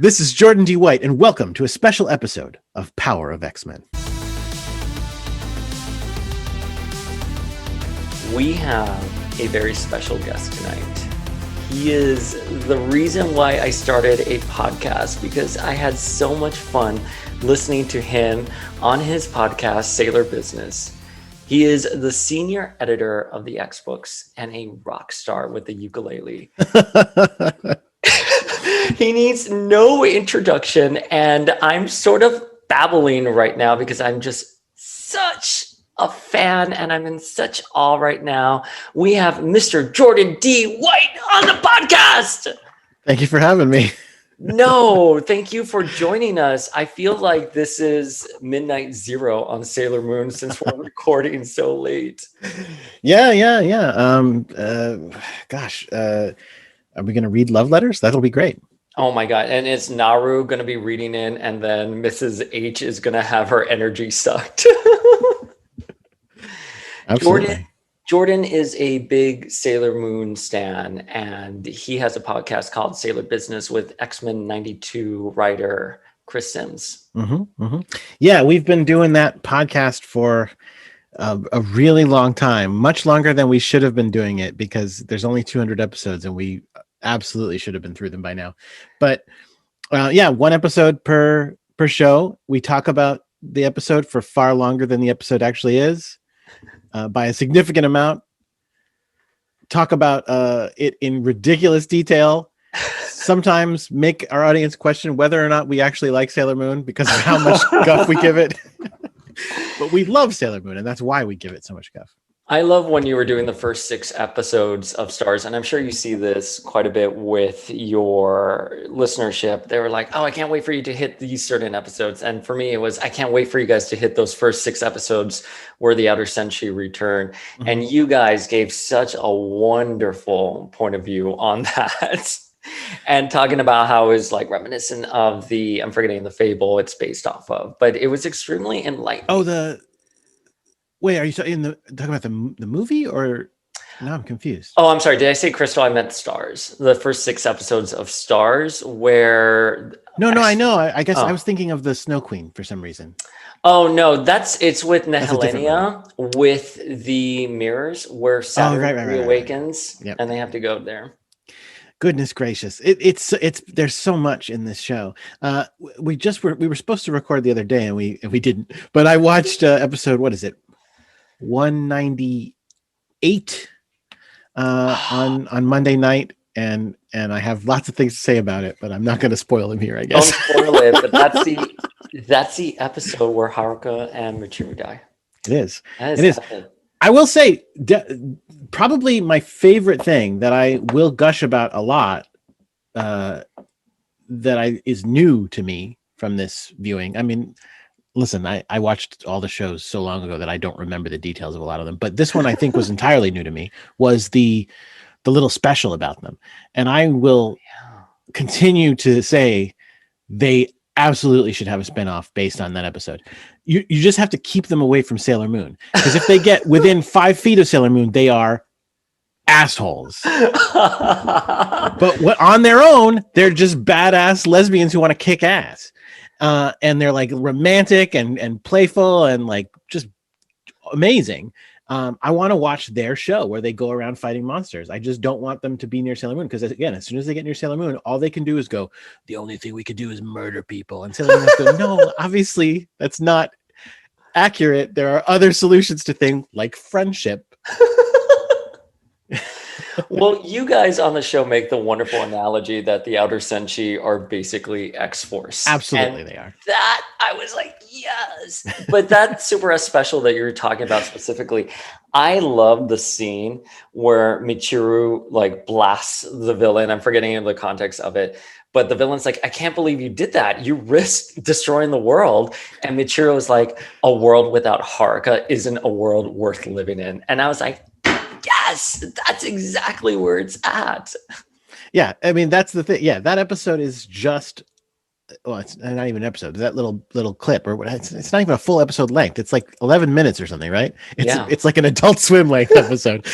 This is Jordan D. White, and welcome to a special episode of Power of X-Men. We have a very special guest tonight. He is the reason why I started a podcast, because I had so much fun listening to him on his podcast, Sailor Business. He is the senior editor of the X Books and a rock star with the ukulele. He needs no introduction, and I'm sort of babbling right now because I'm just such a fan and I'm in such awe right now. We have Mr. Jordan D. White on the podcast. Thank you for having me. No, thank you for joining us. I feel like this is midnight zero on Sailor Moon since we're recording so late. Yeah. Are we going to read love letters? That'll be great. Oh my God. And it's Naru going to be reading in, and then Mrs. H is going to have her energy sucked. Absolutely. Jordan is a big Sailor Moon stan, and he has a podcast called Sailor Business with X-Men 92 writer Chris Sims. Yeah, we've been doing that podcast for a really long time, much longer than we should have been doing it, because there's only 200 episodes and we absolutely should have been through them by now. But one episode per show. We talk about the episode for far longer than the episode actually is. By a significant amount, talk about it in ridiculous detail, sometimes make our audience question whether or not we actually like Sailor Moon because of how much guff we give it. But we love Sailor Moon, and that's why we give it so much guff. I love when you were doing the first 6 episodes of Stars, and I'm sure you see this quite a bit with your listenership. They were like, oh, I can't wait for you to hit these certain episodes. And for me, it was, I can't wait for you guys to hit those first 6 episodes where the Outer Senshi return. Mm-hmm. And you guys gave such a wonderful point of view on that. And talking about how it was like reminiscent of I'm forgetting the fable it's based off of, but it was extremely enlightening. Wait, are you talking about the movie, or no? I'm confused. Oh, I'm sorry. Did I say Crystal? I meant Stars. The first 6 episodes of Stars, where no, I know. I guess I was thinking of the Snow Queen for some reason. Oh no, it's with Nehelenia with the mirrors where Saturn reawakens, right. And they have to go there. Goodness gracious. It's there's so much in this show. We were supposed to record the other day and we didn't, but I watched episode, what is it? 198 on Monday night, and I have lots of things to say about it, but I'm not going to spoil them here, I guess. Don't spoil it, but that's the episode where Haruka and Michiru die. It is. I will say, probably my favorite thing that I will gush about a lot, is new to me from this viewing. I mean, listen, I watched all the shows so long ago that I don't remember the details of a lot of them. But this one I think was entirely new to me, was the little special about them. And I will continue to say they absolutely should have a spinoff based on that episode. You just have to keep them away from Sailor Moon, because if they get within 5 feet of Sailor Moon, they are assholes. But on their own, they're just badass lesbians who want to kick ass. And they're like romantic and playful and like just amazing. I want to watch their show where they go around fighting monsters. I just don't want them to be near Sailor Moon, because again, as soon as they get near Sailor Moon, all they can do is go, the only thing we could do is murder people. And Sailor Moon goes, no, obviously that's not accurate. There are other solutions to things like friendship. Well, you guys on the show make the wonderful analogy that the Outer Senshi are basically X-Force. Absolutely, they are. That, I was like, yes. But that Super S special that you're talking about specifically, I love the scene where Michiru like blasts the villain. I'm forgetting the context of it. But the villain's like, I can't believe you did that. You risked destroying the world. And Michiru is like, a world without Haruka isn't a world worth living in. And I was like, yes, that's exactly where it's at. Yeah, I mean, that's the thing. Yeah, that episode is just, well, it's not even an episode. That little clip, or what? It's not even a full episode length. It's like 11 minutes or something, right? It's like an Adult Swim length episode.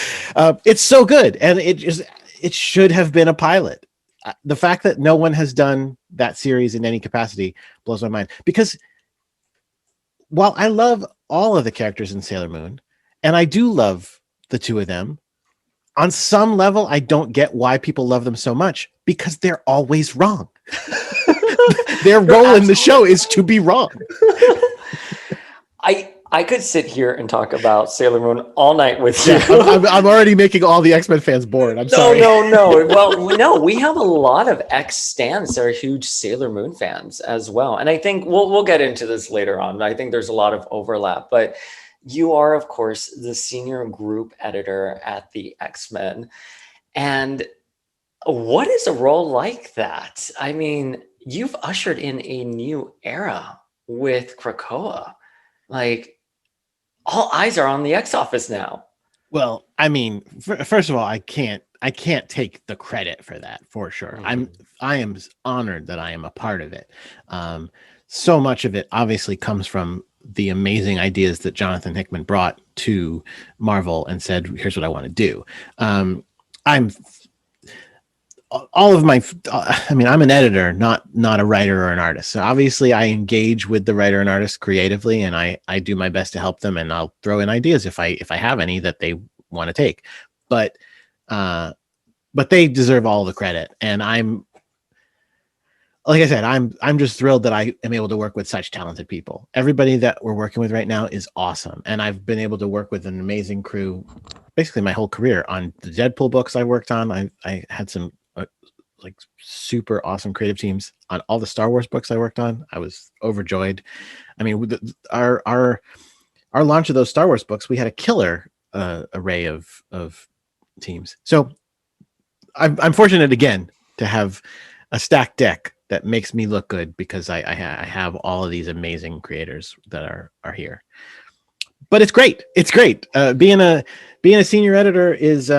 It's so good, and it should have been a pilot. the fact that no one has done that series in any capacity blows my mind, because while I love all of the characters in Sailor Moon, and I do love the two of them, on some level, I don't get why people love them so much, because they're always wrong. Their role in the show is to be wrong. I could sit here and talk about Sailor Moon all night with you. I'm already making all the X-Men fans bored. I'm sorry. No. Well, no, we have a lot of X stans that are huge Sailor Moon fans as well. And I think we'll get into this later on. I think there's a lot of overlap, but you are, of course, the senior group editor at the X-Men. And what is a role like that? I mean, you've ushered in a new era with Krakoa. Like, all eyes are on the X Office now. Well, I mean, first of all, I can't take the credit for that, for sure. I am honored that I am a part of it. So much of it obviously comes from the amazing ideas that Jonathan Hickman brought to Marvel and said, here's what I want to do. I'm an editor, not a writer or an artist. So obviously I engage with the writer and artist creatively, and I do my best to help them, and I'll throw in ideas if I have any that they want to take. But they deserve all the credit. And like I said, I'm just thrilled that I am able to work with such talented people. Everybody that we're working with right now is awesome. And I've been able to work with an amazing crew basically my whole career. On the Deadpool books I worked on, I had some like super awesome creative teams. On all the Star Wars books I worked on, I was overjoyed. I mean, our launch of those Star Wars books, we had a killer array of teams. So I'm fortunate again to have a stacked deck that makes me look good, because I have all of these amazing creators that are here. But it's great. It's great. Being a senior editor is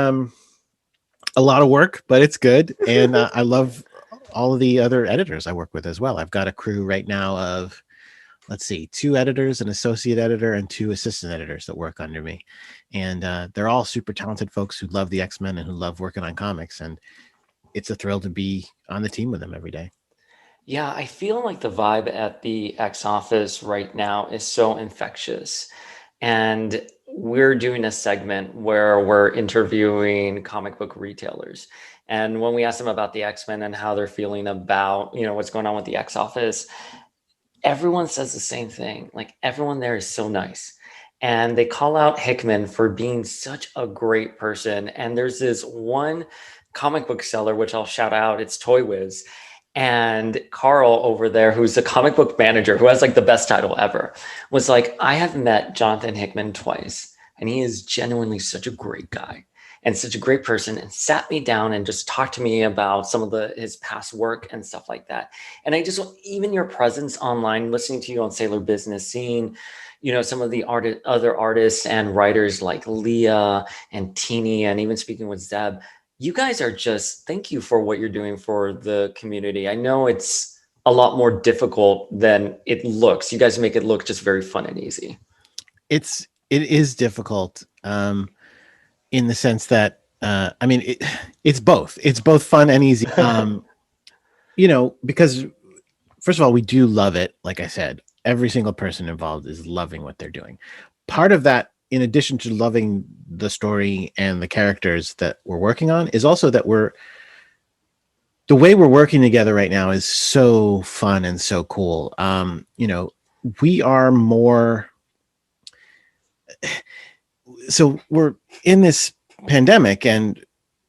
a lot of work, but it's good. And I love all of the other editors I work with as well. I've got a crew right now of, 2 editors, an associate editor, and 2 assistant editors that work under me. And they're all super talented folks who love the X-Men and who love working on comics. And it's a thrill to be on the team with them every day. Yeah, I feel like the vibe at the X Office right now is so infectious. And we're doing a segment where we're interviewing comic book retailers. And when we ask them about the X-Men and how they're feeling about, what's going on with the X Office, everyone says the same thing. Like, everyone there is so nice. And they call out Hickman for being such a great person. And there's this one comic book seller, which I'll shout out, it's Toy Wiz. And Carl over there, who's the comic book manager, who has like the best title ever, was like, I have met Jonathan Hickman twice, and he is genuinely such a great guy and such a great person, and sat me down and just talked to me about some of his past work and stuff like that. And I just, even your presence online, listening to you on Sailor Business, seeing, some of the other artists and writers like Leah and Teeny, and even speaking with Zeb, you guys are just, thank you for what you're doing for the community. I know it's a lot more difficult than it looks. You guys make it look just very fun and easy. It is difficult in the sense that, it's both. It's both fun and easy. Because first of all, we do love it. Like I said, every single person involved is loving what they're doing. Part of that, in addition to loving the story and the characters that we're working on, is also that the way we're working together right now is so fun and so cool. We are more, so we're in this pandemic, and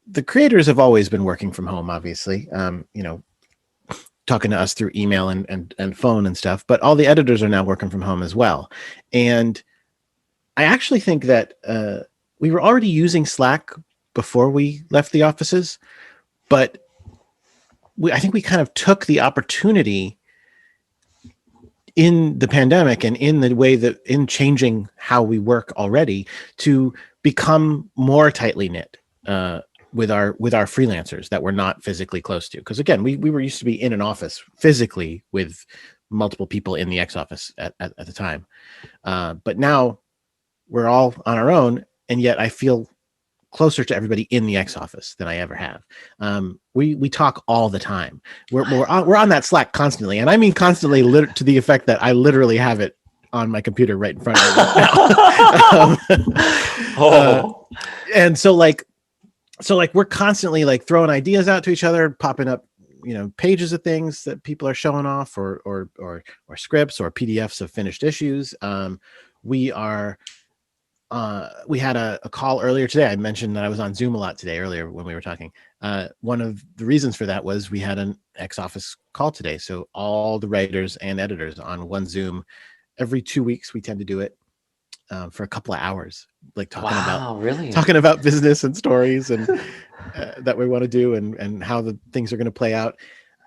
the creators have always been working from home, obviously, talking to us through email and phone and stuff, but all the editors are now working from home as well. And I actually think that we were already using Slack before we left the offices, but I think we kind of took the opportunity in the pandemic and in the way that in changing how we work already to become more tightly knit with our freelancers that we're not physically close to. Because again, we were used to be in an office physically with multiple people in the X Office at the time, but now we're all on our own, and yet I feel closer to everybody in the X office than I ever have. We talk all the time. We're on that Slack constantly, and I mean constantly, to the effect that I literally have it on my computer right in front of me right now. And so we're constantly like throwing ideas out to each other, popping up, pages of things that people are showing off, or scripts or PDFs of finished issues. We had a call earlier today. I mentioned that I was on Zoom a lot today earlier when we were talking. One of the reasons for that was we had an X office call today. So all the writers and editors on one Zoom every 2 weeks. We tend to do it for a couple of hours, like talking about business and stories and that we want to do and how the things are going to play out.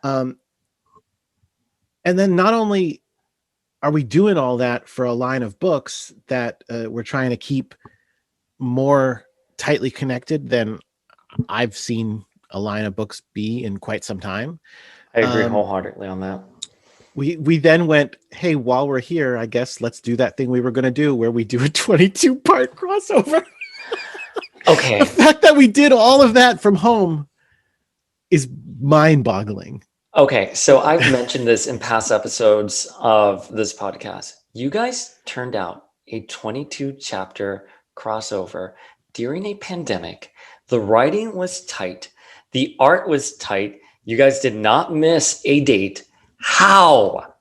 And then not only are we doing all that for a line of books that we're trying to keep more tightly connected than I've seen a line of books be in quite some time. I agree wholeheartedly on that. We then went, hey, while we're here, I guess let's do that thing we were going to do where we do a 22-part crossover. Okay. The fact that we did all of that from home is mind-boggling. Okay, so I've mentioned this in past episodes of this podcast. You guys turned out a 22-chapter crossover during a pandemic. The writing was tight. The art was tight. You guys did not miss a date. How?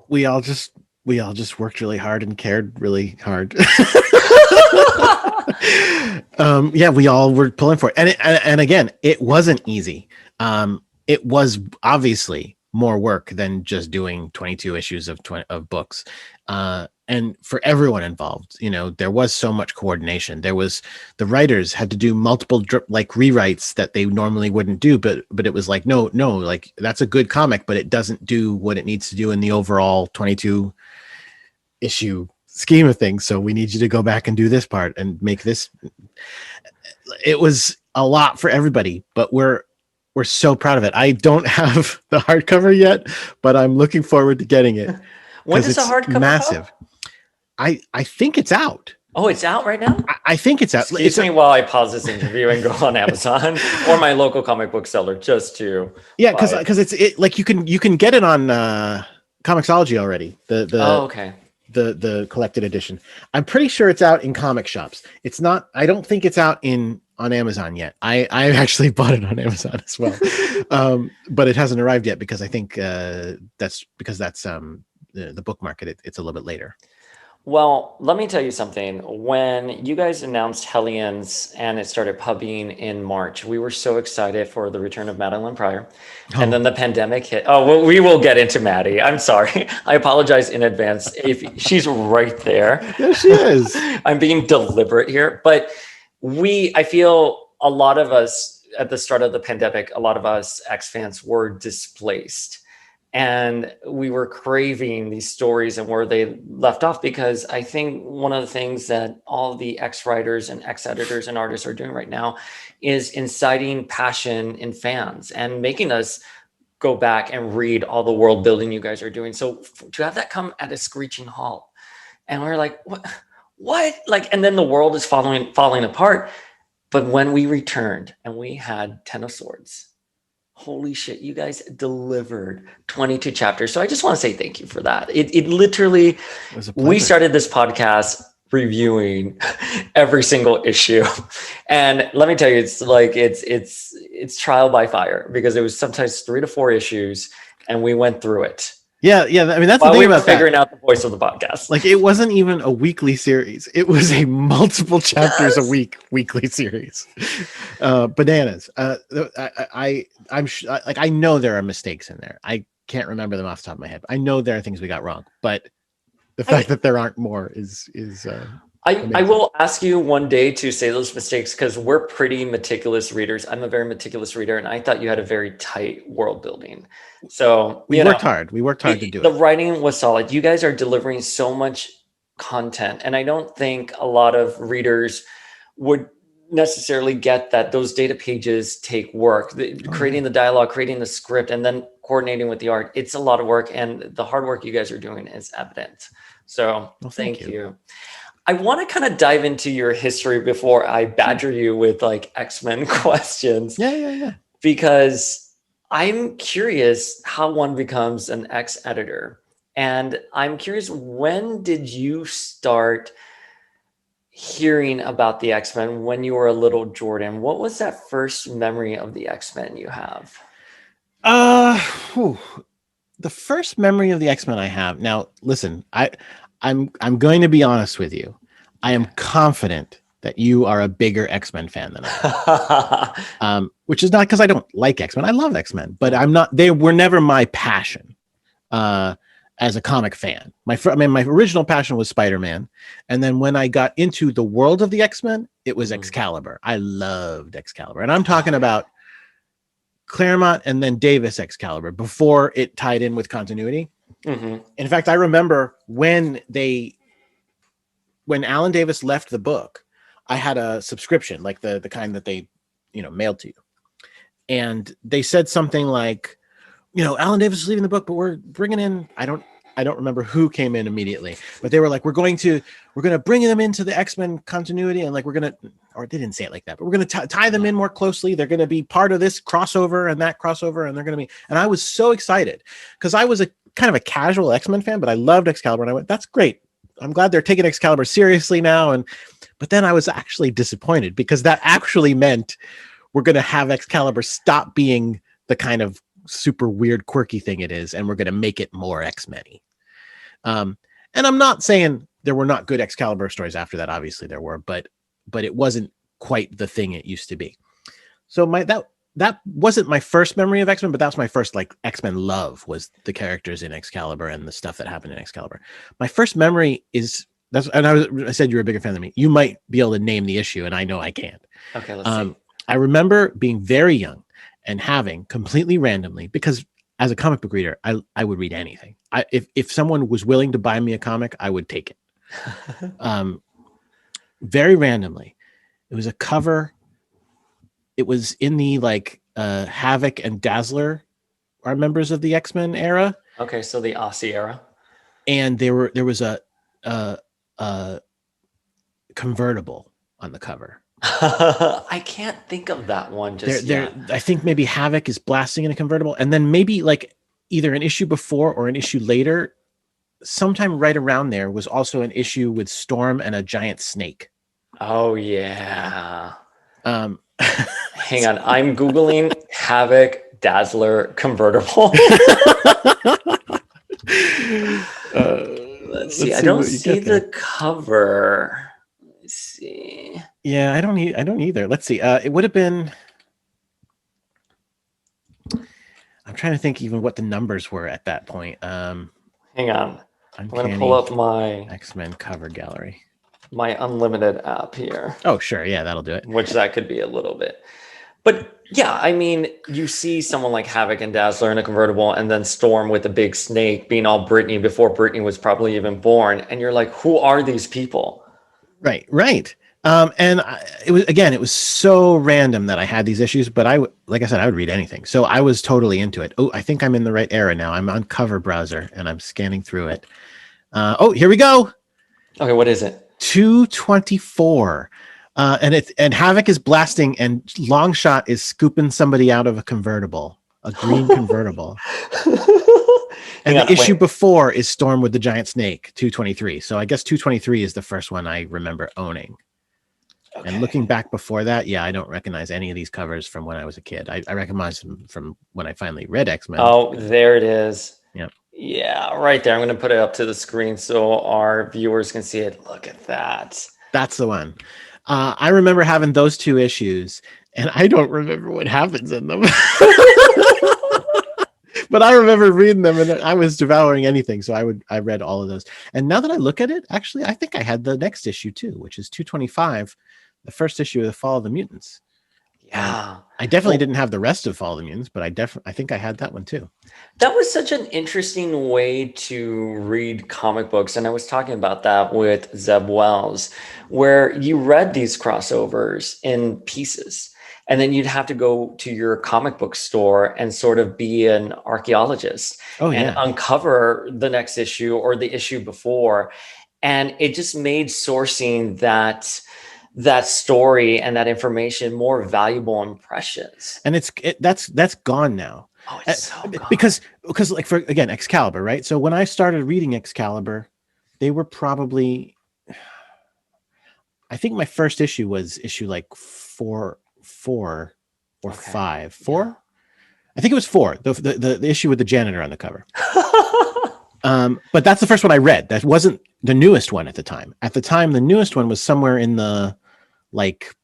We all just worked really hard and cared really hard. We all were pulling for it. And again, it wasn't easy. It was obviously more work than just doing 22 issues of books. And for everyone involved, there was so much coordination. The writers had to do multiple rewrites that they normally wouldn't do, but it was like, no, like that's a good comic, but it doesn't do what it needs to do in the overall 22 issue scheme of things. So we need you to go back and do this part and make this. It was a lot for everybody, but we're so proud of it. I don't have the hardcover yet, but I'm looking forward to getting it. When does the hardcover massive? I think it's out. Oh, it's out right now? I think it's out. Excuse me while I pause this interview and go on Amazon or my local comic book seller just to. Yeah, because it's like you can get it on Comixology already. Okay. The collected edition. I'm pretty sure it's out in comic shops. It's not. I don't think it's out on Amazon yet. I actually bought it on Amazon as well, but it hasn't arrived yet because I think that's the book market. It's a little bit later. Well, let me tell you something. When you guys announced Hellions and it started pubbing in March, we were so excited for the return of Madeline Pryor. Oh. And then the pandemic hit. Oh, well, we will get into Maddie. I'm sorry. I apologize in advance. If she's right there. Yeah, she is. I'm being deliberate here. But I feel a lot of us at the start of the pandemic, a lot of us X fans were displaced. And we were craving these stories and where they left off, because I think one of the things that all the X writers and X editors and artists are doing right now is inciting passion in fans and making us go back and read all the world building you guys are doing. So to have that come at a screeching halt, and we're like, what? Like, and then the world is falling apart. But when we returned and we had Ten of Swords, holy shit, you guys delivered 22 chapters. So I just want to say thank you for that. It literally, we started this podcast reviewing every single issue. And let me tell you, it's like, it's trial by fire, because it was sometimes 3 to 4 issues and we went through it. Yeah. I mean, that's the thing about figuring out the voice of the podcast. Like, it wasn't even a weekly series. It was a multiple chapters a week weekly series. Bananas. I know there are mistakes in there. I can't remember them off the top of my head. I know there are things we got wrong, but the fact that there aren't more is I will ask you one day to say those mistakes, because we're pretty meticulous readers. I'm a very meticulous reader, and I thought you had a very tight world building. So we worked hard. We worked hard to do it. The writing was solid. You guys are delivering so much content, and I don't think a lot of readers would necessarily get that those data pages take work. Creating the dialogue, creating the script, and then coordinating with the art. It's a lot of work, and the hard work you guys are doing is evident. So thank you. I want to kind of dive into your history before I badger you with like X-Men questions, Yeah. because I'm curious how one becomes an X-editor. And I'm curious, when did you start hearing about the X-Men when you were a little Jordan? What was that first memory of the X-Men you have? Whew. The first memory of the X-Men I have. Now, listen, I'm going to be honest with you. I am confident that you are a bigger X-Men fan than I am. Which is not because I don't like X-Men. I love X-Men, but I'm not. They were never my passion as a comic fan. My original passion was Spider-Man, and then when I got into the world of the X-Men, it was Excalibur. I loved Excalibur, and I'm talking about Claremont and then Davis Excalibur before it tied in with continuity. In fact, I remember when Alan Davis left the book, I had a subscription, like the kind that they, mailed to you. And they said something like, Alan Davis is leaving the book, but we're bringing in, I don't remember who came in immediately, but they were like, we're going to bring them into the X-Men continuity. And like, or they didn't say it like that, but we're going to tie them in more closely. They're going to be part of this crossover and that crossover. And they're going to be, and I was so excited because I was a kind of a casual X-Men fan, but I loved Excalibur. And I went, that's great. I'm glad they're taking Excalibur seriously now. But then I was actually disappointed because that actually meant we're going to have Excalibur stop being the kind of super weird, quirky thing it is. And we're going to make it more X-Men-y. And I'm not saying there were not good Excalibur stories after that. Obviously there were, but it wasn't quite the thing it used to be. So that wasn't my first memory of X-Men, but that's my first like X-Men love was the characters in Excalibur and the stuff that happened in Excalibur. My first memory is I said you're a bigger fan than me. You might be able to name the issue, and I know I can't. Okay, let's see. I remember being very young and having completely randomly, because as a comic book reader, I would read anything. If someone was willing to buy me a comic, I would take it. Very randomly, it was a cover. It was in the like Havoc and Dazzler are members of the X-Men era. Okay, so the Aussie era. And there was a convertible on the cover. I can't think of that one just yet. I think maybe Havoc is blasting in a convertible, and then maybe like either an issue before or an issue later, sometime right around there was also an issue with Storm and a giant snake. Oh yeah. Hang on, I'm Googling Havoc Dazzler convertible. Let's see. I don't see the cover. Let's see. Yeah, I don't either. Let's see. It would have been. I'm trying to think even what the numbers were at that point. Hang on. I'm going to pull up my X-Men cover gallery. My Unlimited app here. Oh, sure. Yeah, that'll do it. Which that could be a little bit. But yeah, I mean, you see someone like Havoc and Dazzler in a convertible, and then Storm with a big snake being all Brittany before Brittany was probably even born. And you're like, who are these people? Right. And it was so random that I had these issues, but like I said, I would read anything. So I was totally into it. Oh, I think I'm in the right era now. I'm on Cover Browser and I'm scanning through it. Here we go. Okay, what is it? 224. And Havoc is blasting and Longshot is scooping somebody out of a convertible, a green convertible. And the issue before is Storm with the giant snake, 223. So I guess 223 is the first one I remember owning. Okay. And looking back before that, yeah, I don't recognize any of these covers from when I was a kid. I recognize them from when I finally read X-Men. Oh, there it is. Yep. Yeah, right there. I'm going to put it up to the screen so our viewers can see it. Look at that. That's the one. I remember having those two issues, and I don't remember what happens in them. But I remember reading them, and I was devouring anything. So I read all of those. And now that I look at it, actually, I think I had the next issue too, which is 225, the first issue of the Fall of the Mutants. Yeah, I definitely didn't have the rest of Fall of the Mutants, but I think I had that one too. That was such an interesting way to read comic books. And I was talking about that with Zeb Wells, where you read these crossovers in pieces. And then you'd have to go to your comic book store and sort of be an archaeologist and uncover the next issue or the issue before. And it just made sourcing that story and that information more valuable and precious. And that's gone now. Oh, it's so gone. Because like, for again, Excalibur, right? So when I started reading Excalibur, they were probably, I think my first issue was issue like four or Okay. 5. 4? Yeah. I think it was 4. The issue with the janitor on the cover. But that's the first one I read. That wasn't the newest one at the time. At the time, the newest one was somewhere in the like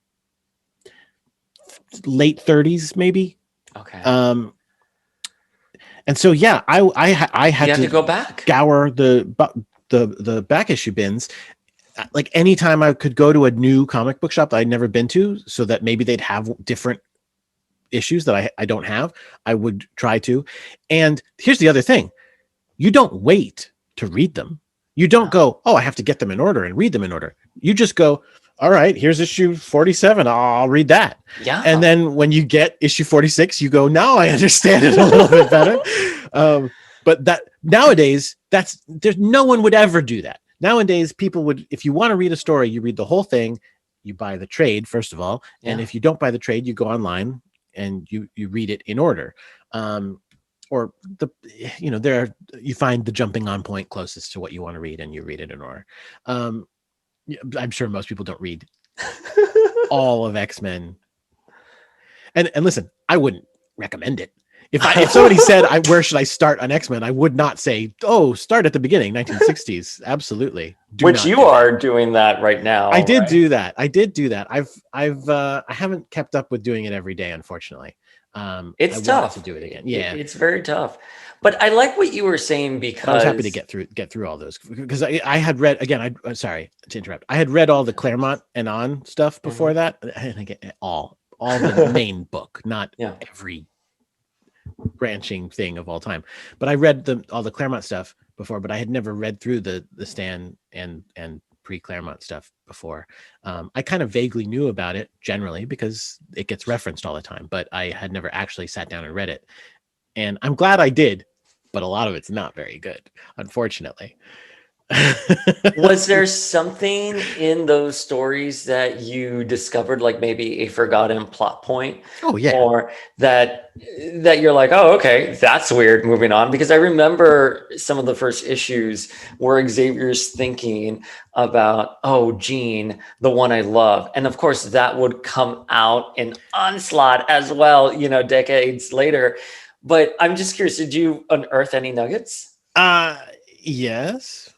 late 30s, maybe. Okay. And so yeah, I had to go back, scour the back issue bins. Like anytime I could go to a new comic book shop that I'd never been to, so that maybe they'd have different issues that I don't have, I would try to. And here's the other thing. You don't wait to read them. You don't go, oh, I have to get them in order and read them in order. You just go, all right, here's issue 47. I'll read that. Yeah. And then when you get issue 46, you go, now I understand it a little bit better. But that nowadays, there's no one would ever do that. Nowadays, people would, if you want to read a story, you read the whole thing, you buy the trade, first of all. Yeah. And if you don't buy the trade, you go online and you read it in order. Or you find the jumping on point closest to what you want to read and you read it in order. I'm sure most people don't read all of X-Men. And listen, I wouldn't recommend it. If somebody said, where should I start on X-Men? I would not say, oh, start at the beginning, 1960s. Absolutely. Which you are doing that right now. I did do that. I haven't kept up with doing it every day, unfortunately. It's tough to do it again. Yeah, it's very tough. But I like what you were saying, because I was happy to get through all those, because I had read, again, I'm sorry to interrupt. I had read all the Claremont and On stuff before that. And again, all the main book, not every branching thing of all time. But I read all the Claremont stuff before, but I had never read through the Stan and pre-Claremont stuff before. I kind of vaguely knew about it generally because it gets referenced all the time, but I had never actually sat down and read it. And I'm glad I did, but a lot of it's not very good, unfortunately. Was there something in those stories that you discovered, like maybe a forgotten plot point? Oh yeah. Or that you're like, oh, okay, that's weird, moving on? Because I remember some of the first issues where Xavier's thinking about, oh, Jean, the one I love. And of course that would come out in Onslaught as well, decades later. But I'm just curious, did you unearth any nuggets? Yes,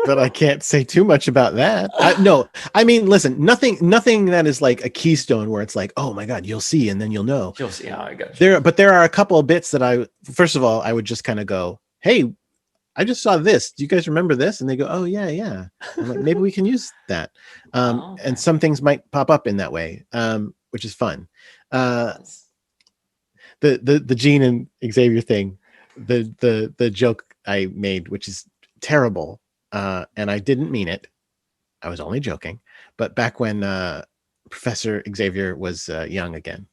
but I can't say too much about that. No, I mean, listen, nothing that is like a keystone where it's like, oh my God, you'll see, and then you'll know. You'll see. I got you. There are a couple of bits that first of all, I would just kind of go, hey, I just saw this. Do you guys remember this? And they go, oh yeah. I'm like, maybe we can use that. Okay. And some things might pop up in that way, which is fun. The Jean and Xavier thing, the joke I made, which is terrible, and I didn't mean it. I was only joking. But back when Professor Xavier was young again,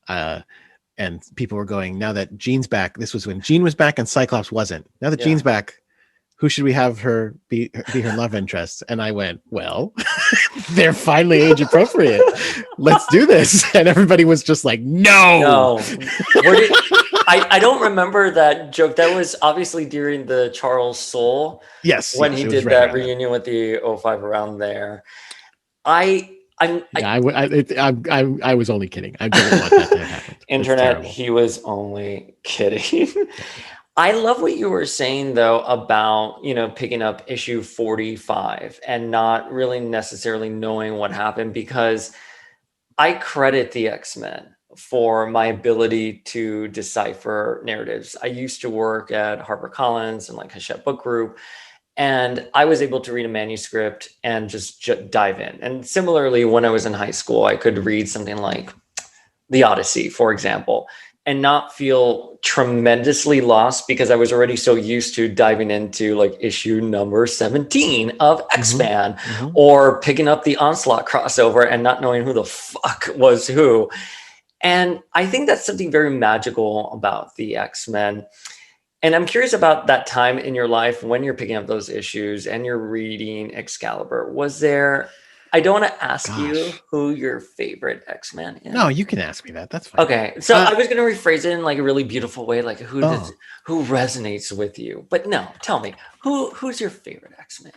and people were going, now that Jean's back, this was when Jean was back and Cyclops wasn't. Now that Jean's back, who should we have her be her love interest? And I went, well, they're finally age appropriate. Let's do this. And everybody was just like, no. I don't remember that joke. That was obviously during the Charles Soule. Yes. When he did that reunion with the 05 around there. I was only kidding. I didn't want that to happen. Internet, he was only kidding. I love what you were saying, though, about, picking up issue 45 and not really necessarily knowing what happened, because I credit the X-Men for my ability to decipher narratives. I used to work at HarperCollins and like Hachette Book Group, and I was able to read a manuscript and just dive in. And similarly, when I was in high school, I could read something like The Odyssey, for example, and not feel tremendously lost, because I was already so used to diving into like issue number 17 of X-Men, or picking up the Onslaught crossover and not knowing who the fuck was who. And I think that's something very magical about the X-Men. And I'm curious about that time in your life when you're picking up those issues and you're reading Excalibur. Was there, I don't want to ask you Gosh, who your favorite X-Men no, is. you can ask me that. That's fine. Okay, so Uh, I was gonna rephrase it in like a really beautiful way, like oh, who resonates with you? But no, tell me who's your favorite X-Men?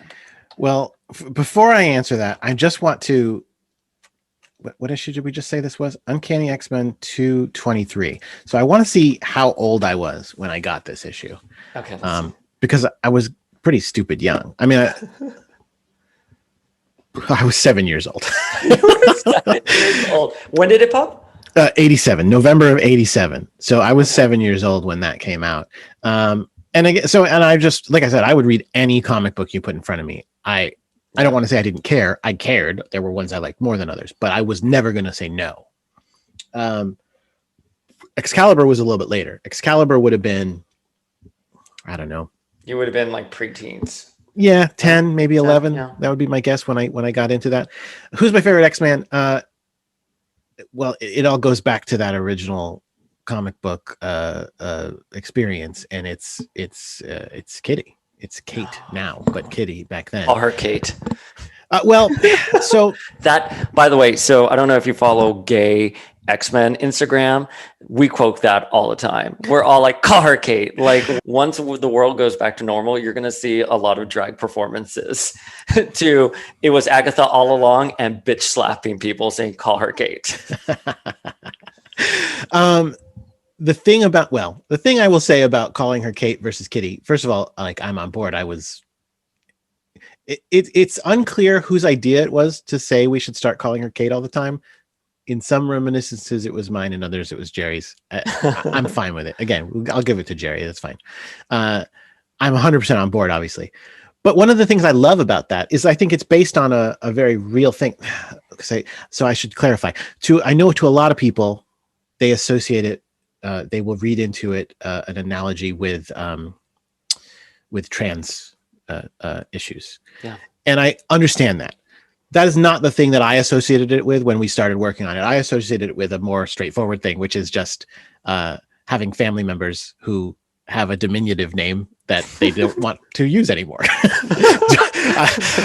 well, before I answer that, I just want to. What issue did we just say this was? Uncanny X-Men 223. So I want to see how old I was when I got this issue, Okay, let's see. because I was pretty stupid young. I mean, I was 7 years old. You were 7 years old. When did it pop? 87, November of 87. So I was 7 years old when that came out. And again, and I just, like I said, I would read any comic book you put in front of me. I don't want to say I didn't care. I cared. There were ones I liked more than others, but I was never going to say no. Excalibur was a little bit later. Excalibur would have been, I don't know. You would have been like preteens. Yeah, 10, maybe 11. Yeah. That would be my guess when I got into that. Who's my favorite X-Man? Well, it all goes back to that original comic book experience, and it's Kitty. It's Kate now, but Kitty back then. Call her Kate. Well, so That, by the way, so I don't know if you follow gay X-Men Instagram. We quote that all the time. We're all like, call her Kate. Like once the world goes back to normal, you're going to see a lot of drag performances to it was Agatha all along and bitch slapping people saying, call her Kate. the thing I will say about calling her Kate versus Kitty, first of all, like I'm on board. It's unclear whose idea it was to say we should start calling her Kate all the time. In some reminiscences, it was mine. In others, it was Jerry's. I'm fine with it. Again, I'll give it to Jerry. That's fine. I'm 100% on board, obviously. But one of the things I love about that is I think it's based on a very real thing. So I should clarify. I know to a lot of people, they associate it. They will read into it an analogy with trans issues. Yeah. And I understand that. That is not the thing that I associated it with when we started working on it. I associated it with a more straightforward thing, which is just having family members who have a diminutive name that they don't want to use anymore.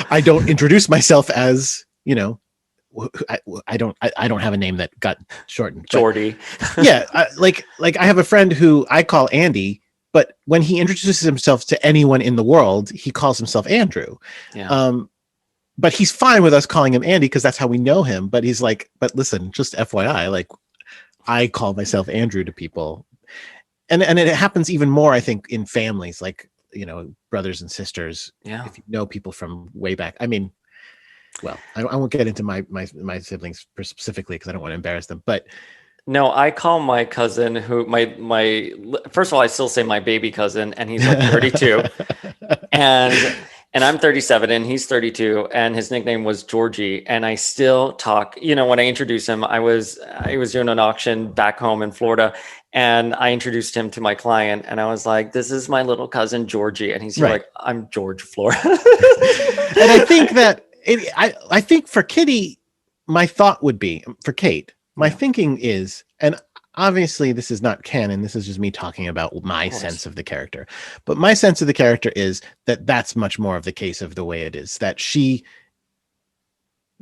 I don't introduce myself as, I don't have a name that got shortened. Jordy. Yeah. Like I have a friend who I call Andy, but when he introduces himself to anyone in the world, he calls himself Andrew. Yeah. But he's fine with us calling him Andy because that's how we know him. But he's like, but listen, just FYI, like I call myself Andrew to people. And it happens even more, I think, in families, like, brothers and sisters. Yeah. If you know people from way back. I mean, well, I won't get into my siblings specifically because I don't want to embarrass them. But no, I call my cousin who my first of all, I still say my baby cousin, and he's like 32. And I'm 37 and he's 32 and his nickname was Georgie. And I still talk, when I introduced him, I was doing an auction back home in Florida and I introduced him to my client and I was like, this is my little cousin, Georgie. And he's right. Like, I'm George Florida. And I think that I think for Kitty, my thought would be for Kate, my thinking is, and obviously this is not canon. This is just me talking about my sense of the character. But my sense of the character is that that's much more of the case of the way it is, that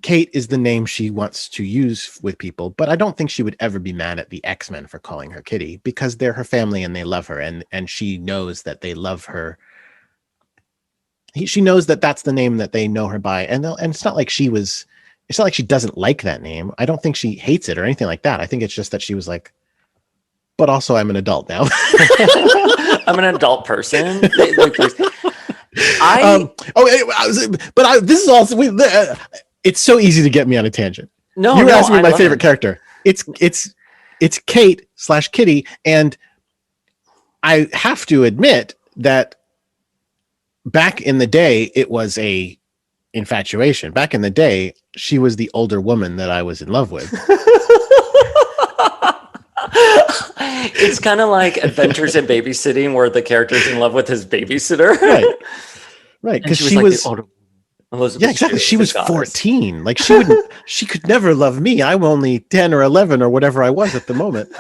Kate is the name she wants to use with people, but I don't think she would ever be mad at the X-Men for calling her Kitty because they're her family and they love her and she knows that they love her. She knows that that's the name that they know her by. And it's not like she doesn't like that name. I don't think she hates it or anything like that. I think it's just that she was like, but also I'm an adult now. I'm an adult person. This is also, it's so easy to get me on a tangent. No, you were asking me my favorite character. It's Kate/Kitty. And I have to admit that back in the day, it was a infatuation. Back in the day, she was the older woman that I was in love with. It's kind of like Adventures in Babysitting where the character's in love with his babysitter. Right. Because she was like yeah, exactly. She was 14. Like she could never love me. I'm only 10 or 11 or whatever I was at the moment.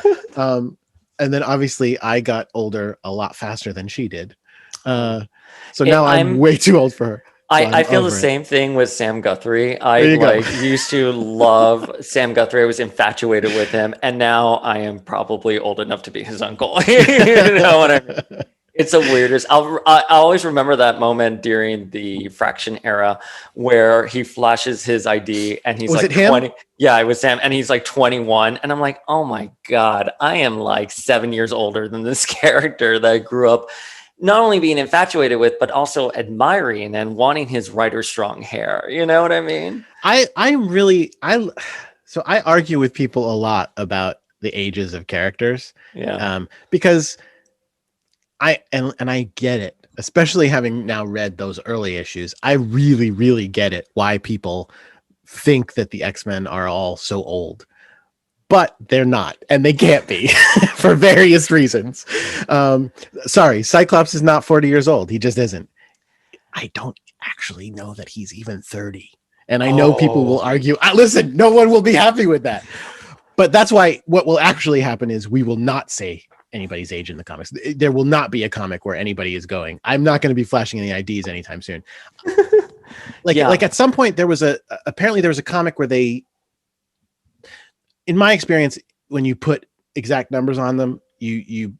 and then obviously I got older a lot faster than she did. So It- now I'm way too old for her. So I I'm feel the over it. same thing with Sam Guthrie. There I you go. used to love Sam Guthrie. I was infatuated with him, and now I am probably old enough to be his uncle. You know what I mean? It's the weirdest. I always remember that moment during the Fraction era where he flashes his ID and he's Was like it him? 20. Yeah, it was Sam, and he's like 21, and I'm like, oh my god, I am like 7 years older than this character that I grew up not only being infatuated with, but also admiring and wanting his writer strong hair. You know what I mean? So I argue with people a lot about the ages of characters. Yeah. Because I get it, especially having now read those early issues. I really, really get it why people think that the X-Men are all so old. But they're not, and they can't be for various reasons. Sorry, Cyclops is not 40 years old. He just isn't. I don't actually know that he's even 30. And I know people will argue. Listen, no one will be happy with that. But that's why what will actually happen is we will not say anybody's age in the comics. There will not be a comic where anybody is going. I'm not going to be flashing any IDs anytime soon. Like at some point there was apparently there was a comic where they, in my experience, when you put exact numbers on them, you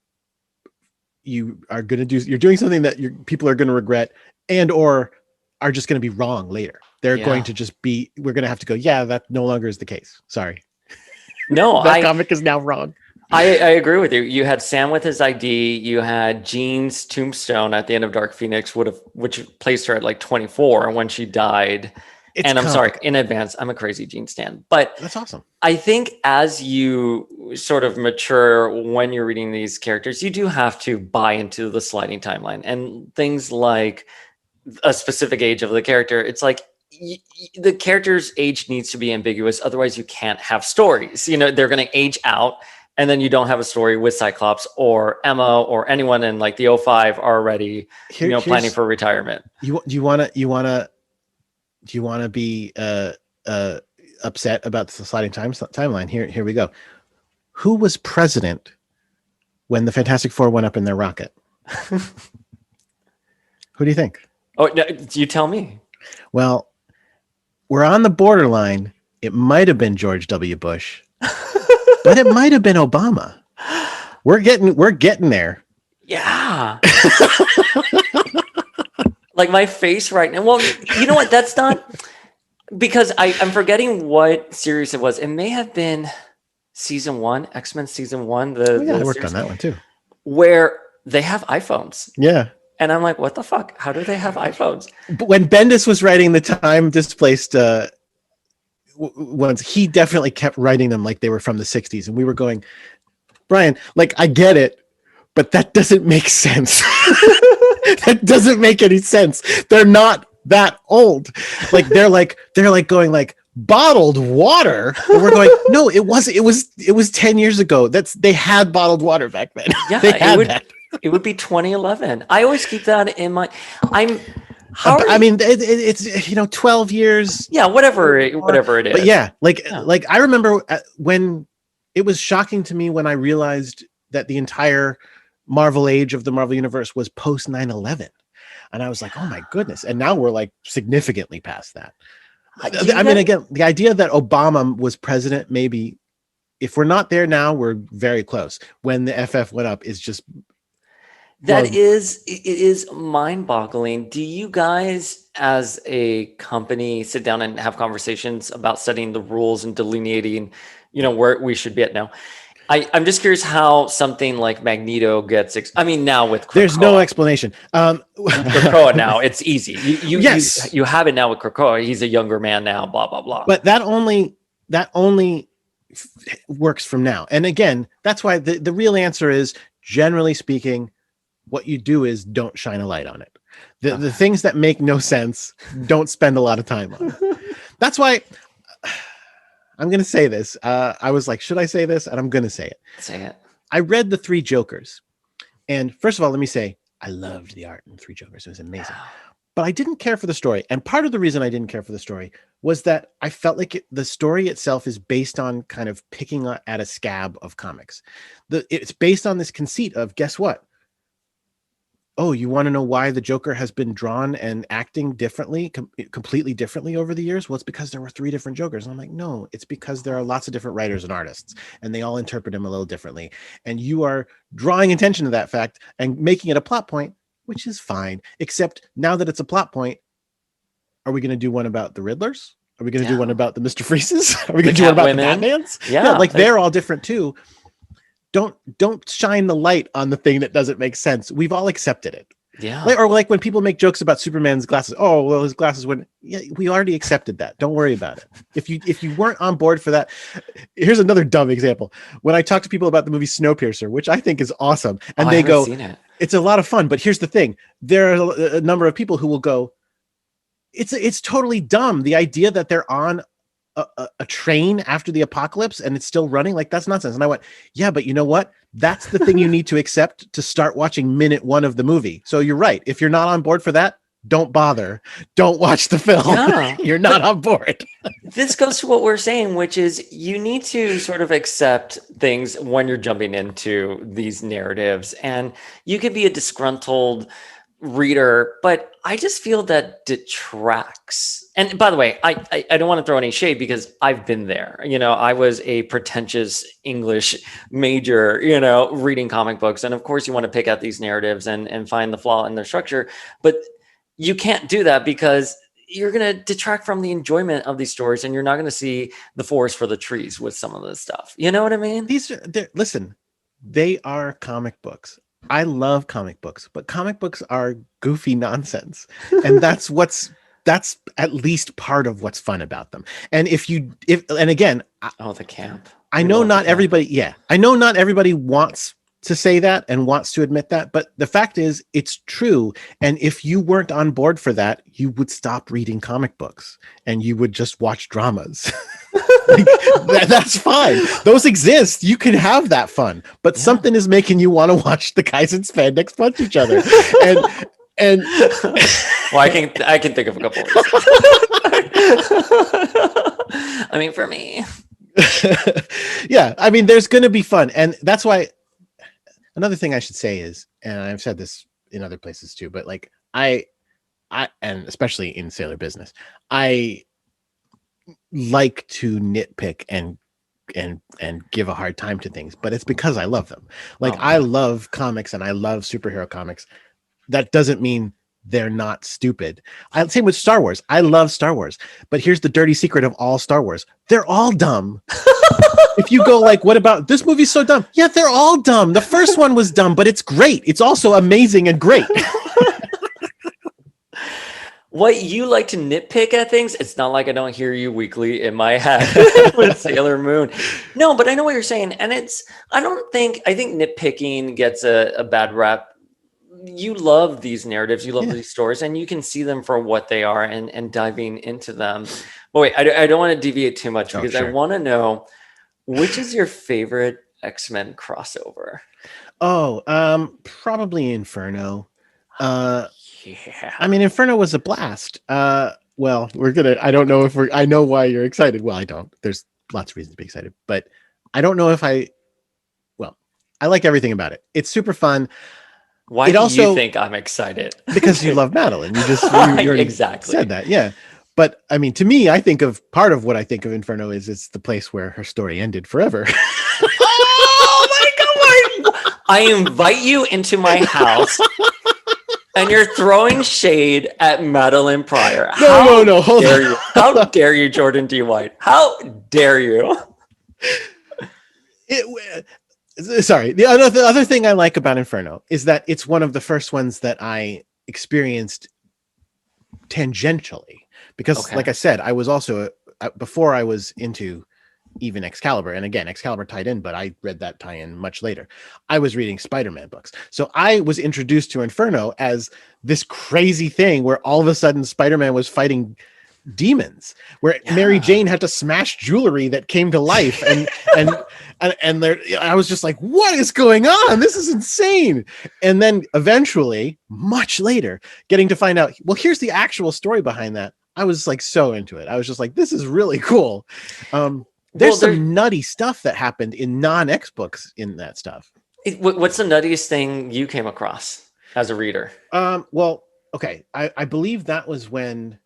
are going to you're doing something that people are going to regret and or are just going to be wrong later. They're going to just be, we're going to have to go, yeah, that no longer is the case. Sorry. No, that comic is now wrong. I agree with you. You had Sam with his ID. You had Jean's tombstone at the end of Dark Phoenix, which placed her at like 24 when she died. I'm sorry in advance. I'm a crazy Jean stan, but that's awesome. I think as you sort of mature when you're reading these characters, you do have to buy into the sliding timeline and things like a specific age of the character. It's like the character's age needs to be ambiguous. Otherwise you can't have stories. You know, they're going to age out and then you don't have a story with Cyclops or Emma or anyone in like the 05 already, planning for retirement. Do you want to be upset about the sliding timeline? Here we go. Who was president when the Fantastic Four went up in their rocket? Who do you think? Oh, no, you tell me. Well, we're on the borderline. It might have been George W. Bush, but it might have been Obama. We're getting there. Yeah. Like my face right now. Well, you know what? That's not because I'm forgetting what series it was. It may have been season 1, X-Men season 1. I worked on that one too. Where they have iPhones. Yeah. And I'm like, what the fuck? How do they have iPhones? But when Bendis was writing the time displaced ones, he definitely kept writing them like they were from the 60s. And we were going, Brian, like, I get it, but that doesn't make sense. That doesn't make any sense. They're not that old. Like they're going like bottled water. And we're going, no, it was 10 years ago. They had bottled water back then. Yeah, they had that. It would be 2011. I always keep that in mind. It's 12 years. Yeah, whatever it is. But yeah, like I remember when it was shocking to me when I realized that the entire Marvel age of the Marvel universe was post 9/11, and I was like, oh my goodness! And now we're like significantly past that. Again, the idea that Obama was president, maybe if we're not there now, we're very close. When the FF went up, is just. It is mind-boggling. Do you guys as a company sit down and have conversations about setting the rules and delineating, where we should be at now? I'm just curious how something like Magneto gets, now with Krakoa. There's no explanation. Krakoa now, it's easy. You have it now with Krakoa. He's a younger man now, blah, blah, blah. But that only works from now. And again, that's why the real answer is, generally speaking, what you do is don't shine a light on it. The things that make no sense, don't spend a lot of time on. That's why I'm going to say this. I was like, should I say this? And I'm going to say it. Say it. I read the Three Jokers. And first of all, let me say, I loved the art in Three Jokers. It was amazing. but I didn't care for the story. And part of the reason I didn't care for the story was that I felt like the story itself is based on kind of picking at a scab of comics. It's based on this conceit of, guess what? Oh, you want to know why the Joker has been drawn and acting differently, completely differently over the years? Well, it's because there were 3 different Jokers. And I'm like, no, it's because there are lots of different writers and artists, and they all interpret him a little differently. And you are drawing attention to that fact and making it a plot point, which is fine. Except now that it's a plot point, are we going to do one about the Riddlers? Are we going to do one about the Mr. Freezes? Are we going to do one about the Batmans? Yeah, like they're all different too. Don't shine the light on the thing that doesn't make sense. We've all accepted it. Yeah. Or like when people make jokes about Superman's glasses. Oh, well, his glasses wouldn't. Yeah, we already accepted that. Don't worry about it. If you weren't on board for that, here's another dumb example. When I talk to people about the movie Snowpiercer, which I think is awesome, and they go, it's a lot of fun. But here's the thing: there are a number of people who will go, it's totally dumb. The idea that they're on a train after the apocalypse and it's still running, like that's nonsense. And I went, yeah, but you know what? That's the thing you need to accept to start watching minute 1 of the movie. So you're right. If you're not on board for that, don't bother. Don't watch the film. Yeah. You're not on board. This goes to what we're saying, which is you need to sort of accept things when you're jumping into these narratives. And you could be a disgruntled reader, but I just feel that detracts. And by the way, I don't want to throw any shade because I've been there. I was a pretentious English major, reading comic books. And of course you want to pick out these narratives and find the flaw in their structure, but you can't do that because you're going to detract from the enjoyment of these stories and you're not going to see the forest for the trees with some of this stuff. You know what I mean? Listen, they are comic books. I love comic books, but comic books are goofy nonsense. And that's at least part of what's fun about them. And again, the camp. I know not everybody wants to say that and wants to admit that, but the fact is it's true. And if you weren't on board for that, you would stop reading comic books and you would just watch dramas. That's fine. Those exist. You can have that fun, but something is making you want to watch the guys in spandex punch each other. And well, I can think of a couple. I mean, for me, yeah. I mean, there's going to be fun, and that's why. Another thing I should say is, and I've said this in other places too, but like I, and especially in Sailor Business, I like to nitpick and give a hard time to things, but it's because I love them. Like I love comics and I love superhero comics. That doesn't mean they're not stupid. Same with Star Wars. I love Star Wars, but here's the dirty secret of all Star Wars. They're all dumb. If you go like, what about this movie's so dumb? Yeah, they're all dumb. The first one was dumb, but it's great. It's also amazing and great. What, you like to nitpick at things? It's not like I don't hear you weekly in my head with Sailor Moon. No, but I know what you're saying. And I think nitpicking gets a bad rep. You love these narratives, you love these stories, and you can see them for what they are and diving into them. But wait, I don't want to deviate too much because I want to know, which is your favorite X-Men crossover? Probably Inferno. I mean, Inferno was a blast. Well, I don't know if I know why you're excited. Well, I don't. There's lots of reasons to be excited, but I don't know if I like everything about it. It's super fun. Why do you think I'm excited? Because you love Madeline. You exactly said that. Yeah. But I mean, to me, I think of part of what I think of Inferno is it's the place where her story ended forever. Oh my God. I invite you into my house and you're throwing shade at Madeline Pryor. No. Hold on. How dare you, Jordan D. White? How dare you? Sorry. The other thing I like about Inferno is that it's one of the first ones that I experienced tangentially. Because, like I said, I was also before I was into even Excalibur, and again, Excalibur tied in, but I read that tie-in much later. I was reading Spider-Man books, so I was introduced to Inferno as this crazy thing where all of a sudden Spider-Man was fighting demons, where Mary Jane had to smash jewelry that came to life, and there, I was just like, what is going on? This is insane. And then eventually, much later, getting to find out, well, here's the actual story behind that. I was like so into it. I was just like, this is really cool. There's some nutty stuff that happened in non-X books in that stuff. What's the nuttiest thing you came across as a reader? Well, okay. I believe that was when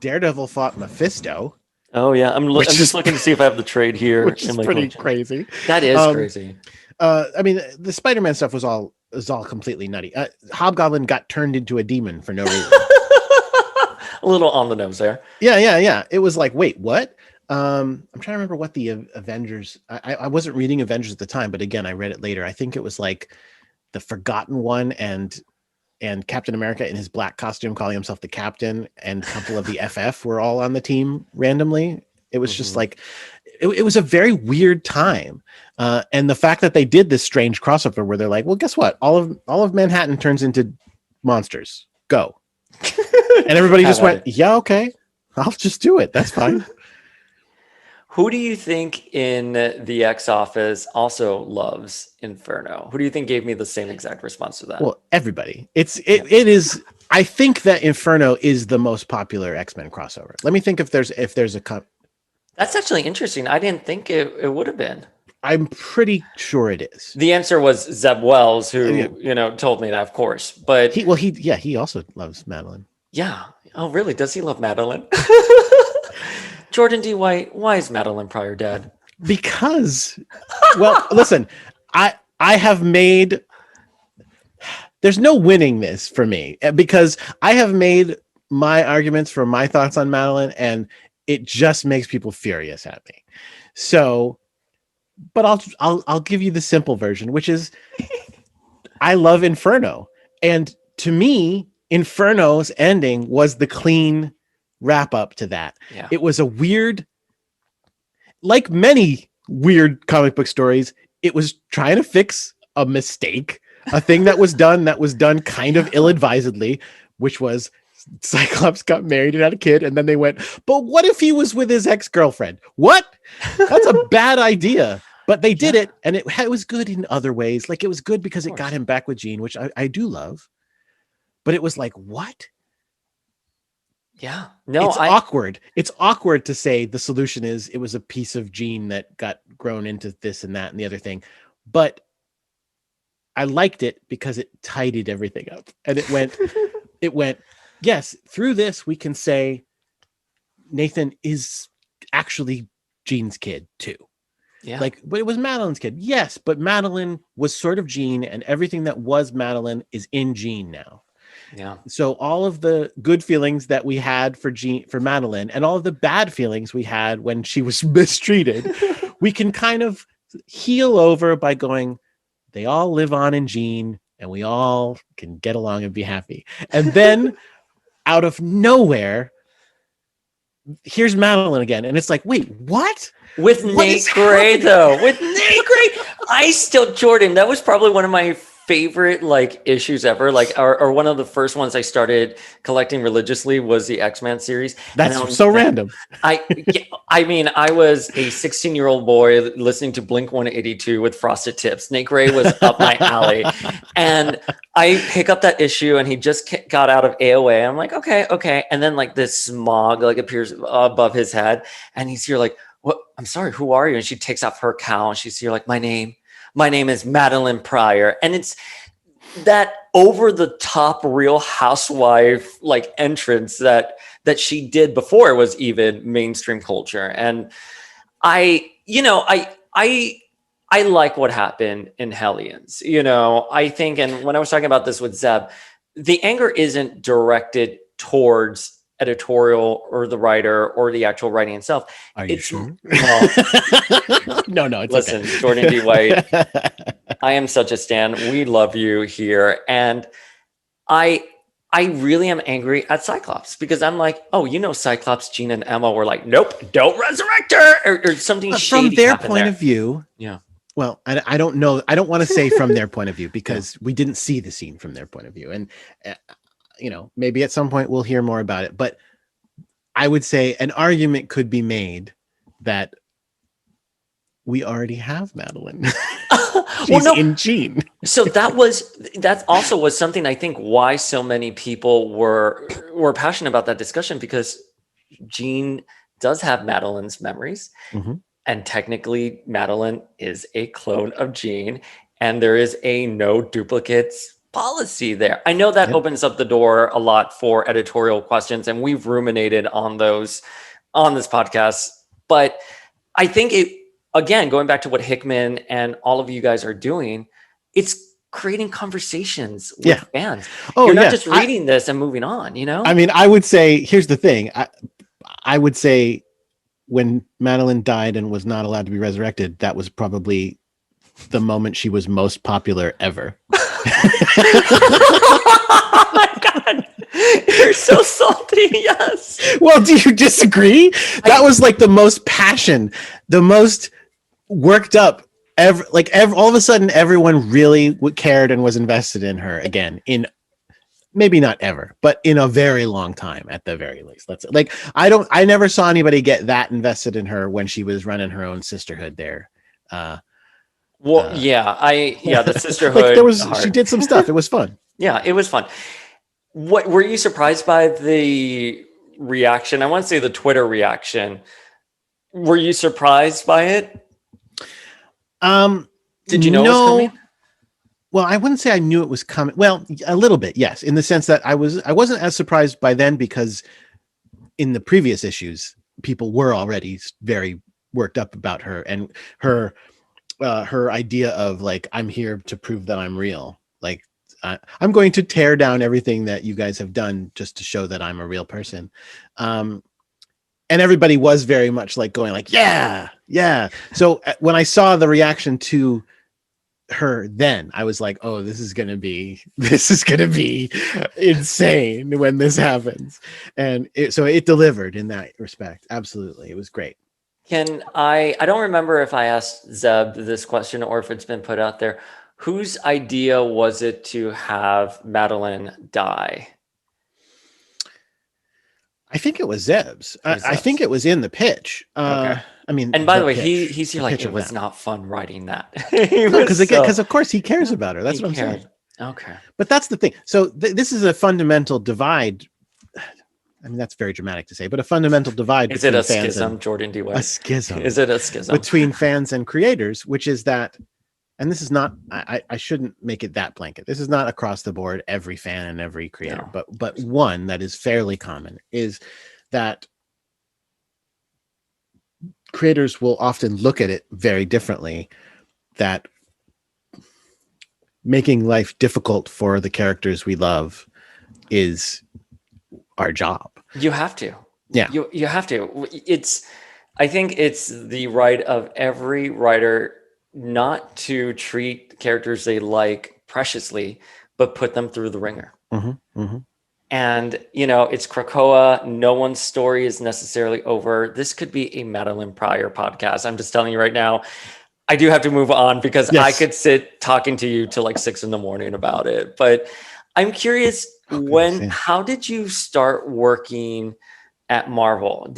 Daredevil fought Mephisto. Oh yeah, I'm just looking to see if I have the trade here. Which is pretty crazy. That is crazy. I mean, the Spider-Man stuff was all completely nutty. Hobgoblin got turned into a demon for no reason. A little on the nose there. Yeah. It was like, wait, what? I'm trying to remember what the Avengers. I wasn't reading Avengers at the time, but again, I read it later. I think it was like the Forgotten One and Captain America in his black costume calling himself the Captain, and a couple of the FF were all on the team randomly. It was just like, it was a very weird time. And the fact that they did this strange crossover where they're like, well, guess what? All of Manhattan turns into monsters. Go. And everybody just went, yeah, okay, I'll just do it. That's fine. Who do you think in the X office also loves Inferno? Who do you think gave me the same exact response to that? Well, everybody. It is. I think that Inferno is the most popular X-Men crossover. Let me think if there's a. That's actually interesting. I didn't think it would have been. I'm pretty sure it is. The answer was Zeb Wells, who told me that, of course. But he also loves Madeline. Yeah. Oh, really? Does he love Madeline? Jordan D. White, why is Madeline Pryor dead? Because, well, listen, I have made. There's no winning this for me, because I have made my arguments for my thoughts on Madeline, and it just makes people furious at me. So, but I'll give you the simple version, which is I love Inferno, and to me, Inferno's ending was the clean wrap up to that. Yeah. It was a weird, like many weird comic book stories, it was trying to fix a mistake, a thing that was done kind of ill-advisedly, which was Cyclops got married and had a kid, and then they went, but what if he was with his ex-girlfriend? What? That's a bad idea. But they did it, and it was good in other ways. Like, it was good because it got him back with Jean, which I do love. But it was like, what? Yeah. No, it's awkward. It's awkward to say the solution is it was a piece of Jean that got grown into this and that and the other thing. But I liked it because it tidied everything up. And it went, yes, through this we can say Nathan is actually Jean's kid too. Yeah. Like, but it was Madeline's kid. Yes, but Madeline was sort of Jean, and everything that was Madeline is in Jean now. Yeah. So all of the good feelings that we had for Madeline, and all of the bad feelings we had when she was mistreated, we can kind of heal over by going, they all live on in Jean, and we all can get along and be happy. And then out of nowhere, here's Madeline again. And it's like, wait, what? With Nate Gray, though. With Nate Gray. Jordan, that was probably one of my favorite issues ever. Or one of the first ones I started collecting religiously was the X-Men series. That's so random. I mean, I was a 16-year-old boy listening to Blink 182 with Frosted Tips. Nate Gray was up my alley. And I pick up that issue, and he just got out of AOA. I'm like, okay. And then this smog appears above his head, and he's here what? I'm sorry, who are you? And she takes off her cowl, and she's here my name is Madeline Pryor. And it's that over the top Real Housewife entrance that she did before it was even mainstream culture. And I like what happened in Hellions. I think, and when I was talking about this with Zeb, the anger isn't directed towards editorial or the writer or the actual writing itself. Are you sure? Well, no, it's listen, okay. Jordan D. White, I am such a stan. We love you here. And I really am angry at Cyclops, because I'm like, Cyclops, Jean, and Emma were like, nope, don't resurrect her, or something shady from their point of view. Yeah. Well, I don't know. I don't want to say from their point of view, because we didn't see the scene from their point of view. And maybe at some point we'll hear more about it. But I would say an argument could be made that we already have Madeline. Well, She's no. in Gene. So that also was something I think why so many people were passionate about that discussion, because Gene does have Madeline's memories, Mhm. and technically Madeline is a clone of Gene, and there is a no duplicates policy there. I know that Yep. opens up the door a lot for editorial questions, and we've ruminated on those on this podcast, but I think it, again, going back to what Hickman and all of you guys are doing, it's creating conversations with Yeah. fans. Oh, You're not yeah. just reading this and moving on, you know? I mean, I would say, here's the thing. I would say when Madeline died and was not allowed to be resurrected, that was probably the moment she was most popular ever. Oh my God. You're so salty. Yes. Well, do you disagree? That was like the most passion, the most worked up ever. Like all of a sudden, everyone really cared and was invested in her again. In maybe not ever, but in a very long time, at the very least. Let's like I never saw anybody get that invested in her when she was running her own sisterhood there. Well, the sisterhood. Like she did some stuff. It was fun. Yeah, it was fun. What were you surprised by the reaction? I want to say the Twitter reaction. Were you surprised by it? Did you know it was coming? Well, I wouldn't say I knew it was coming. Well, a little bit, yes, in the sense that I wasn't as surprised by then, because in the previous issues, people were already very worked up about her and her idea of like, I'm here to prove that I'm real. Like, I'm going to tear down everything that you guys have done just to show that I'm a real person. And everybody was very much like going like, yeah. So when I saw the reaction to her, then I was like, oh, this is gonna be insane when this happens. And so it delivered in that respect. Absolutely. It was great. I don't remember if I asked Zeb this question or if it's been put out there. Whose idea was it to have Madeline die? I think it was Zeb's. I think it was in the pitch. Okay. I mean, and by the way, he's here like, it was not fun writing that. Because of course he cares about her. That's what I'm saying. Okay. But that's the thing. So this is a fundamental divide. I mean, that's very dramatic to say, but a fundamental divide. Is it a schism, Jordan D. White? A schism. Is it a schism between fans and creators, which is that, and this is not, I shouldn't make it that blanket. This is not across the board, every fan and every creator, No. but one that is fairly common is that creators will often look at it very differently, that making life difficult for the characters we love is our job. You have to. Yeah. You have to. I think it's the right of every writer not to treat characters they like preciously, but put them through the ringer. Mm-hmm, mm-hmm. And, it's Krakoa. No one's story is necessarily over. This could be a Madeline Pryor podcast. I'm just telling you right now. I do have to move on because I could sit talking to you till like 6 a.m. about it. But I'm curious, how did you start working at Marvel?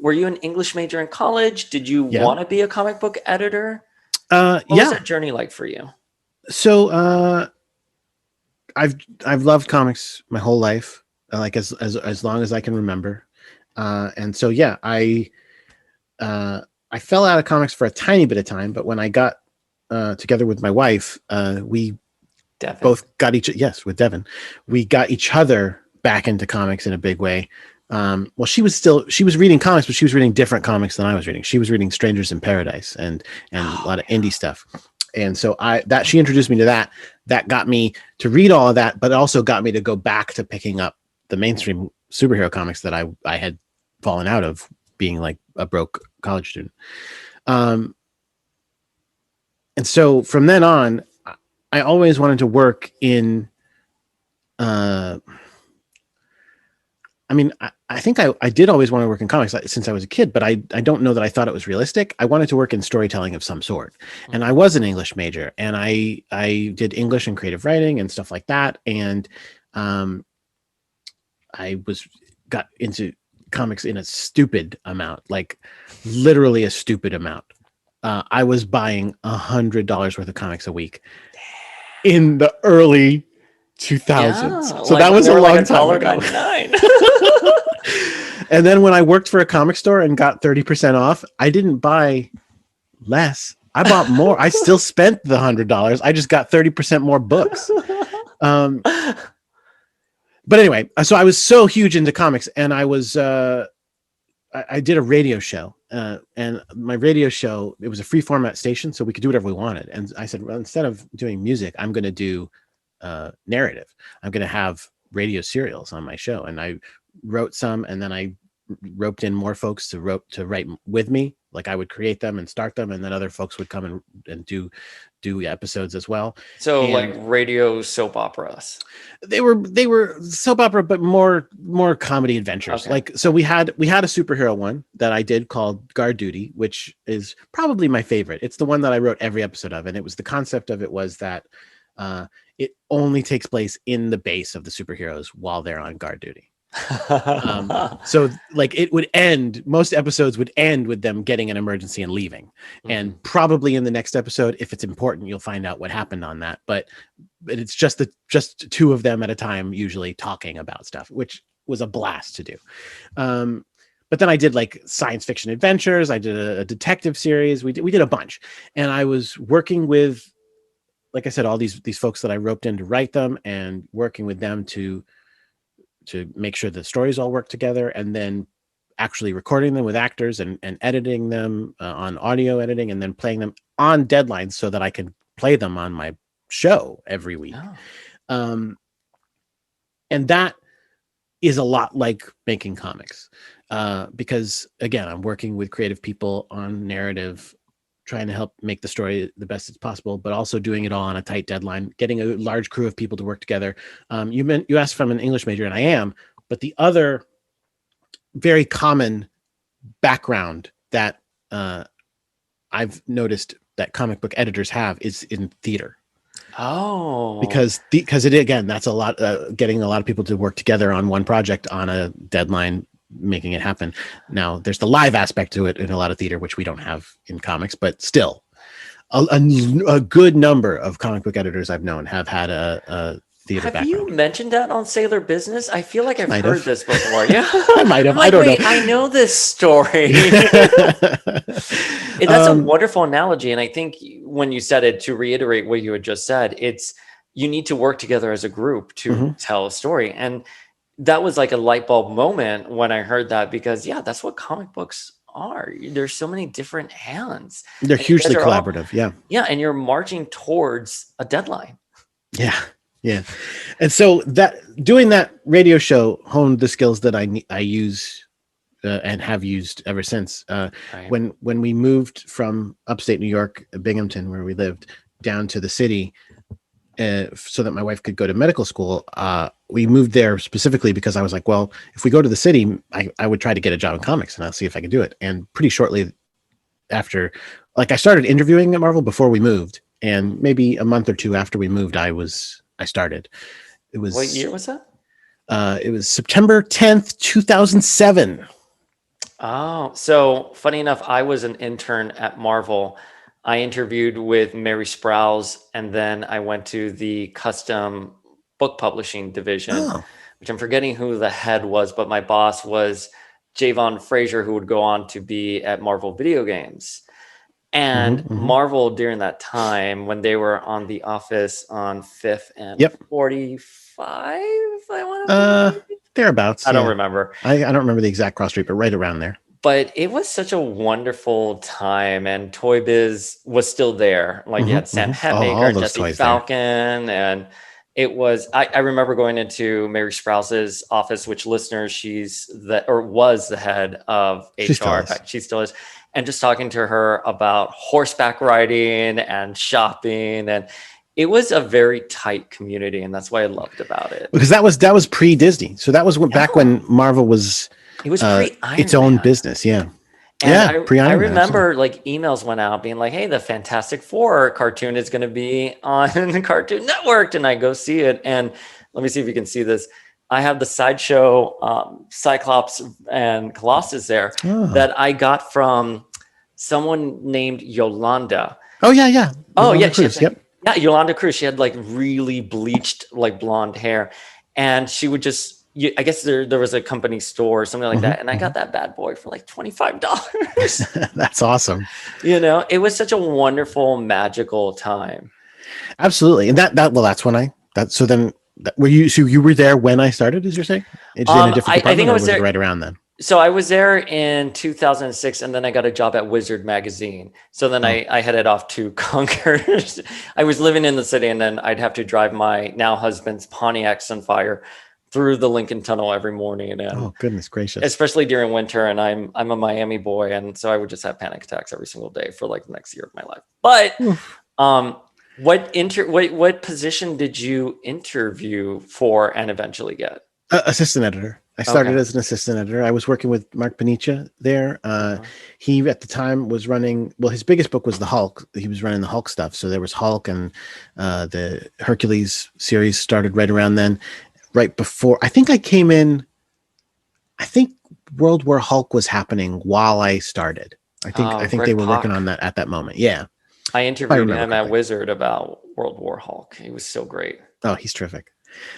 Were you an English major in college? Did you want to be a comic book editor? What was that journey like for you? So I've loved comics my whole life, like as long as I can remember. And so I fell out of comics for a tiny bit of time, but when I got together with my wife, we Devin. both got with Devin, we got each other back into comics in a big way. Well, she was reading comics, but she was reading different comics than I was reading. She was reading Strangers in Paradise and a lot of indie stuff. And so she introduced me to that got me to read all of that, but it also got me to go back to picking up the mainstream superhero comics that I had fallen out of, being like a broke college student. And so from then on, I always wanted to work in, I think I did always want to work in comics since I was a kid, but I don't know that I thought it was realistic. I wanted to work in storytelling of some sort. And I was an English major, and I did English and creative writing and stuff like that. And I got comics in a stupid amount, like literally a stupid amount. I was buying $100 worth of comics a week in the early 2000s. Yeah, So like that when was they a were like long time ago. $1.99. And then when I worked for a comic store and got 30% off, I didn't buy less. I bought more. I still spent the $100. I just got 30% more books. But anyway, so I was so huge into comics, and I was I did a radio show, and my radio show, it was a free format station, so we could do whatever we wanted. And I said, well, instead of doing music, I'm going to do narrative. I'm going to have radio serials on my show. And I wrote some, and then I roped in more folks to write with me. Like I would create them and start them, and then other folks would come and do episodes as well. So And like radio soap operas. They were soap opera, but more comedy adventures. Okay. Like, so we had a superhero one that I did called Guard Duty, which is probably my favorite. It's the one that I wrote every episode of, and it was, the concept of it was that it only takes place in the base of the superheroes while they're on guard duty. So like it would end, most episodes would end with them getting an emergency and leaving. And probably in the next episode, if it's important, you'll find out what happened on that. But it's just two of them at a time, usually talking about stuff, which was a blast to do. But then I did like science fiction adventures. I did a detective series. We did a bunch, and I was working with, like I said, all these folks that I roped in to write them, and working with them to make sure the stories all work together, and then actually recording them with actors and editing them on audio editing, and then playing them on deadlines so that I can play them on my show every week. And that is a lot like making comics, because again, I'm working with creative people on narrative, trying to help make the story the best as possible, but also doing it all on a tight deadline, getting a large crew of people to work together. You asked if I'm an English major, and I am, but the other very common background that I've noticed that comic book editors have is in theater. Oh, because it, again, that's a lot, getting a lot of people to work together on one project on a deadline, making it happen. Now there's the live aspect to it in a lot of theater, which we don't have in comics, but still a good number of comic book editors I've known have had a theater background. Have you mentioned that on Sailor Business? I feel like I've heard this before. Yeah, I might have. Like, I don't know. I know this story. That's a wonderful analogy. And I think when you said it, to reiterate what you had just said, it's, you need to work together as a group to tell a story. And that was like a light bulb moment when I heard that, because yeah, that's what comic books are. There's so many different hands. They're hugely collaborative. Yeah. And you're marching towards a deadline. Yeah. And so doing that radio show honed the skills that I use and have used ever since. Right. When we moved from upstate New York, Binghamton, where we lived, down to the city, so that my wife could go to medical school, we moved there specifically because I was like, well, if we go to the city, I would try to get a job in comics, and I'll see if I can do it. And pretty shortly after, like, I started interviewing at Marvel before we moved, and maybe a month or two after we moved, I started. It was, what year was that? It was September 10th, 2007. Oh, so funny enough, I was an intern at Marvel. I interviewed with Mary Sprouse, and then I went to the custom book publishing division, which I'm forgetting who the head was, but my boss was Javon Frazier, who would go on to be at Marvel Video Games. And Marvel, during that time, when they were on The Office on 5th and 45, I want to thereabouts. I don't remember. I don't remember the exact cross street, but right around there. But it was such a wonderful time, and Toy Biz was still there. Like you had Sam Hetmaker, Jesse Falcon, and it was. I remember going into Mary Sprouse's office, which, listeners, was the head of HR. She still is, and just talking to her about horseback riding and shopping, and it was a very tight community, and that's what I loved about it. Because that was pre-Disney, so that was back when Marvel was. It was pre-Iron its own Man. business, yeah. And pre-Iron I Man, remember like emails went out being like, hey, the Fantastic Four cartoon is going to be on Cartoon Network, and I go see it. And let me see if you can see this. I have the sideshow Cyclops and Colossus there Oh, that I got from someone named Yolanda. oh yeah, yeah. Oh Yolanda yeah, she had Cruz. like Yep. yeah, Yolanda Cruz. She had like really bleached like blonde hair, and she would just. I guess there was a company store or something like Hmm, that, and I got that bad boy for like $25. That's awesome. It was such a wonderful, magical time. Absolutely. And well, that's when so then were you, so you were there when I started, as you're saying? It's in a different I think department, I or was was it there. right around then? So I was there in 2006, and then I got a job at Wizard Magazine. So then Oh, I headed off to Concord. I was living in the city, and then I'd have to drive my now husband's Pontiac Sunfire through the Lincoln Tunnel every morning, and oh, goodness gracious. especially during winter. And I'm a Miami boy, and so I would just have panic attacks every single day for like the next year of my life. But Oof. what position did you interview for and eventually get? Assistant editor. I started Okay. as an assistant editor. I was working with Mark Panicia there. Uh-huh. He at the time was running. Well, his biggest book was the Hulk. He was running the Hulk stuff. So there was Hulk, and the Hercules series started right around then. Right before, I think I came in. I think World War Hulk was happening while I started. I think they Greg were working Pak. on that at that moment. Yeah, I if I interviewed remember him at correctly. Wizard about World War Hulk. He was so great. Oh, he's terrific.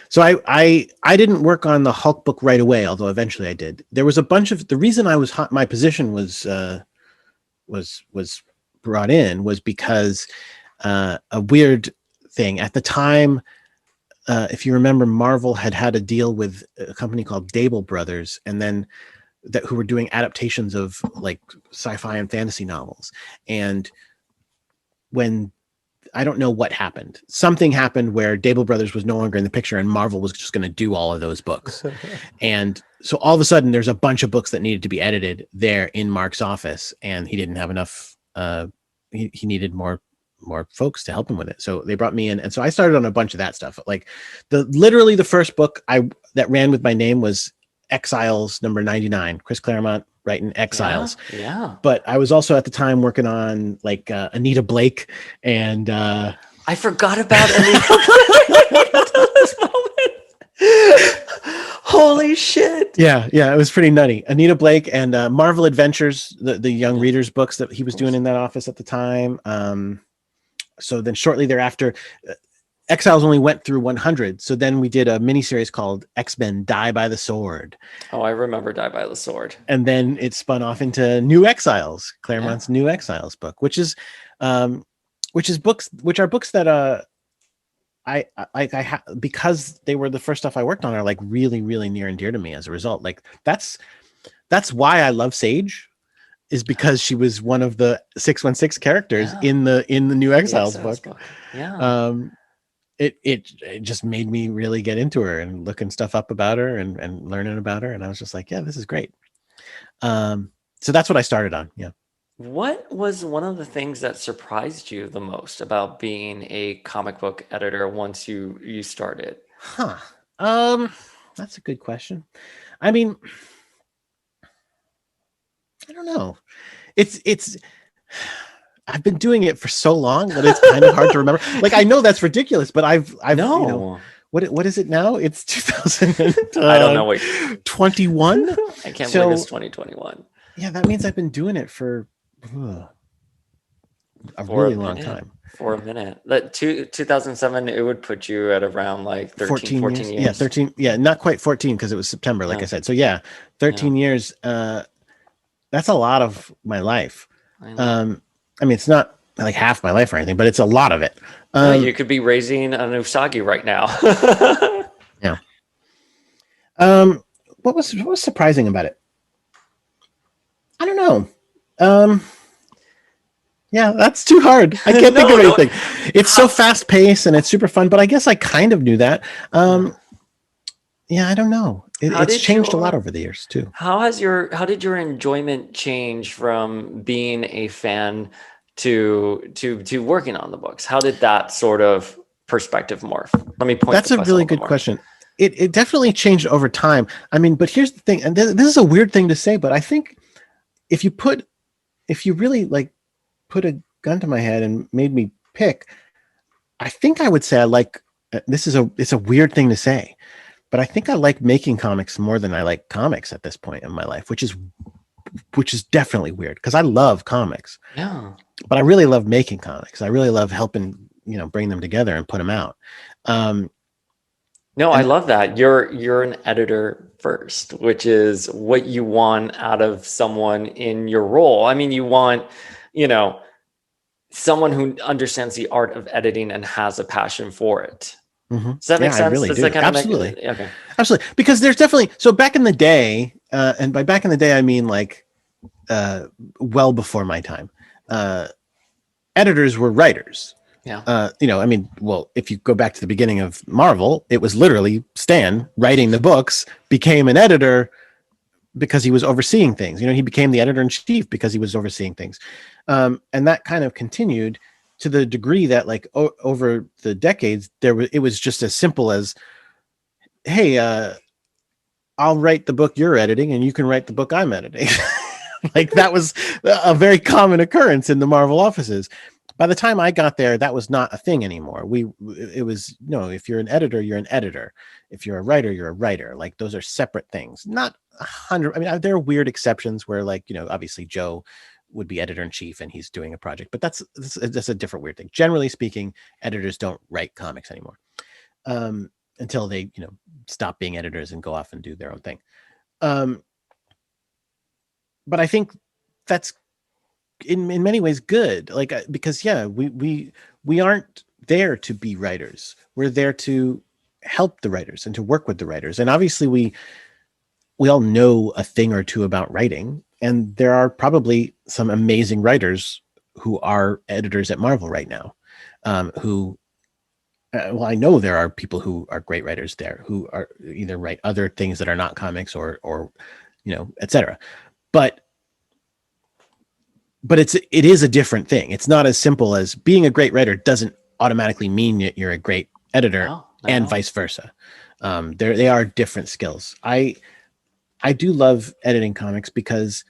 So I didn't work on the Hulk book right away, although eventually I did. There was a bunch of the reason I was my position was brought in was because a weird thing at the time. If you remember, Marvel had a deal with a company called Dable Brothers, and then who were doing adaptations of like sci-fi and fantasy novels. And when I don't know what happened, something happened where Dable Brothers was no longer in the picture, and Marvel was just going to do all of those books. And so all of a sudden, there's a bunch of books that needed to be edited there in Mark's office, and he didn't have enough. He needed more folks to help him with it, so they brought me in, and so I started on a bunch of that stuff. Like literally the first book that ran with my name was Exiles number 99, Chris Claremont writing Exiles. Yeah. But I was also at the time working on like Anita Blake and I forgot about Anita until this moment. Holy shit. yeah, it was pretty nutty. Anita Blake and Marvel Adventures, the young readers books that he was doing in that office at the time. So then shortly thereafter, Exiles only went through 100. So then we did a miniseries called X-Men Die by the Sword. Oh, I remember Die by the Sword. And then it spun off into New Exiles, Claremont's New Exiles book, which are books that because they were the first stuff I worked on, are like really, really near and dear to me as a result. Like that's why I love Sage, is because she was one of the 616 characters in the New Exiles book. Yeah. It just made me really get into her and looking stuff up about her and learning about her. And I was just like, yeah, this is great. So that's what I started on. Yeah. What was one of the things that surprised you the most about being a comic book editor once you started? Huh. That's a good question. I mean, I don't know. It's I've been doing it for so long that it's kind of hard to remember. Like, I know that's ridiculous, but I've No. What is it now? It's 2000. I don't know what 21. I can't believe it's 2021. Yeah, that means I've been doing it for a really long time. For a minute. 2007, it would put you at around like 13, 14 years. Yeah, 13. Yeah, not quite 14 because it was September, like I said. So yeah, 13 years. That's a lot of my life. I mean, it's not like half my life or anything, but it's a lot of it. You could be raising an Usagi right now. Yeah. What was surprising about it? I don't know. Yeah, that's too hard. I can't think of anything. It's so fast paced and it's super fun, but I guess I kind of knew that. Yeah, I don't know. It's changed a lot over the years too. How did your enjoyment change from being a fan to working on the books? How did that sort of perspective morph? Let me point. That's a really good question. It definitely changed over time. I mean, but here's the thing, and this is a weird thing to say, but I think if you really like put a gun to my head and made me pick, I think I would say I like. It's a weird thing to say, but I think I like making comics more than I like comics at this point in my life, which is definitely weird because I love comics. Yeah. But I really love making comics. I really love helping, bring them together and put them out. No, I love that. You're an editor first, which is what you want out of someone in your role. I mean, you want, someone who understands the art of editing and has a passion for it. Does that make sense? I really Does do. that kind Absolutely. of make okay? Absolutely. Because there's definitely, so back in the day, and by back in the day, I mean like well before my time, editors were writers. Yeah. I mean, well, if you go back to the beginning of Marvel, it was literally Stan writing the books, became an editor because he was overseeing things. He became the editor in chief because he was overseeing things. And that kind of continued to the degree that like over the decades, it was just as simple as, hey, I'll write the book you're editing and you can write the book I'm editing. Like that was a very common occurrence in the Marvel offices. By the time I got there, that was not a thing anymore. It was, if you're an editor, you're an editor. If you're a writer, you're a writer. Like those are separate things. Not 100. I mean, there are weird exceptions where like, obviously Joe would be editor in chief and he's doing a project, but that's a different weird thing. Generally speaking, editors don't write comics anymore until they, stop being editors and go off and do their own thing. But I think that's in many ways good, like because we aren't there to be writers. We're there to help the writers and to work with the writers. And obviously we all know a thing or two about writing, and there are probably some amazing writers who are editors at Marvel right now, I know there are people who are great writers there who are either write other things that are not comics or etc. But it is a different thing. It's not as simple as being a great writer doesn't automatically mean that you're a great editor, and vice versa. They are different skills. I do love editing comics because,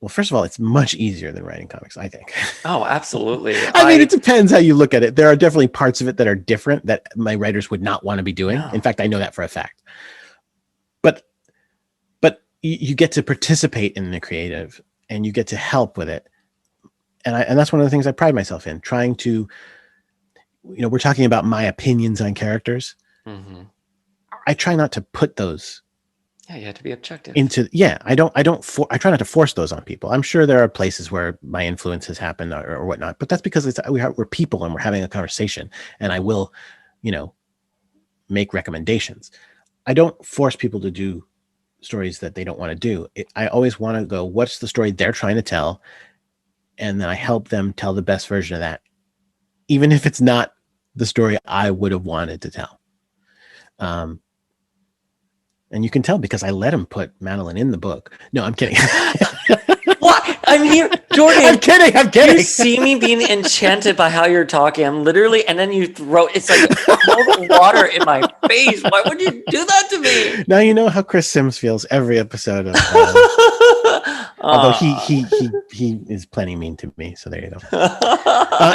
well, first of all, it's much easier than writing comics, I think. Oh, absolutely. I mean, it depends how you look at it. There are definitely parts of it that are different that my writers would not want to be doing. Yeah. In fact, I know that for a fact. But you get to participate in the creative and you get to help with it. And that's one of the things I pride myself in, trying to, we're talking about my opinions on characters. Mm-hmm. I try not to put those. Yeah, you have to be objective. I try not to force those on people. I'm sure there are places where my influences happen or whatnot, but that's because we're people and we're having a conversation, and I will, make recommendations. I don't force people to do stories that they don't want to do. I always want to go, what's the story they're trying to tell? And then I help them tell the best version of that, even if it's not the story I would have wanted to tell. And you can tell because I let him put Madeline in the book. No, I'm kidding. What? I'm here, Jordan. I'm kidding. You see me being enchanted by how you're talking. I'm literally, and then you throw, it's like all the water in my face. Why would you do that to me? Now you know how Chris Sims feels every episode of although he is plenty mean to me, so there you go.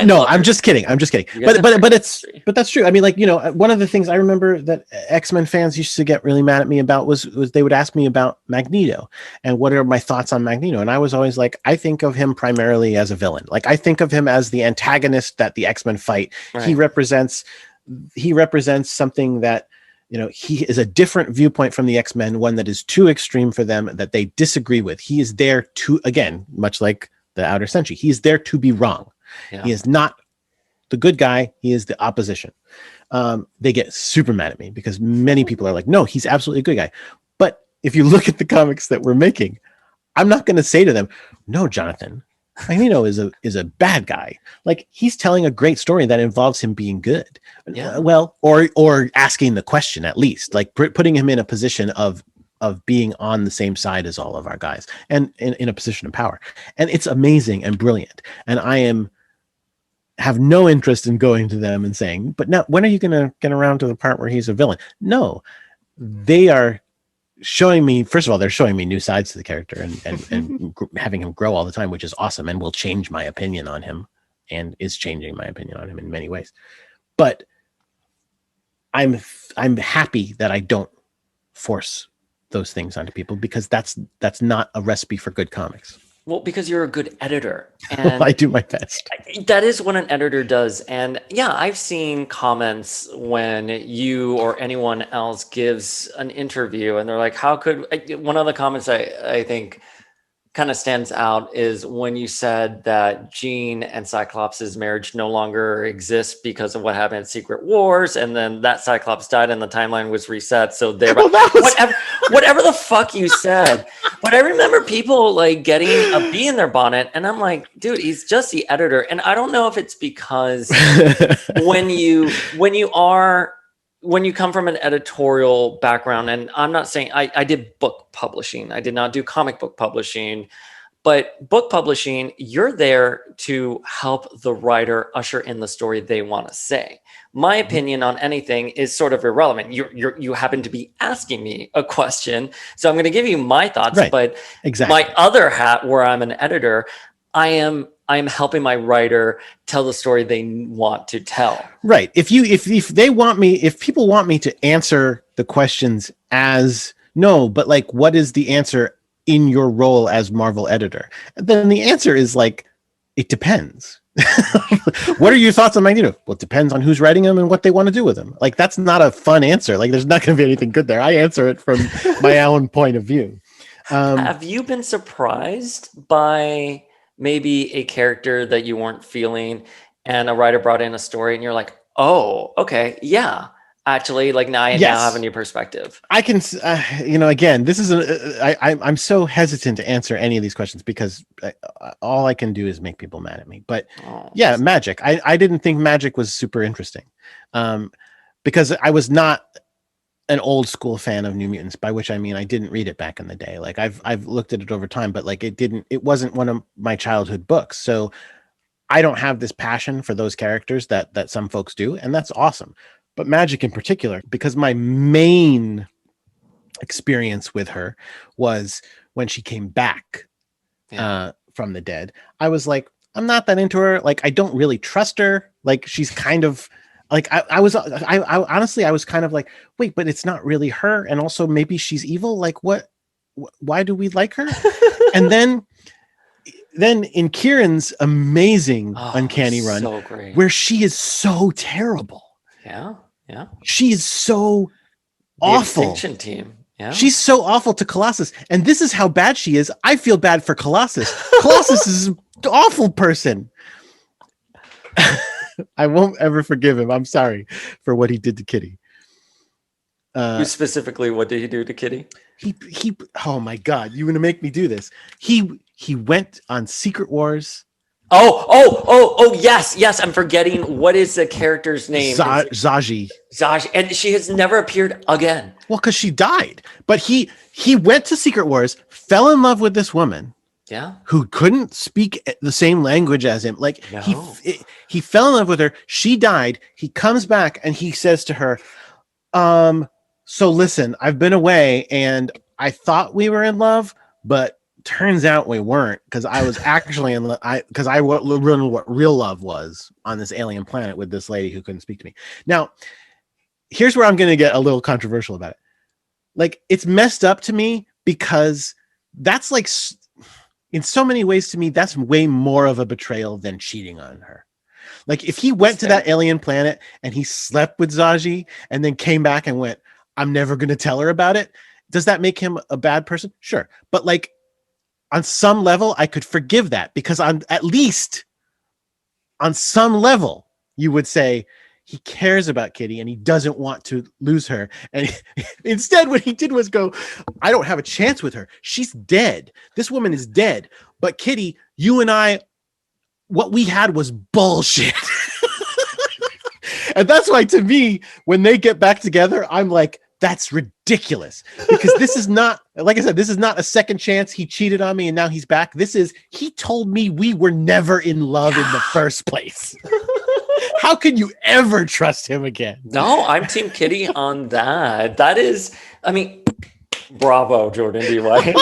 No, I'm just kidding. But that's true. I mean, like, one of the things I remember that X-Men fans used to get really mad at me about was they would ask me about Magneto and what are my thoughts on Magneto, and I was always like, I think of him primarily as a villain. Like, I think of him as the antagonist that the X-Men fight. Right. He represents something that, he is a different viewpoint from the X-Men, one that is too extreme for them, that they disagree with. He is there to, again, much like the Outer Century, he is there to be wrong. Yeah. He is not the good guy. He is the opposition. They get super mad at me because many people are like, no, he's absolutely a good guy. But if you look at the comics that we're making, I'm not going to say to them, no, Jonathan, Magneto is a bad guy. Like, he's telling a great story that involves him being good. Yeah. Well, or asking the question, at least, like putting him in a position of being on the same side as all of our guys and in a position of power. And it's amazing and brilliant. And I have no interest in going to them and saying, but now when are you going to get around to the part where he's a villain? No, they are showing me, first of all, they're showing me new sides to the character and having him grow all the time, which is awesome and will change my opinion on him and is changing my opinion on him in many ways. But I'm happy that I don't force those things onto people, because that's not a recipe for good comics. Well, because you're a good editor, I and do my best. that is what an editor does. And yeah, I've seen comments when you or anyone else gives an interview and they're like, how could one of the comments I think kind of stands out is when you said that Jean and Cyclops' marriage no longer exists because of what happened in Secret Wars, and then that Cyclops died and the timeline was reset. So thereby, whatever the fuck you said. But I remember people like getting a bee in their bonnet, and I'm like, dude, he's just the editor. And I don't know if it's because when you come from an editorial background, and I'm not saying I did book publishing, I did not do comic book publishing, but book publishing, you're there to help the writer usher in the story they want to say. My opinion on anything is sort of irrelevant. You happen to be asking me a question, so I'm going to give you my thoughts. Right. But Exactly. my other hat, where I'm an editor, I'm helping my writer tell the story they want to tell. Right. If people want me to answer the questions as no, but like, what is the answer in your role as Marvel editor? Then the answer is like, it depends. What are your thoughts on Magneto? Well, it depends on who's writing them and what they want to do with them. Like, that's not a fun answer. Like, there's not going to be anything good there. I answer it from my own point of view. Have you been surprised by maybe a character that you weren't feeling and a writer brought in a story and you're like, oh, okay, yeah, actually, like now I now have a new perspective? I can, again, this is I'm so hesitant to answer any of these questions because all I can do is make people mad at me. But yeah, Magic. I didn't think Magic was super interesting because I was not an old school fan of New Mutants, by which I mean I didn't read it back in the day. Like I've looked at it over time, but like it wasn't one of my childhood books. So I don't have this passion for those characters that some folks do, and that's awesome. But Magic in particular, because my main experience with her was when she came back from the dead. I was like, I'm not that into her. Like, I don't really trust her. Like, she's kind of like, I honestly, I was kind of like, wait, but it's not really her. And also maybe she's evil. Like, why do we like her? And then in Kieran's amazing Uncanny Run, so great, where she is so terrible. Yeah. She is so the awful. Extinction Team. Yeah. She's so awful to Colossus. And this is how bad she is. I feel bad for Colossus. Colossus is an awful person. I won't ever forgive him. I'm sorry for what he did to Kitty. Specifically, what did he do to Kitty? He oh my God, you're gonna make me do this. He went on Secret Wars. Oh, yes. I'm forgetting, what is the character's name? Zaji. And she has never appeared again. Well, because she died. But he went to Secret Wars, fell in love with this woman. Yeah. Who couldn't speak the same language as him. Like, no. he fell in love with her. She died. He comes back and he says to her, so listen, I've been away and I thought we were in love, but turns out we weren't, because I was actually in love. Because I learned what real love was on this alien planet with this lady who couldn't speak to me. Now, here's where I'm going to get a little controversial about it. Like, it's messed up to me because that's like, in so many ways to me, that's way more of a betrayal than cheating on her. Like, if he went to that alien planet and he slept with Zaji and then came back and went, I'm never going to tell her about it, does that make him a bad person? Sure. But like, on some level, I could forgive that, because at least on some level, you would say he cares about Kitty and he doesn't want to lose her. And instead, what he did was go, I don't have a chance with her. She's dead. This woman is dead. But Kitty, you and I, what we had was bullshit. And that's why, to me, when they get back together, I'm like, that's ridiculous, because this is not, like I said, this is not a second chance. He cheated on me and now he's back. This is, he told me we were never in love in the first place. How can you ever trust him again? No, I'm Team Kitty on that. That is, I mean, Bravo, Jordan D. White.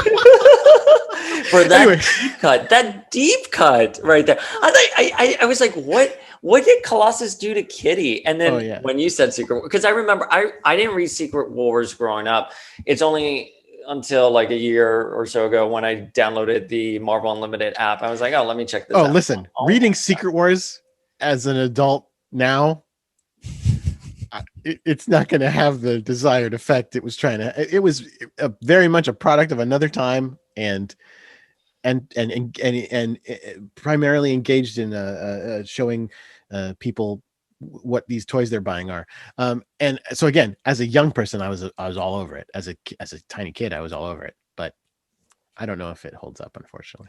For that Anyway. deep cut right there. I was like, what did Colossus do to Kitty? And then when you said Secret, because I remember I didn't read Secret Wars growing up. It's only until like a year or so ago when I downloaded the Marvel Unlimited app. I was like, oh, let me check this out. Oh, listen, reading Secret Wars as an adult now, it's not going to have the desired effect it was trying to. It was very much a product of another time, and primarily engaged in showing people what these toys they're buying are. And so again, as a young person, I was all over it. As a tiny kid, I was all over it. But I don't know if it holds up, unfortunately.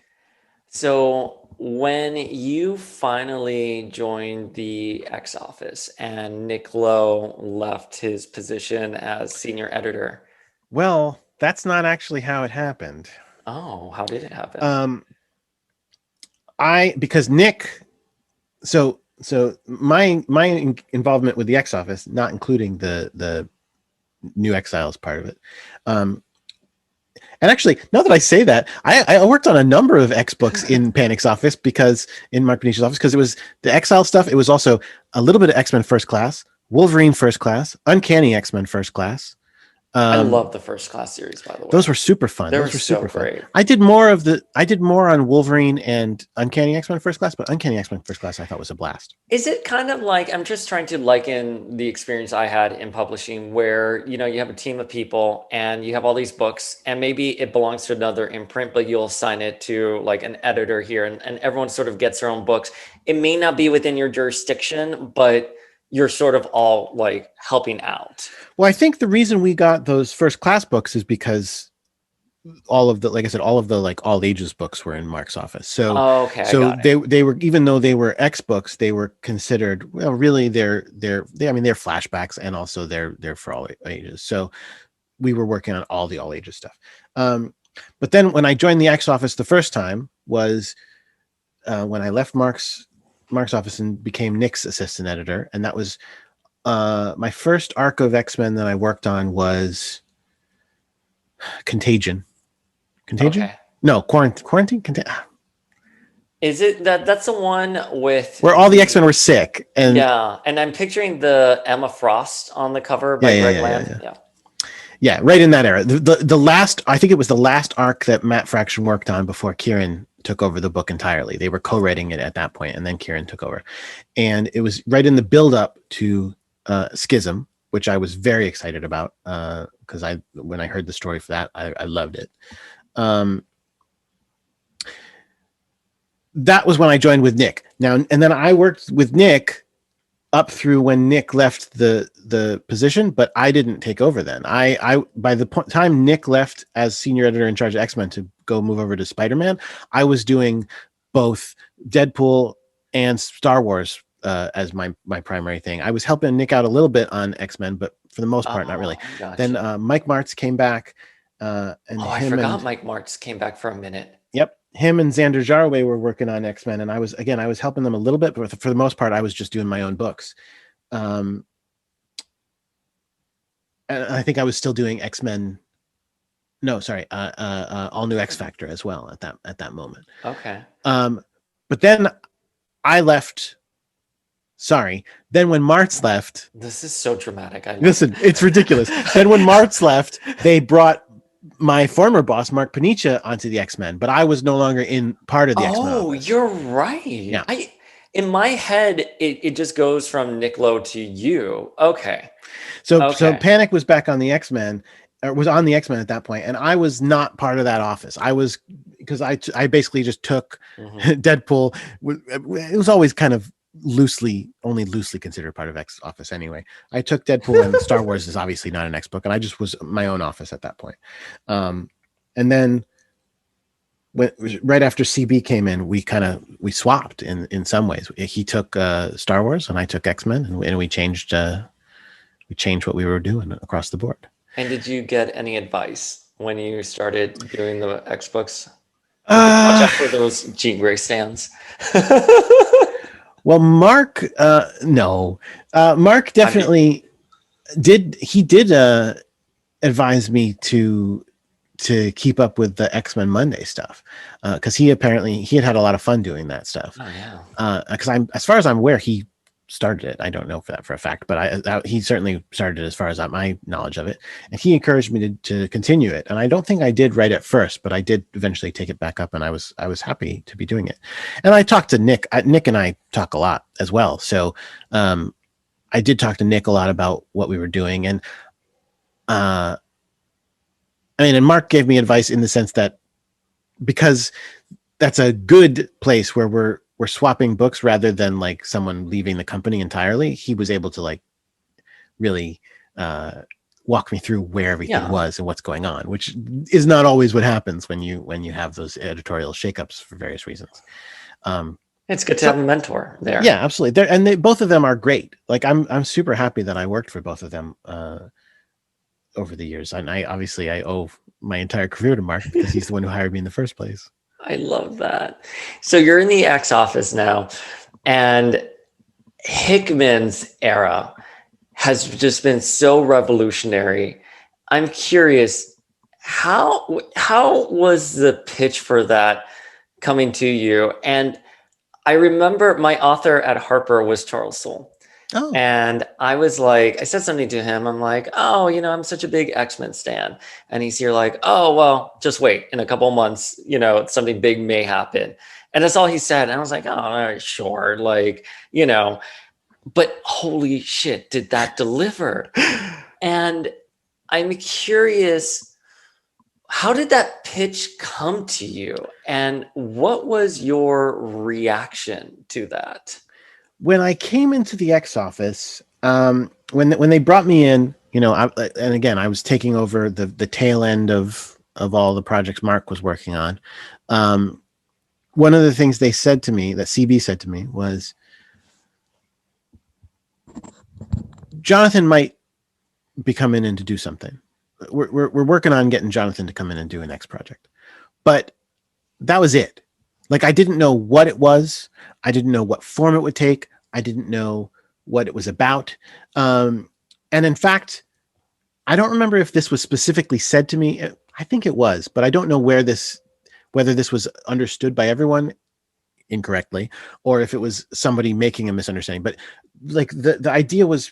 So when you finally joined the X Office and Nick Lowe left his position as senior editor. Well, that's not actually how it happened. Oh, how did it happen? Because Nick, so my involvement with the X Office, not including the New Exiles part of it, and actually, now that I say that, I worked on a number of X books in Panic's office, because in Mark Panicia's office, because it was the Exile stuff. It was also a little bit of X-Men First Class, Wolverine First Class, Uncanny X-Men First Class. I love the First Class series, by the way. Those were super fun. Those were super great. I did more on Wolverine and Uncanny X-Men First Class, but Uncanny X-Men First Class I thought was a blast. Is it kind of like, I'm just trying to liken the experience I had in publishing, where you have a team of people and you have all these books, and maybe it belongs to another imprint, but you'll assign it to like an editor here, and everyone sort of gets their own books. It may not be within your jurisdiction, but you're sort of all like helping out. Well, I think the reason we got those First Class books is because all of the, like I said, all of the like all ages books were in Mark's office. So, they were, even though they were X books, they were considered, well, really they're flashbacks, and also they're for all ages. So we were working on all the all ages stuff. But then when I joined the X office the first time was when I left Mark's office and became Nick's assistant editor. And that was my first arc of X-Men that I worked on was Contagion. Okay. No, Quarantine. Is it that's the one with where all the X-Men were sick? And and I'm picturing the Emma Frost on the cover by Greg Land. Yeah, right in that era. The last, I think it was the last arc that Matt Fraction worked on before Kieran took over the book entirely. They were co-writing it at that point, and then Kieran took over. And it was right in the build-up to Schism, which I was very excited about, because when I heard the story for that, I loved it. That was when I joined with Nick. Now, and then I worked with Nick up through when Nick left the position, but I didn't take over then. I by the time Nick left as senior editor in charge of X-Men to go move over to Spider-Man, I was doing both Deadpool and Star Wars as my primary thing. I was helping Nick out a little bit on X-Men, but for the most part, not really. Gotcha. Then Mike Martz came back. I forgot Mike Martz came back for a minute. Yep. Him and Xander Jarway were working on X-Men, and I was helping them a little bit, but for the most part, I was just doing my own books. And I think I was still doing X-Men. No, sorry, All New X Factor as well at that moment. Okay. But then I left. Sorry. Then when Martz left, this is so dramatic. Listen, it's ridiculous. Then when Martz left, they brought my former boss, Mark Panicia, onto the X-Men, but I was no longer in part of the X-Men. Oh, you're right. Yeah. In my head, it just goes from Nick Lowe to you. Okay. So Panic was back on the X-Men, or was on the X-Men at that point, and I was not part of that office. I was, because I basically just took Deadpool. It was always kind of only loosely considered part of X office anyway. I took Deadpool, and Star Wars is obviously not an X book, and I just was my own office at that point. And then right after CB came in, we swapped in some ways. He took Star Wars, and I took X-Men, and we changed what we were doing across the board. And did you get any advice when you started doing the X books? Watch out for those Jean Grey stands. Well, Mark, no. Mark definitely did. He did advise me to to keep up with the X-Men Monday stuff, because he had had a lot of fun doing that stuff. Oh yeah. Because as far as I'm aware, he started it. I don't know for a fact, but he certainly started it as far as my knowledge of it, and he encouraged me to continue it. And I don't think I did right at first, but I did eventually take it back up, and I was happy to be doing it. And I talked to Nick. Nick and I talk a lot as well, so I did talk to Nick a lot about what we were doing, and and Mark gave me advice in the sense that, because that's a good place where we're swapping books rather than like someone leaving the company entirely, he was able to like really walk me through where everything was and what's going on, which is not always what happens when you have those editorial shakeups for various reasons. It's good to have a mentor there. Yeah, absolutely. Both of them are great. Like I'm super happy that I worked for both of them over the years, and I owe my entire career to Mark, because he's the one who hired me in the first place. I love that. So you're in the X office now, and Hickman's era has just been so revolutionary. I'm curious, how was the pitch for that coming to you? And I remember my author at Harper was Charles Soule. Oh. And I was like, I said something to him. I'm like, oh, I'm such a big X-Men stan. And he's here like, oh, well, just wait. In a couple of months, something big may happen. And that's all he said. And I was like, oh, all right, sure. Like, but holy shit, did that deliver? And I'm curious, how did that pitch come to you? And what was your reaction to that? When I came into the X office, when they brought me in, and again, I was taking over the tail end of all the projects Mark was working on. One of the things they said to me, that CB said to me, was, Jonathan might be coming in to do something. We're working on getting Jonathan to come in and do a next project, but that was it. Like, I didn't know what it was. I didn't know what form it would take. I didn't know what it was about. And in fact, I don't remember if this was specifically said to me. I think it was, but I don't know whether this was understood by everyone incorrectly, or if it was somebody making a misunderstanding. But like the idea was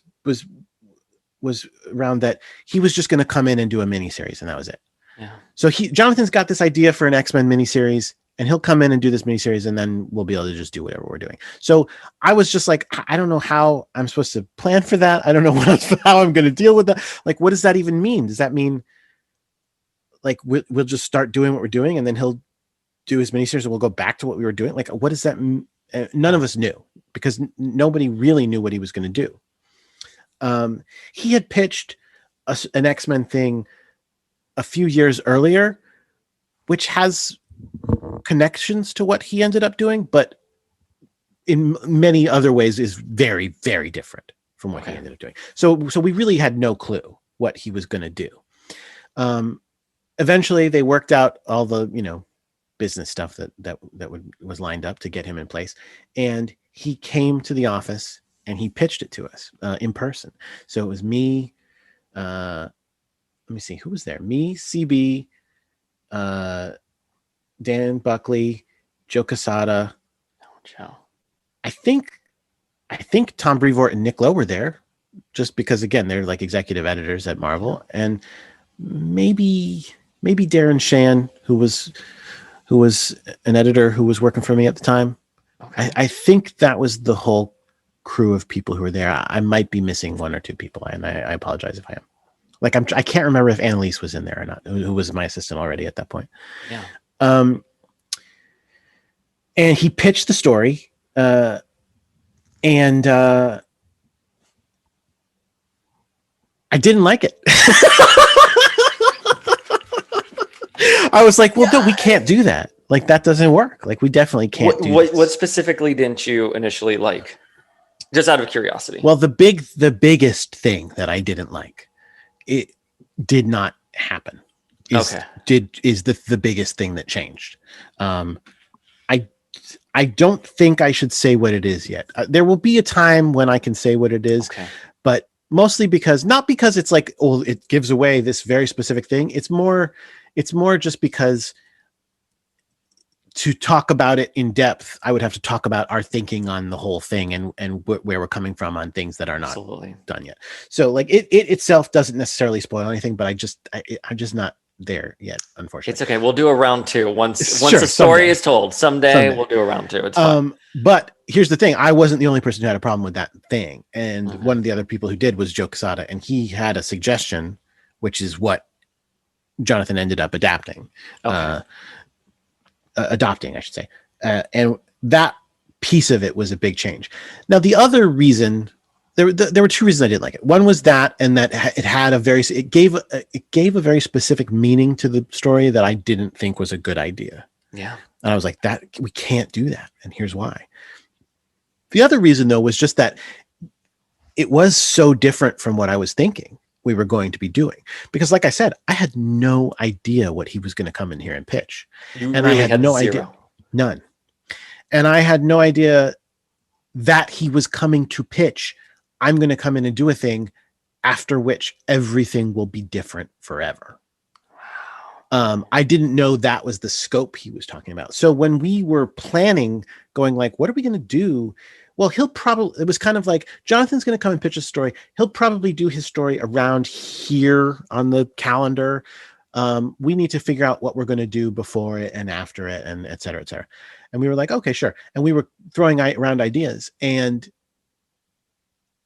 around that he was just going to come in and do a miniseries, and that was it. Yeah. So Jonathan's got this idea for an X-Men miniseries, and he'll come in and do this miniseries, and then we'll be able to just do whatever we're doing. So I was just like, I don't know how I'm supposed to plan for that. I don't know how I'm going to deal with that. Like, what does that even mean? Does that mean like we'll just start doing what we're doing, and then he'll do his miniseries, and we'll go back to what we were doing? Like, what does that mean? None of us knew, because nobody really knew what he was going to do. He had pitched an X-Men thing a few years earlier, which has connections to what he ended up doing, but in many other ways is very, very different from what he ended up doing. So we really had no clue what he was going to do. Eventually they worked out all the, business stuff that was lined up to get him in place. And he came to the office and he pitched it to us in person. So it was me, let me see, who was there? Me, CB, Dan Buckley, Joe Quesada. I think Tom Brevoort and Nick Lowe were there, just because, again, they're like executive editors at Marvel, and maybe Darren Shan, who was an editor who was working for me at the time. Okay. I think that was the whole crew of people who were there. I might be missing one or two people, and I apologize if I am. Like, I can't remember if Annalise was in there or not, who was my assistant already at that point. Yeah. And he pitched the story, and I didn't like it. I was like, well, no, we can't do that. Like, that doesn't work. Like, we definitely can't do this. What specifically didn't you initially like? Just out of curiosity. Well, the biggest thing that I didn't like, it did not happen. Is the biggest thing that changed. I don't think I should say what it is yet. There will be a time when I can say what it is, but mostly because, not because it's like, oh, it gives away this very specific thing. It's more just because to talk about it in depth, I would have to talk about our thinking on the whole thing and where we're coming from on things that are not Absolutely. done yet. So like it itself doesn't necessarily spoil anything, but I'm just not there yet, unfortunately. It's okay. We'll do a round two once Sure, the story someday. is told. Someday we'll do a round two. It's fine. But here's the thing: I wasn't the only person who had a problem with that thing, and Mhm. one of the other people who did was Joe Quesada, and he had a suggestion, which is what Jonathan ended up adapting. Okay. Adopting, I should say. And that piece of it was a big change. Now, the other reason, there were two reasons I didn't like it. One was that, and that it gave a very specific meaning to the story that I didn't think was a good idea. Yeah. And I was like, that we can't do that. And here's why. The other reason, though, was just that it was so different from what I was thinking we were going to be doing. Because like I said, I had no idea what he was going to come in here and pitch. You And really I had no idea. None. And I had no idea that he was coming to pitch, I'm going to come in and do a thing after which everything will be different forever. I didn't know that was the scope he was talking about. So when we were planning, going like, what are we going to do? Well, it was kind of like, Jonathan's going to come and pitch a story. He'll probably do his story around here on the calendar. We need to figure out what we're going to do before it and after it, and et cetera, et cetera. And we were like, okay, sure. And we were throwing around ideas, and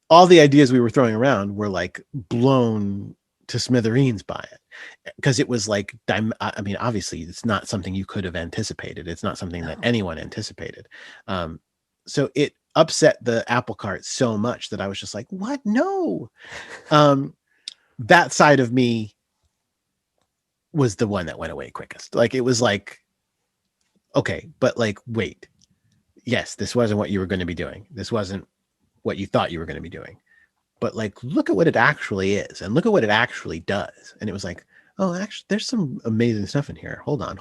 all the ideas we were throwing around were like blown to smithereens by it. Because it was like, I mean, obviously it's not something you could have anticipated. It's not something that anyone anticipated. So it upset the apple cart so much that I was just like, what? No. That side of me was the one that went away quickest. Like, it was like, okay, but like, wait, yes, this wasn't what you were going to be doing. This wasn't what you thought you were going to be doing. But like, look at what it actually is, and look at what it actually does. And it was like, oh, actually, there's some amazing stuff in here. Hold on.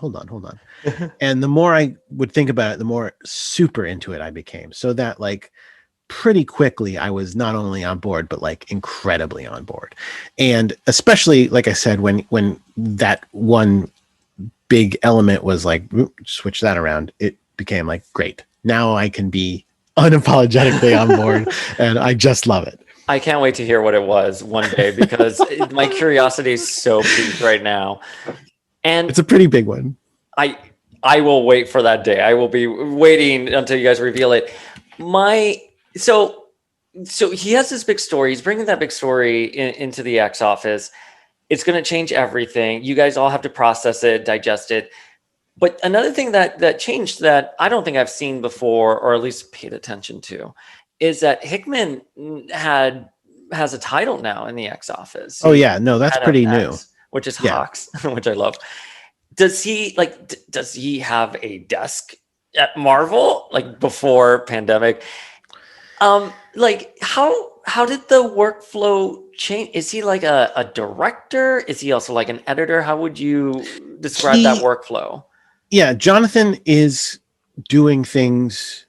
And the more I would think about it, the more super into it I became. So that like pretty quickly I was not only on board, but like incredibly on board. And especially, like I said, when that one big element was like, switch that around, it became like, great. Now I can be unapologetically on board, and I just love it. I can't wait to hear what it was one day, because my curiosity is so piqued right now. And it's a pretty big one. I will wait for that day. I will be waiting until you guys reveal it. So he has this big story. He's bringing that big story into the X office. It's going to change everything. You guys all have to process it, digest it. But another thing that changed that I don't think I've seen before, or at least paid attention to, is that Hickman has a title now in the X office. Oh yeah, no, that's pretty new. Which is Hawks, which I love. Does he have a desk at Marvel, like before pandemic? Like how did the workflow change? Is he like a director? Is he also like an editor? How would you describe that workflow? Yeah, Jonathan is doing things.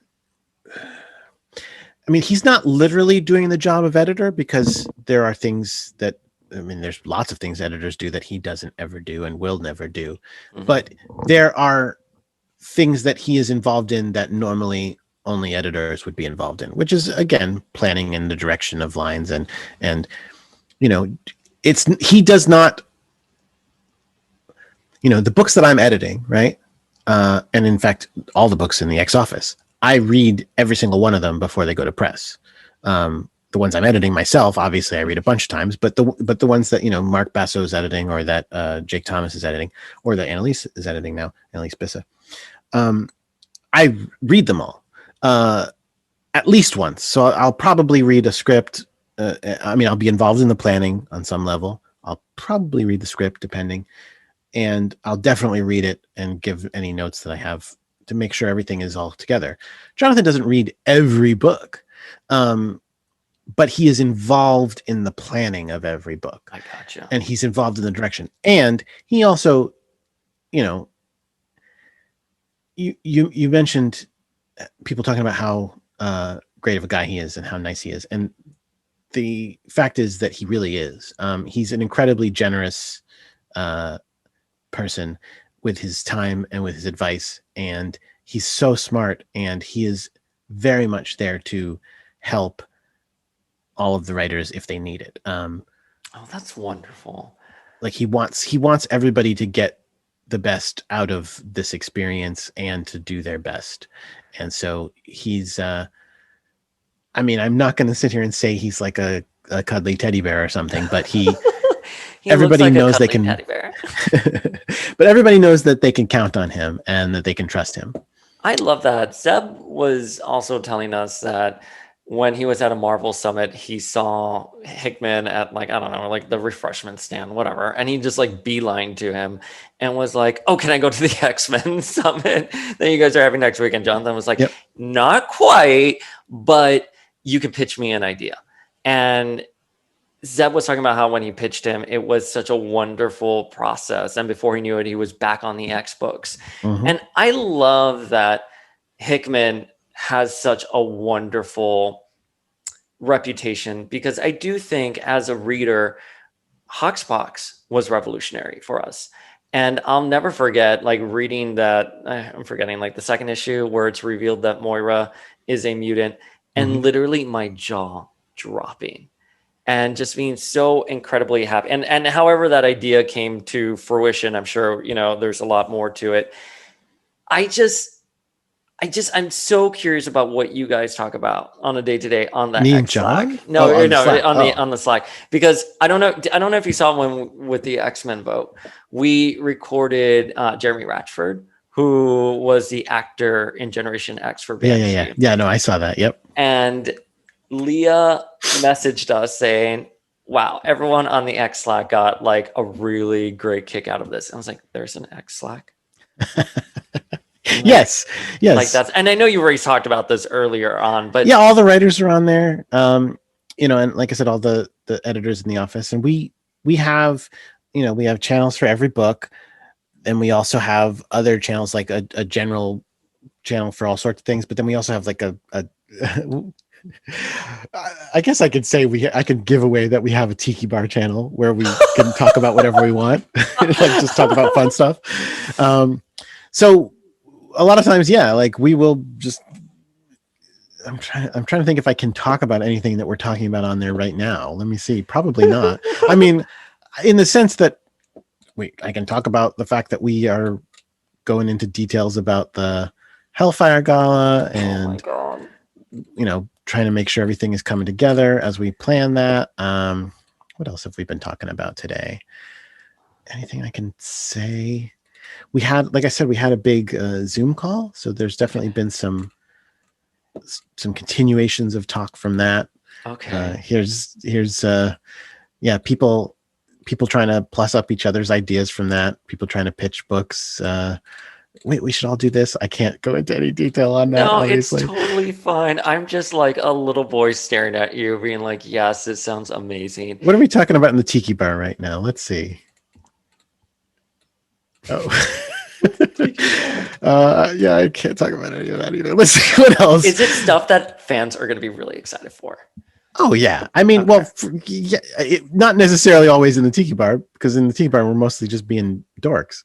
I mean, he's not literally doing the job of editor, because there are things that, I mean, there's lots of things editors do that he doesn't ever do and will never do. Mm-hmm. But there are things that he is involved in that normally only editors would be involved in, which is, again, planning in the direction of lines. And you know, he does not, you know, the books that I'm editing, right? And in fact, all the books in the X office, I read every single one of them before they go to press. The ones I'm editing myself, obviously I read a bunch of times, but the ones that, you know, Mark Basso is editing, or that Jake Thomas is editing, or that Annalise is editing now, Annalise Bissa, I read them all at least once. So I'll probably read a script. I mean, I'll be involved in the planning on some level. I'll probably read the script depending, and I'll definitely read it and give any notes that I have to make sure everything is all together. Jonathan doesn't read every book, but he is involved in the planning of every book. I gotcha. And he's involved in the direction. And he also, you know, you mentioned people talking about how great of a guy he is and how nice he is. And the fact is that he really is. He's an incredibly generous person with his time and with his advice, and he's so smart, and he is very much there to help all of the writers if they need it. Oh, that's wonderful. Like he wants everybody to get the best out of this experience and to do their best. And so he's I mean, I'm not going to sit here and say he's like a cuddly teddy bear or something, but he everybody knows they can teddy bear. But everybody knows that they can count on him and that they can trust him. I love that. Zeb was also telling us that when he was at a Marvel summit, he saw Hickman at like, I don't know, like the refreshment stand, whatever. And he just like beeline to him and was like, oh, can I go to the X-Men summit that you guys are having next week? And Jonathan was like, yep. Not quite, but you could pitch me an idea. And Zeb was talking about how when he pitched him, it was such a wonderful process. And before he knew it, he was back on the X books. Mm-hmm. And I love that Hickman has such a wonderful reputation, because I do think as a reader, Hoxpox was revolutionary for us. And I'll never forget like reading that, I'm forgetting like the second issue where it's revealed that Moira is a mutant, and literally my jaw dropping and just being so incredibly happy. And however that idea came to fruition, I'm sure, you know, there's a lot more to it. I'm so curious about what you guys talk about on a day-to-day on the Me and John? Slack. On the Slack, because I don't know if you saw when with the X-Men vote, we recorded Jeremy Ratchford, who was the actor in Generation X for Banshee. Yeah, no, I saw that. Yep. And Leah messaged us saying, wow, everyone on the X Slack got like a really great kick out of this. I was like, there's an X Slack. Yes. Like that's, and I know you already talked about this earlier on, but yeah, all the writers are on there. You know, and like I said, all the editors in the office, and we have, you know, we have channels for every book, and we also have other channels like a general channel for all sorts of things. But then we also have like a I guess I could say I could give away that we have a Tiki Bar channel where we can talk about whatever we want, like just talk about fun stuff. So a lot of times, yeah, like we will just. I'm trying to think if I can talk about anything that we're talking about on there right now. Let me see. Probably not. I mean, in the sense that I can talk about the fact that we are going into details about the Hellfire Gala and, you know, trying to make sure everything is coming together as we plan that. What else have we been talking about today? Anything I can say? We had, like I said, we had a big Zoom call. So there's definitely been some continuations of talk from that. Okay. Here's people trying to plus up each other's ideas from that. People trying to pitch books. We should all do this. I can't go into any detail on that. No, obviously. It's totally fine. I'm just like a little boy staring at you, being like, "Yes, it sounds amazing." What are we talking about in the Tiki Bar right now? Let's see. Oh. Yeah, I can't talk about any of that either. Let's see what else. Is it stuff that fans are going to be really excited for? Oh yeah, I mean, okay. Not necessarily always in the Tiki Bar, because in the Tiki Bar we're mostly just being dorks.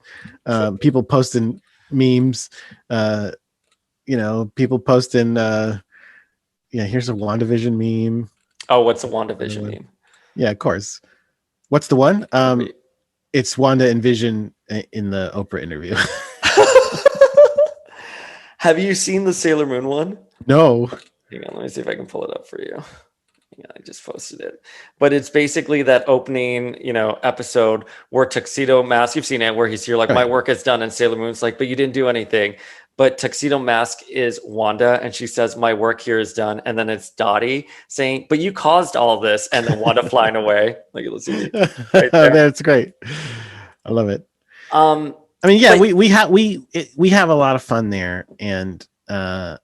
People posting memes, you know, people posting. Here's a WandaVision meme. Oh, what's a WandaVision meme? Yeah, of course. What's the one? It's Wanda and Vision in the Oprah interview. Have you seen the Sailor Moon one? No. Hang on, let me see if I can pull it up for you. Yeah, I just posted it. But it's basically that opening, episode where Tuxedo Mask, you've seen it, where he's here like, my work is done. And Sailor Moon's like, but you didn't do anything. But Tuxedo Mask is Wanda, and she says, my work here is done. And then it's Dottie saying, but you caused all of this. And then Wanda flying away. Like, let's see. Right there. That's great. I love it. I mean, yeah, but we have a lot of fun there. And, what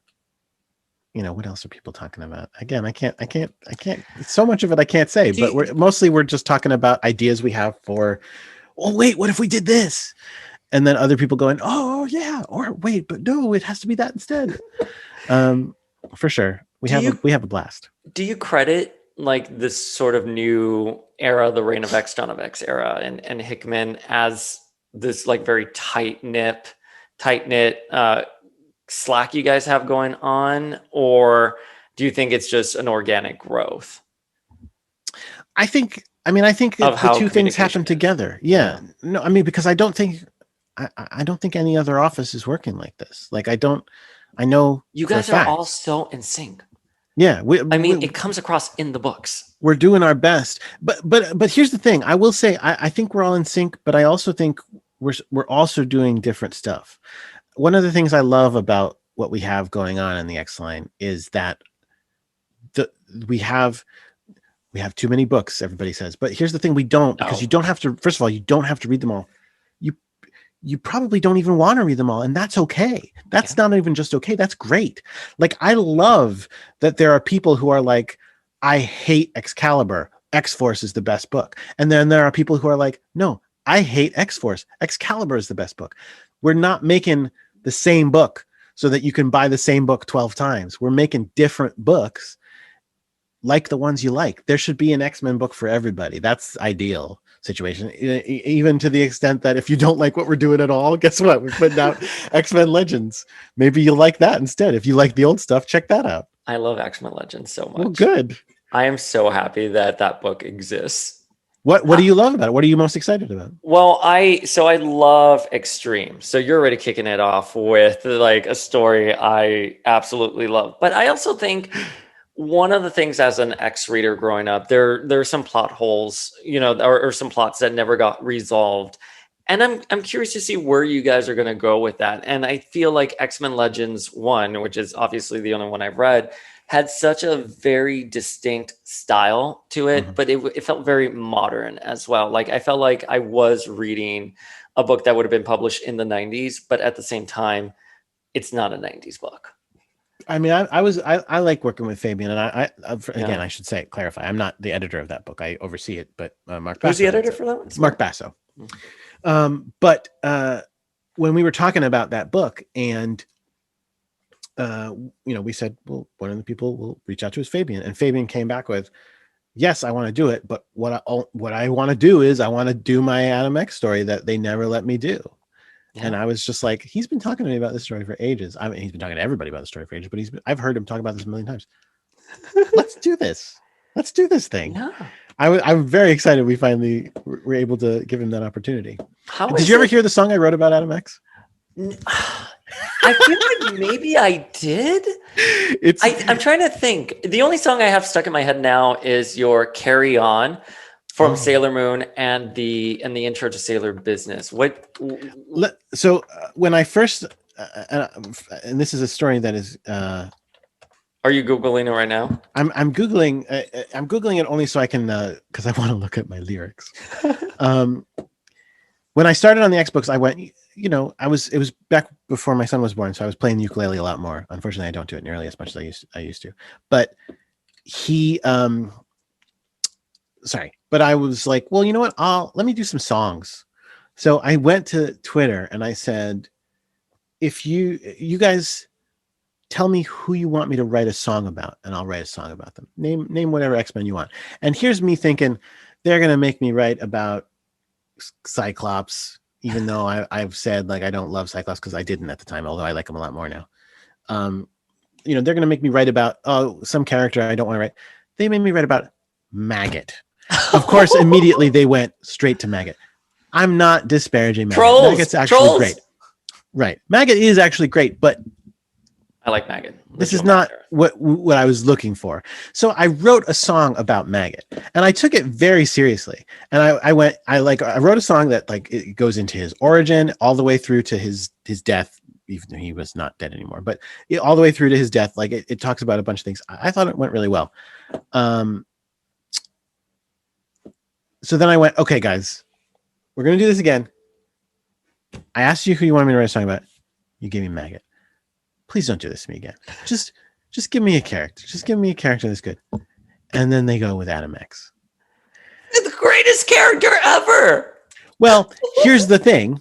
else are people talking about? Again, I can't, so much of it I can't say, but we're just talking about ideas we have for, oh, wait, what if we did this? And then other people going, oh yeah, or wait, but no, it has to be that instead. For sure. We have a blast. Do you credit like this sort of new era, the Reign of X, Dawn of X era, and Hickman as this like very tight knit slack you guys have going on, or do you think it's just an organic growth I think of the how two things communication happen is? together. Yeah. Yeah. No, I mean, because I don't think any other office is working like this. Like I know You for a guys are all fact. so in sync. Yeah, I mean, it comes across in the books. we're doing our best. But here's the thing. I will say I think we're all in sync, but I also think we're also doing different stuff. One of the things I love about what we have going on in the X line is that the we have we have too many books, everybody says. But here's the thing, we don't, because you No. don't have to, first of all, you don't have to read them all. You you probably don't even want to read them all, and that's okay. That's not even just okay, that's great. Like, I love that there are people who are like, I hate Excalibur, X-Force is the best book. And then there are people who are like, no, I hate X-Force, Excalibur is the best book. We're not making the same book so that you can buy the same book 12 times. We're making different books like the ones you like. There should be an X-Men book for everybody. That's ideal situation. Even to the extent that if you don't like what we're doing at all, guess what? We're putting out X-Men Legends. Maybe you'll like that instead. If you like the old stuff, check that out. I love X-Men Legends so much. Well, good. I am so happy that that book exists. What do you love about it? What are you most excited about? Well, I love Extreme. So you're already kicking it off with like a story I absolutely love. But I also think one of the things as an X reader growing up, there are some plot holes, or some plots that never got resolved. And I'm curious to see where you guys are going to go with that. And I feel like X-Men Legends 1, which is obviously the only one I've read, had such a very distinct style to it, but it felt very modern as well. Like I felt like I was reading a book that would have been published in the 90s, but at the same time, it's not a 90s book. I mean, I like working with Fabian, and again, Yeah. I should clarify, I'm not the editor of that book. I oversee it, but Mark Who's the Basso editor heads it. for that one? Mark Basso. But when we were talking about that book, and we said, well, one of the people we'll reach out to is Fabian, and Fabian came back with, yes, I want to do it, but what I want to do is I want to do my Adam X story that they never let me do. Yeah. And I was just like, he's been talking to me about this story for ages. I mean, he's been talking to everybody about the story for ages, but I've heard him talk about this a million times. Let's do this. Let's do this thing. Yeah. I'm very excited we finally were able to give him that opportunity. How Did you ever hear the song I wrote about Adam X? I feel like maybe I did. I'm trying to think. The only song I have stuck in my head now is your "Carry On" from Sailor Moon and the intro to Sailor Business. So when I first, and this is a story that is. Are you Googling it right now? I'm Googling. I'm Googling it only so I can, because I want to look at my lyrics. When I started on the X books, I went. It was back before my son was born, so I was playing the ukulele a lot more. Unfortunately, I don't do it nearly as much as I used to. But but I was like, well, you know what? Let me do some songs. So I went to Twitter and I said, if you guys tell me who you want me to write a song about, and I'll write a song about them. Name whatever X-Men you want. And here's me thinking they're gonna make me write about Cyclops, even though I've said like I don't love Cyclops, because I didn't at the time, although I like him a lot more now. They're going to make me write about some character I don't want to write. They made me write about Maggot. Of course, immediately they went straight to Maggot. I'm not disparaging Maggot. Trolls. Maggot's actually great. Right. Maggot is actually great, but I like Maggot. This is not what I was looking for. So I wrote a song about Maggot, and I took it very seriously. And I wrote a song that like it goes into his origin all the way through to his death, even though he was not dead anymore, but all the way through to his death. Like it talks about a bunch of things. I thought it went really well. So then I went, okay, guys, we're going to do this again. I asked you who you wanted me to write a song about. You gave me Maggot. Please don't do this to me again. Just give me a character. Just give me a character that's good. And then they go with Adam X. The greatest character ever. Well, here's the thing.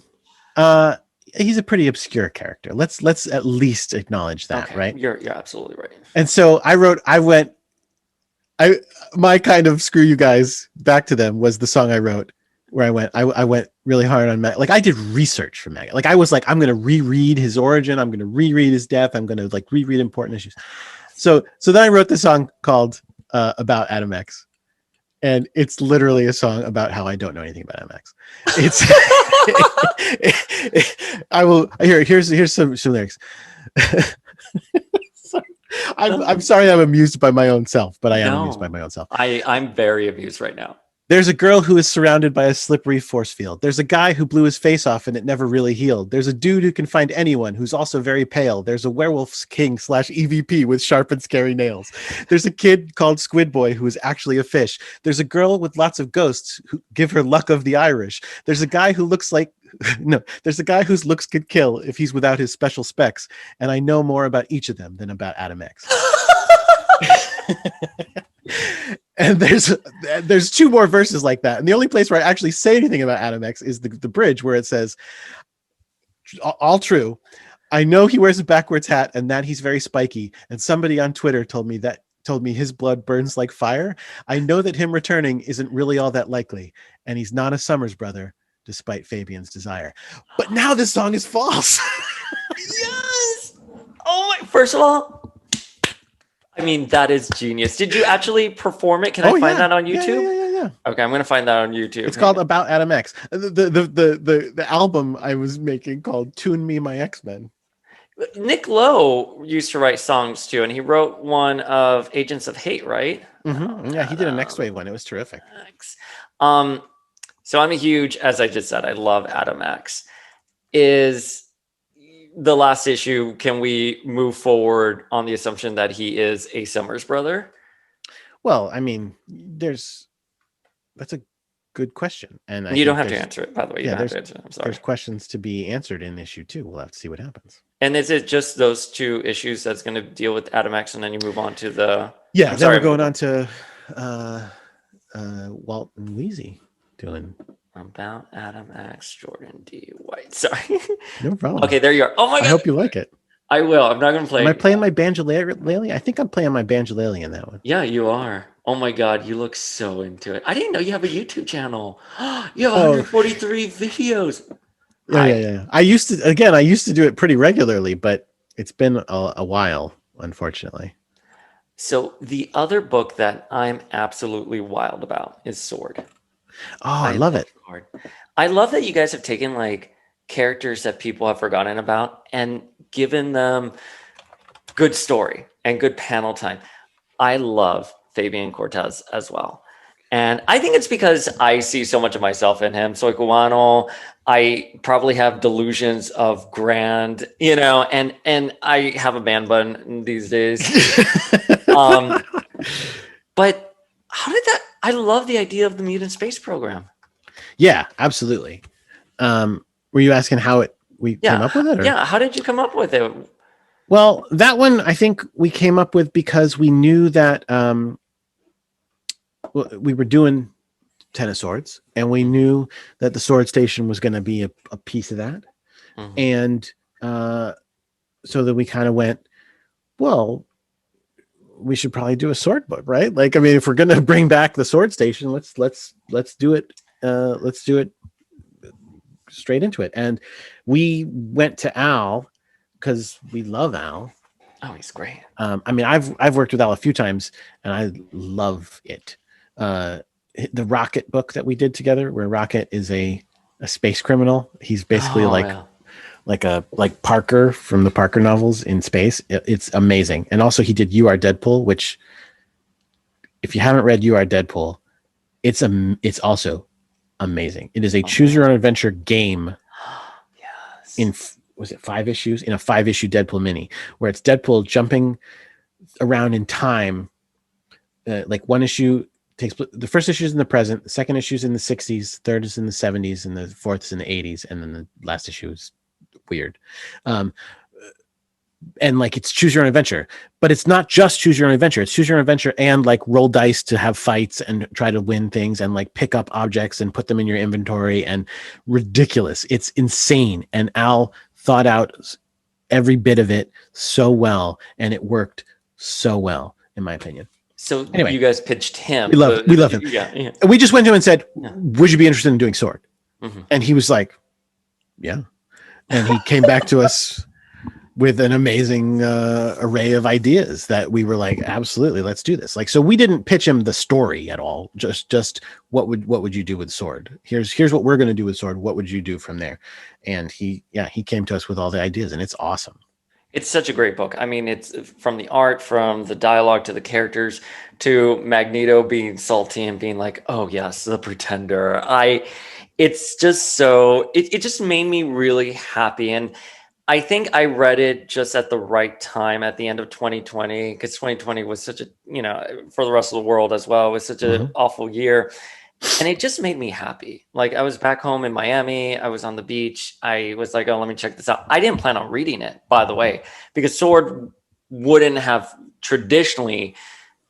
He's a pretty obscure character. Let's at least acknowledge that, right? You're absolutely right. And so I went, My kind of screw you guys back to them was the song I wrote where I went really hard on Mag. Like I did research for Mag. Like I was like, I'm going to reread his origin. I'm going to reread his death. I'm going to like reread important issues. So then I wrote the song called About Adam X. And it's literally a song about how I don't know anything about MX. It's here's some lyrics. I'm sorry I'm amused by my own self, but I am amused by my own self. I'm very amused right now. There's a girl who is surrounded by a slippery force field. There's a guy who blew his face off and it never really healed. There's a dude who can find anyone who's also very pale. There's a werewolf king / EVP with sharp and scary nails. There's a kid called Squid Boy who is actually a fish. There's a girl with lots of ghosts who give her luck of the Irish. There's a guy who looks like there's a guy whose looks could kill if he's without his special specs. And I know more about each of them than about Adam X. And there's two more verses like that, and the only place where I actually say anything about Adam X is the bridge where it says, all true, I know he wears a backwards hat and that he's very spiky, and somebody on Twitter told me his blood burns like fire. I know that him returning isn't really all that likely, and he's not a Summers brother despite Fabian's desire. But now this song is false. Yes. Oh my, first of all, I mean, that is genius. Did you actually perform it? Can I find that on YouTube? Yeah. Okay, I'm gonna find that on YouTube. It's called About Adam X. The album I was making called Tune Me My X-Men. Nick Lowe used to write songs too, and he wrote one of Agents of Hate, right? Mm-hmm. Yeah, he did a Next Wave one. It was terrific. So I'm a huge, as I just said, I love Adam X. Is the last issue, can we move forward on the assumption that he is a Summers brother? Well, I mean, that's a good question. And you don't have to answer it, by the way. You don't have to answer it. I'm sorry. There's questions to be answered in issue 2. We'll have to see what happens. And is it just those 2 issues that's going to deal with Adam X, and then you move on to the... Yeah, then we're going on to Walt and Wheezy doing... About Adam X, Jordan D. White. Sorry. No problem. Okay, there you are. Oh my God. I hope you like it. I will. I'm not going to play. Am I playing my Banjolele? I think I'm playing my Banjolele in that one. Yeah, you are. Oh my God, you look so into it. I didn't know you have a YouTube channel. You have 143 videos. Yeah. I used to do it pretty regularly, but it's been a while, unfortunately. So the other book that I'm absolutely wild about is Sword. Oh, I love it. I love that you guys have taken like characters that people have forgotten about and given them good story and good panel time. I love Fabian Cortez as well. And I think it's because I see so much of myself in him. Soy Cubano, I probably have delusions of grand, and I have a man bun these days. But how did that... I love the idea of the Mutant Space Program. Yeah, absolutely. Were you asking how we came up with it? Or? Yeah, how did you come up with it? Well, that one I think we came up with because we knew that we were doing Ten of Swords, and we knew that the Sword Station was going to be a piece of that. Mm-hmm. And so that we kind of went, well, we should probably do a sword book, right? Like, I mean, if we're going to bring back the Sword Station, let's do it. Let's do it straight into it. And we went to Al because we love Al. Oh, he's great. I mean, I've worked with Al a few times, and I love it. The Rocket book that we did together, where Rocket is a space criminal. He's basically like Parker from the Parker novels in space. It's amazing. And also he did You Are Deadpool, which if you haven't read You Are Deadpool, it's also amazing. It is a choose your own adventure game. Yes. Was it 5 issues? In a 5-issue Deadpool mini, where it's Deadpool jumping around in time. Like one issue the first issue is in the present, the second issue is in the 60s, third is in the 70s, and the fourth is in the 80s, and then the last issue is weird. And like it's choose your own adventure, but it's not just choose your own adventure. It's choose your own adventure and like roll dice to have fights and try to win things and like pick up objects and put them in your inventory, and ridiculous. It's insane. And Al thought out every bit of it so well, and it worked so well, in my opinion. So Anyway, you guys pitched him. we love him. Yeah. And we just went to him and said, Yeah. would you be interested in doing Sword? Mm-hmm. And he was like, yeah. And he came back to us with an amazing array of ideas that we were like, absolutely, let's do this. Like, so we didn't pitch him the story at all. Just what would you do with Sword? Here's what we're going to do with Sword. What would you do from there? And he came to us with all the ideas, and it's awesome. It's such a great book. I mean, it's from the art, from the dialogue to the characters, to Magneto being salty and being like, "Oh yes, the Pretender." It's just so it just made me really happy, and I think I read it just at the right time at the end of 2020, because 2020 was such a, for the rest of the world as well, it was such an awful year. And it just made me happy. Like, I was back home in Miami. I was on the beach. I was like, oh, let me check this out. I didn't plan on reading it, by the way, because Sword wouldn't have traditionally,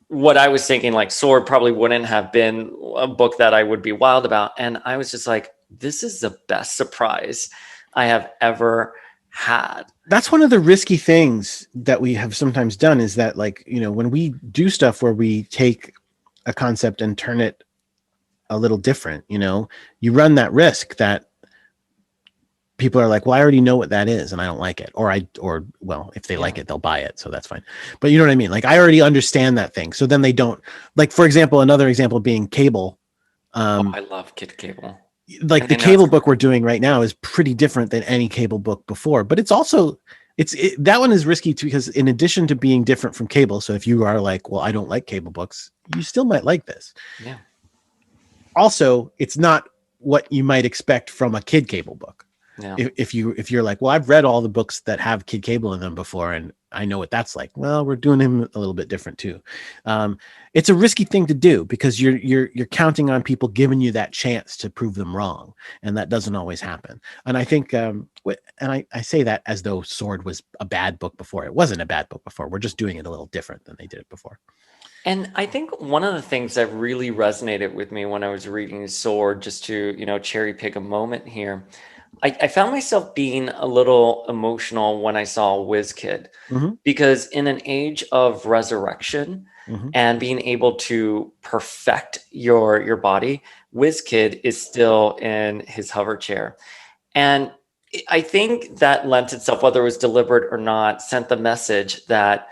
what I was thinking, like Sword probably wouldn't have been a book that I would be wild about. And I was just like, this is the best surprise I have ever had. That's one of the risky things that we have sometimes done, is that, like, when we do stuff where we take a concept and turn it a little different, you run that risk that people are like, well, I already know what that is and I don't like it. Or if they like it, they'll buy it. So that's fine. But you know what I mean? Like, I already understand that thing. So then they don't, like, for example, another example being Cable. I love Kid Cable. Like, the Cable book we're doing right now is pretty different than any Cable book before, but it's also, that one is risky too, because in addition to being different from Cable, so if you are like, well, I don't like Cable books, you still might like this. Yeah. Also, it's not what you might expect from a Kid Cable book. Yeah. If you're like, well, I've read all the books that have Kid Cable in them before, and I know what that's like. Well, we're doing him a little bit different too. It's a risky thing to do, because you're counting on people giving you that chance to prove them wrong, and that doesn't always happen. And I think, and I say that as though Sword was a bad book before. It wasn't a bad book before. We're just doing it a little different than they did it before. And I think one of the things that really resonated with me when I was reading Sword, just to, cherry pick a moment here, I found myself being a little emotional when I saw WizKid, because in an age of resurrection and being able to perfect your body, WizKid is still in his hover chair. And I think that lent itself, whether it was deliberate or not, sent the message that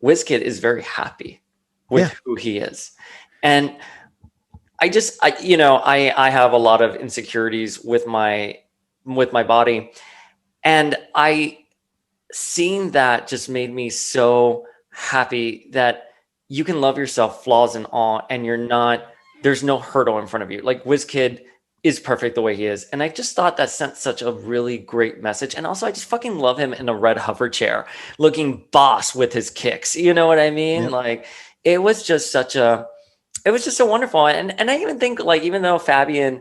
WizKid is very happy with who he is. And I have a lot of insecurities with my body, and seeing that just made me so happy that you can love yourself, flaws and all, and there's no hurdle in front of you. Like, WizKid is perfect the way he is. And I just thought that sent such a really great message. And also, I just fucking love him in a red hover chair, looking boss with his kicks. You know what I mean? Yep. Like, it was just so wonderful. And I even think, like, even though Fabian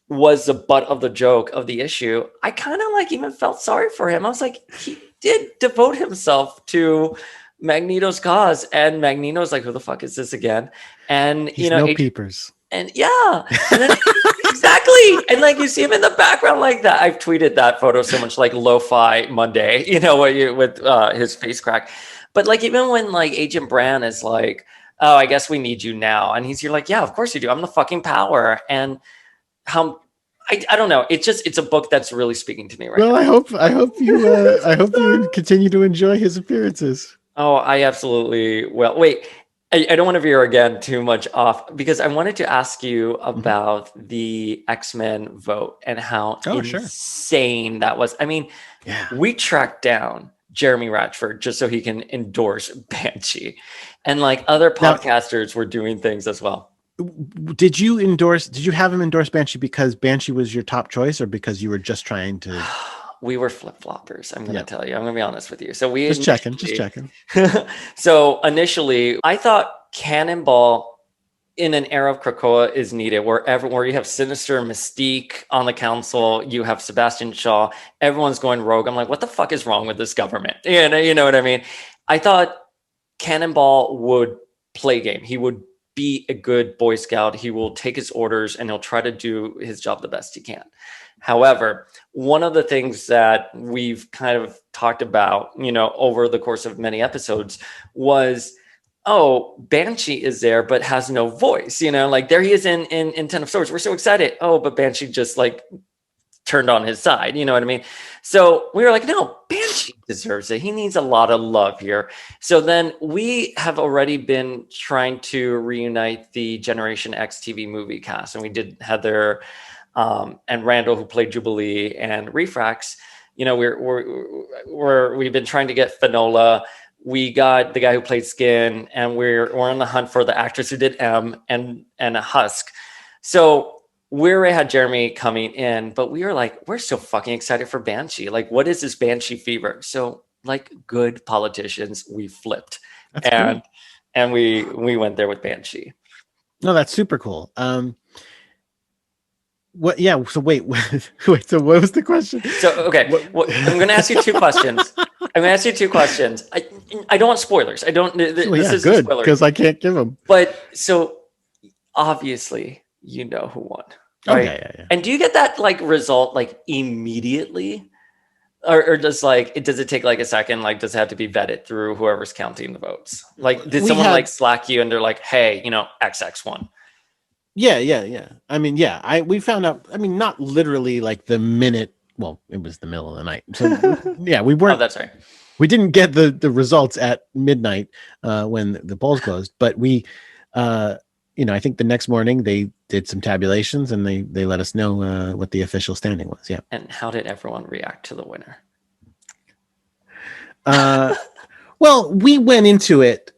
was the butt of the joke of the issue, I kind of like even felt sorry for him. I was like, he did devote himself to Magneto's cause, and Magneto's like, who the fuck is this again? And he's peepers. And and then, exactly. And like, you see him in the background like that. I've tweeted that photo so much, like Lo-Fi Monday, with his face crack. But like, even when like Agent Brand is like, oh, I guess we need you now. And you're like, yeah, of course you do. I'm the fucking power. And how, I don't know. It's a book that's really speaking to me right now. Well, I hope you continue to enjoy his appearances. Oh, I absolutely will. Wait, I don't want to veer again too much off, because I wanted to ask you about the X-Men vote and how insane that was. I mean, we tracked down Jeremy Ratchford just so he can endorse Banshee, and like other podcasters were doing things as well. Did you have him endorse Banshee because Banshee was your top choice, or because you were just trying to? We were flip-floppers. I'm going to tell you. I'm going to be honest with you. So just checking. So initially, I thought Cannonball in an era of Krakoa is needed, where you have Sinister and Mystique on the council, you have Sebastian Shaw, everyone's going rogue. I'm like, what the fuck is wrong with this government? You know what I mean? I thought Cannonball would play game. He would be a good Boy Scout. He will take his orders and he'll try to do his job the best he can. However, one of the things that we've kind of talked about, over the course of many episodes was oh, Banshee is there but has no voice, like there he is in Ten of Swords. We're so excited. Oh, but Banshee just like turned on his side, you know what I mean? So we were like, no, Banshee deserves it. He needs a lot of love here. So then we have already been trying to reunite the Generation X TV movie cast, and we did Heather and Randall, who played Jubilee, and Refrax. We've been trying to get Finola. We got the guy who played Skin, and we're on the hunt for the actress who did M and a Husk. So we already had Jeremy coming in, but we were like, we're so fucking excited for Banshee. Like, what is this Banshee fever? So, like good politicians, we flipped. That's great. And we went there with Banshee. No, that's super cool. What? Yeah. So wait. So what was the question? So okay, I'm going to ask you two questions. I don't want spoilers. I don't. This is good because I can't give them. But so obviously, you know who won, right? Yeah. And do you get that like result like immediately, or does it take like a second? Like, does it have to be vetted through whoever's counting the votes? Like, did someone like Slack you and they're like, hey, XX won? Yeah. I mean, we found out. I mean, not literally like the minute. Well, it was the middle of the night. So yeah, we weren't. Oh, that's right. We didn't get the results at midnight when the polls closed, but we, I think the next morning they did some tabulations and they let us know what the official standing was. Yeah. And how did everyone react to the winner? Well, we went into it.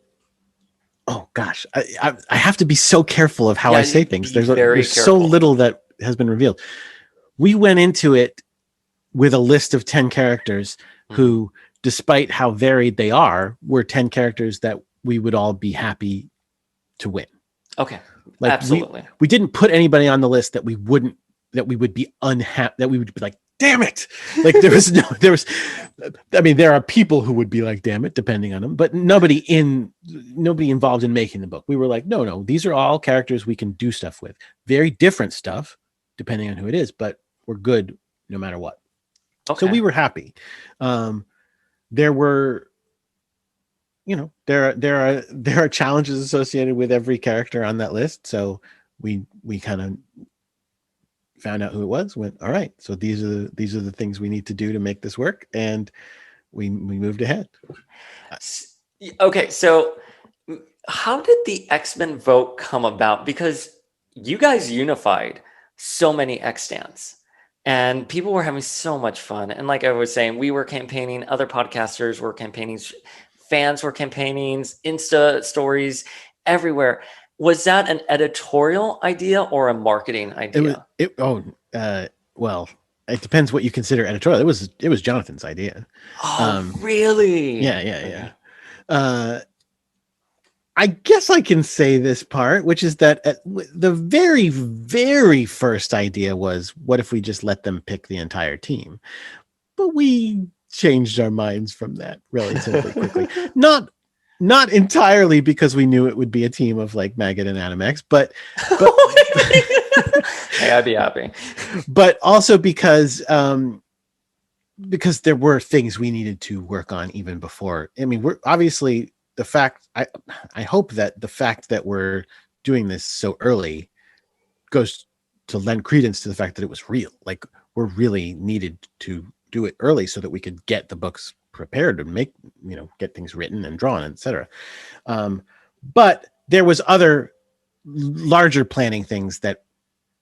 Oh gosh, I have to be so careful of how I say things. There's so little that has been revealed. We went into it with a list of 10 characters who, despite how varied they are, were 10 characters that we would all be happy to win. Okay. Like, absolutely. We didn't put anybody on the list that we would be unhappy, that we would be like, damn it. Like there are people who would be like, damn it, depending on them, but nobody involved in making the book. We were like, no, these are all characters we can do stuff with. Very different stuff, depending on who it is, but we're good no matter what. Okay. So we were happy. There were, there are challenges associated with every character on that list. So we kind of found out who it was, went, all right, so these are the things we need to do to make this work. And we moved ahead. Okay. So how did the X-Men vote come about? Because you guys unified so many X stands. And people were having so much fun. And like I was saying, we were campaigning, other podcasters were campaigning, fans were campaigning, Insta stories everywhere. Was that an editorial idea or a marketing idea? Well, it depends what you consider editorial. It was Jonathan's idea. Oh, really? Yeah. I guess I can say this part, which is that the very, very first idea was, what if we just let them pick the entire team? But we changed our minds from that relatively quickly. Not entirely because we knew it would be a team of like Maggot and Adam X, but hey, I'd be happy. But also because there were things we needed to work on even before. I mean, we're obviously the fact. I hope that the fact that we're doing this so early goes to lend credence to the fact that it was real. Like, we're really needed to do it early so that we could get the books prepared and make, get things written and drawn, etc. But there was other larger planning things that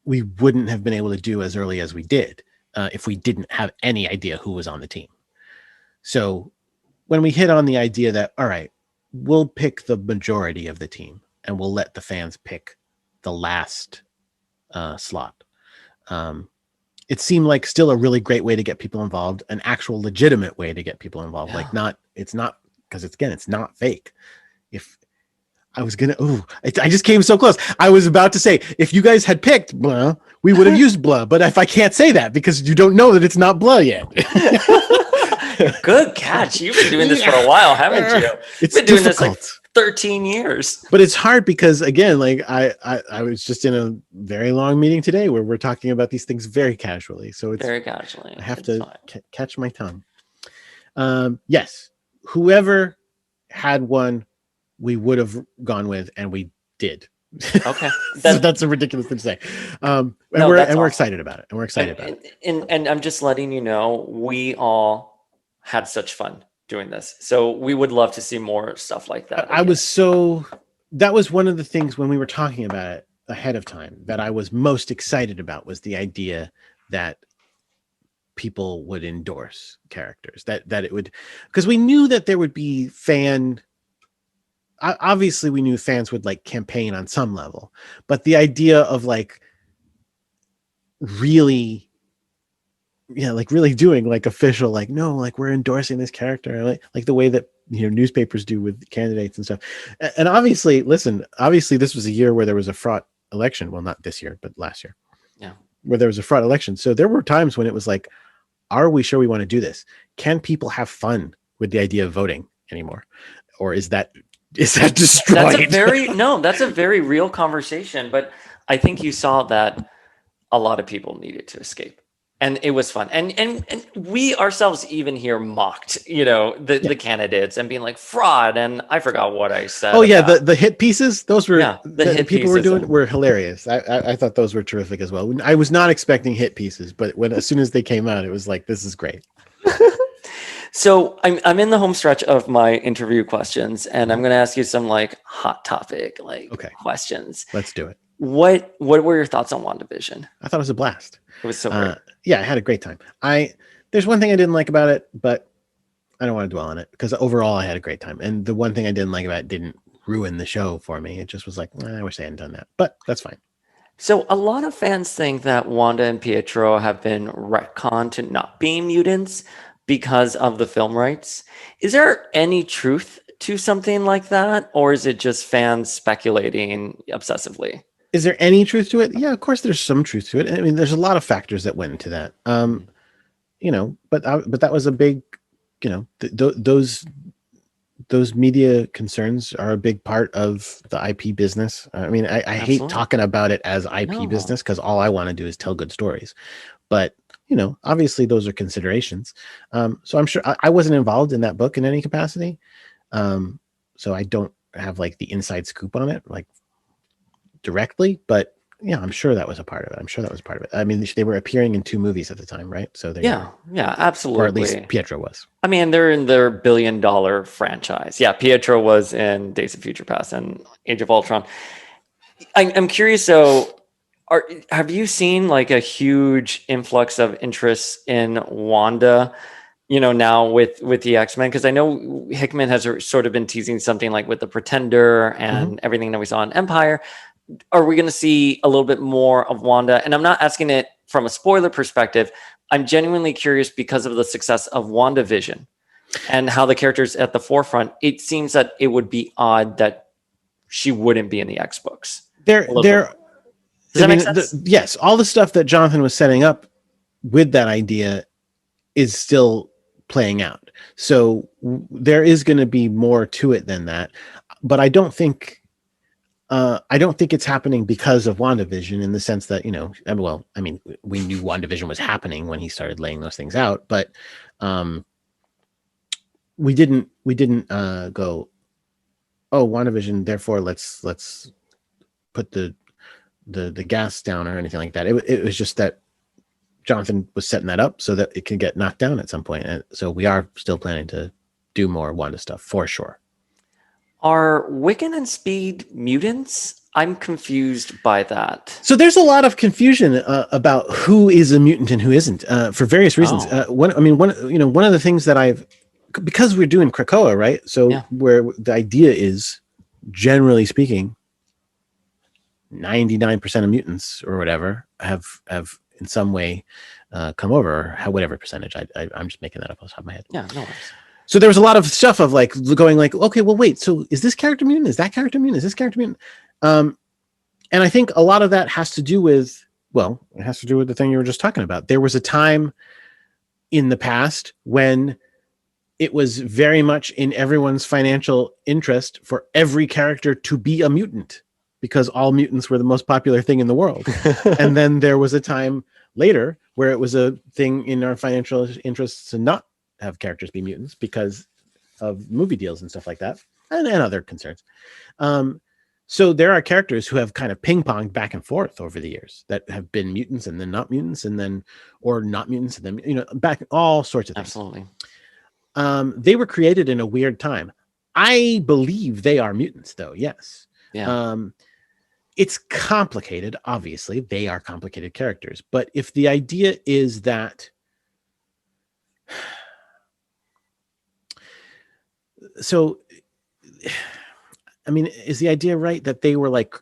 we wouldn't have been able to do as early as we did if we didn't have any idea who was on the team. So when we hit on the idea that, all right, we'll pick the majority of the team and we'll let the fans pick the last slot. It seemed like still a really great way to get people involved, an actual legitimate way to get people involved. Yeah. Like it's not, because it's not fake. If I was gonna, I just came so close. I was about to say, if you guys had picked blah, we would have used blah. But if I can't say that because you don't know that it's not blah yet. Good catch. You've been doing this for a while, haven't you? It's been doing this like 13 years. But it's hard because, again, like I was just in a very long meeting today where we're talking about these things very casually. So it's very casually. I have to catch my tongue. Yes, whoever had one we would have gone with, and we did. Okay. So that's a ridiculous thing to say. And No, we're that's awesome. excited about it. And we're excited about it. And I'm just letting you know, we all had such fun doing this. So we would love to see more stuff like that. That was one of the things when we were talking about it ahead of time that I was most excited about, was the idea that people would endorse characters, that it would, because we knew that there would be obviously we knew fans would like campaign on some level, but the idea of like really doing like official, like, no, like we're endorsing this character, like the way that, you know, newspapers do with candidates and stuff. And obviously this was a year where there was a fraught election. Well, not this year, but last year. Yeah. Where there was a fraught election. So there were times when it was like, are we sure we want to do this? Can people have fun with the idea of voting anymore? Or is that destroyed? That's a very real conversation, but I think you saw that a lot of people needed to escape. And it was fun. And we ourselves even here mocked, you know, the candidates and being like fraud. And I forgot what I said. Oh yeah. The hit pieces, those were, the hit people pieces were doing were hilarious. I thought those were terrific as well. I was not expecting hit pieces, but as soon as they came out, it was like, this is great. So I'm in the home stretch of my interview questions, and I'm going to ask you some like hot topic, questions. Let's do it. What were your thoughts on WandaVision? I thought it was a blast. It was so great. Yeah, I had a great time. There's one thing I didn't like about it, but I don't want to dwell on it, because overall I had a great time. And the one thing I didn't like about it didn't ruin the show for me. It just was like, I wish they hadn't done that, but that's fine. So a lot of fans think that Wanda and Pietro have been retconned to not being mutants because of the film rights. Is there any truth to something like that, or is it just fans speculating obsessively? Is there any truth to it? Yeah, of course there's some truth to it. I mean, there's a lot of factors that went into that. You know, but that was a big, you know, those media concerns are a big part of the IP business. I mean, I hate talking about it as IP business, because all I want to do is tell good stories. But, you know, obviously those are considerations. So I'm sure I wasn't involved in that book in any capacity. So I don't have like the inside scoop on it, like directly, but yeah, I'm sure that was a part of it. I mean, they were appearing in 2 movies at the time, right? So yeah, absolutely. Or at least Pietro was. I mean, they're in their billion-dollar franchise. Yeah, Pietro was in Days of Future Past and Age of Ultron. I'm curious, though, have you seen like a huge influx of interest in Wanda, you know, now with the X-Men? Because I know Hickman has sort of been teasing something like with the Pretender and everything that we saw in Empire. Are we going to see a little bit more of Wanda? And I'm not asking it from a spoiler perspective. I'm genuinely curious because of the success of WandaVision and how the character's at the forefront. It seems that it would be odd that she wouldn't be in the X books. Does that make sense? Yes. All the stuff that Jonathan was setting up with that idea is still playing out. So there is going to be more to it than that. But I don't think it's happening because of WandaVision, in the sense that, you know, well, I mean, we knew WandaVision was happening when he started laying those things out, but we didn't go, oh, WandaVision, therefore let's put the gas down or anything like that. It was just that Jonathan was setting that up so that it can get knocked down at some point. And so we are still planning to do more Wanda stuff for sure. Are Wiccan and Speed mutants? I'm confused by that. So there's a lot of confusion about who is a mutant and who isn't, for various reasons. One of the things that because we're doing Krakoa, right? So where the idea is, generally speaking, 99% of mutants or whatever have in some way come over, whatever percentage. I'm just making that up off the top of my head. Yeah, no worries. So there was a lot of stuff of like going like, okay, well, wait, so is this character mutant? Is that character mutant? Is this character mutant? And I think a lot of that has to do with, it has to do with the thing you were just talking about. There was a time in the past when it was very much in everyone's financial interest for every character to be a mutant, because all mutants were the most popular thing in the world. And then there was a time later where it was a thing in our financial interests to not have characters be mutants because of movie deals and stuff like that. and other concerns. So there are characters who have kind of ping-ponged back and forth over the years that have been mutants and then not mutants and then, or not mutants and then, back, all sorts of things. Absolutely. They were created in a weird time. I believe they are mutants, though. Yes. Yeah. It's complicated. Obviously, they are complicated characters. But if the idea is that, so, I mean, is the idea right that they were like,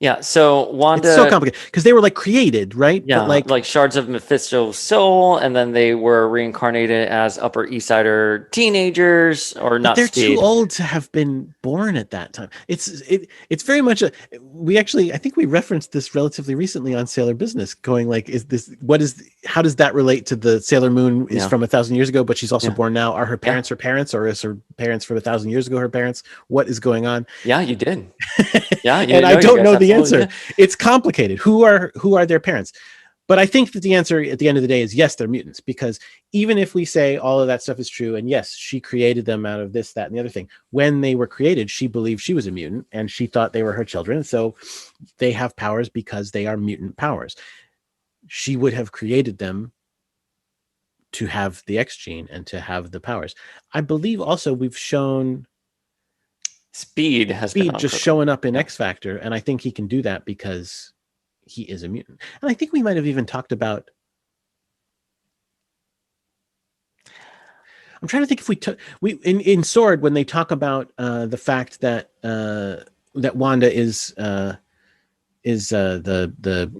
Yeah, so Wanda. it's so complicated because they were like created, right? Yeah, But like shards of Mephisto's soul, and then they were reincarnated as Upper East Sider teenagers, or not. they're Speed. too old to have been born at that time. It's very much I think we referenced this relatively recently on Sailor Business, going like, how does that relate to the Sailor Moon is from 1,000 years ago, but she's also born now? Are her parents her parents, or is her parents from 1,000 years ago her parents? What is going on? Yeah, you did. Yeah, and I don't know the answer. It's complicated. Who are their parents? But I think that the answer at the end of the day is yes, they're mutants, because even if we say all of that stuff is true, and yes, she created them out of this, that, and the other thing, when they were created, she believed she was a mutant and she thought they were her children. So they have powers because they are mutant powers. She would have created them to have the X gene and to have the powers. I believe also we've shown Speed has been just showing up in X Factor, and I think he can do that because he is a mutant. And I think we might have even talked about, I'm trying to think if in Sword, when they talk about the fact that that Wanda is the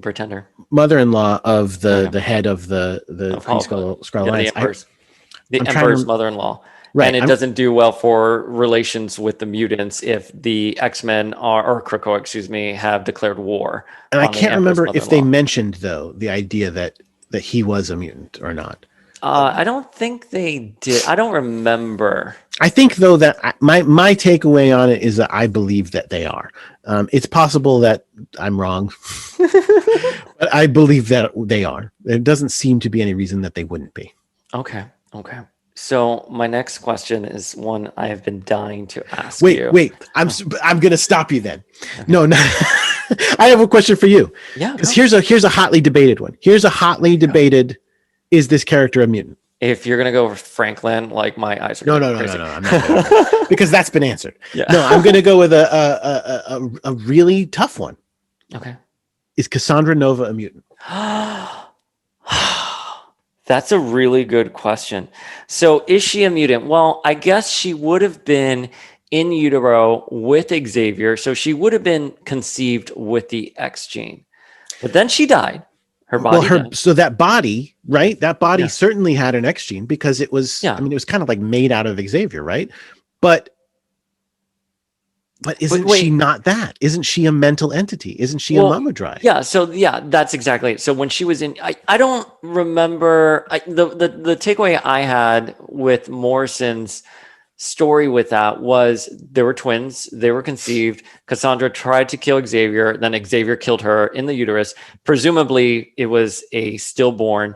Pretender mother-in-law of the head of the Skrull Alliance, the Emperor's mother-in-law. Right. And it doesn't do well for relations with the mutants if the X-Men or Krakoa, excuse me, have declared war. And I can't remember if they mentioned, though, the idea that he was a mutant or not. I don't think they did. I don't remember. I think, though, that my takeaway on it is that I believe that they are. It's possible that I'm wrong, but I believe that they are. There doesn't seem to be any reason that they wouldn't be. Okay. So my next question is one I have been dying to ask you. Wait. I'm going to stop you then. Okay. No. I have a question for you. Yeah. Because here's a hotly debated one. Is this character a mutant? If you're going to go with Franklin, like my eyes are No. I'm not because that's been answered. Yeah. No, I'm going to go with a really tough one. Okay. Is Cassandra Nova a mutant? That's a really good question. So is she a mutant? Well, I guess she would have been in utero with Xavier. So she would have been conceived with the X gene. But then she died. Her body died. So that body, right? That body certainly had an X gene because it was, I mean, it was kind of like made out of Xavier, right? But isn't she not that? Isn't she a mental entity? Isn't she a Mamadrai? Yeah. So that's exactly it. So when she was in, I don't remember the takeaway I had with Morrison's story with that was there were twins. They were conceived. Cassandra tried to kill Xavier. Then Xavier killed her in the uterus. Presumably it was a stillborn.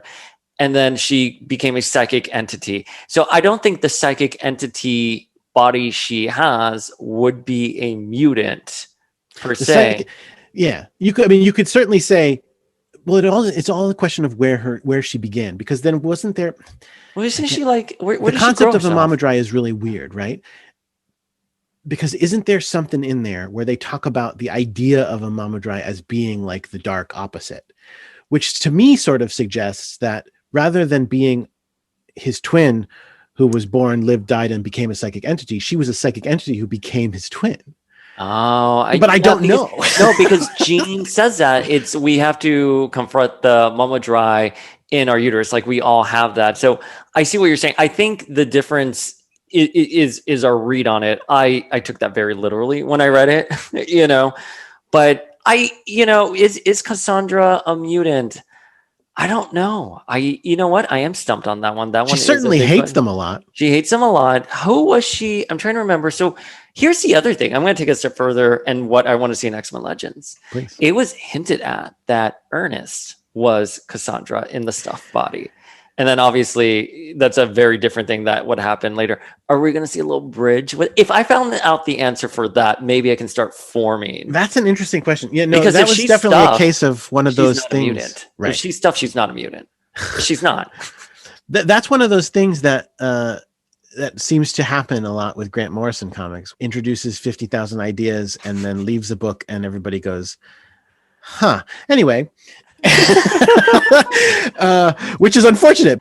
And then she became a psychic entity. So I don't think the psychic entity body she has would be a mutant per se. You could certainly say, well, it's all a question of where she began, because then wasn't there? Well, isn't she like where the concept of a Mamadrai is really weird, right? Because isn't there something in there where they talk about the idea of a Mamadrai as being like the dark opposite, which to me sort of suggests that rather than being his twin who was born, lived, died, and became a psychic entity, she was a psychic entity who became his twin. Oh, I don't know. No, because Jean says that we have to confront the Mamadrai in our uterus. Like we all have that. So I see what you're saying. I think the difference is our read on it. I took that very literally when I read it, but is Cassandra a mutant? I don't know. You know what? I am stumped on that one. She certainly hates them a lot. She hates them a lot. Who was she? I'm trying to remember. So here's the other thing. I'm going to take a step further and what I want to see in X-Men Legends. Please. It was hinted at that Ernest was Cassandra in the stuffed body. And then obviously that's a very different thing that would happen later. Are we going to see a little bridge? If I found out the answer for that, maybe I can start forming. That's an interesting question. Yeah, no, Because that if was she's definitely a stuffed, case of one of she's those not a things. mutant. Right. If she's stuffed, she's not a mutant. She's not. That's one of those things that that seems to happen a lot with Grant Morrison comics. Introduces 50,000 ideas and then leaves the book, and everybody goes, "Huh." Anyway, which is unfortunate.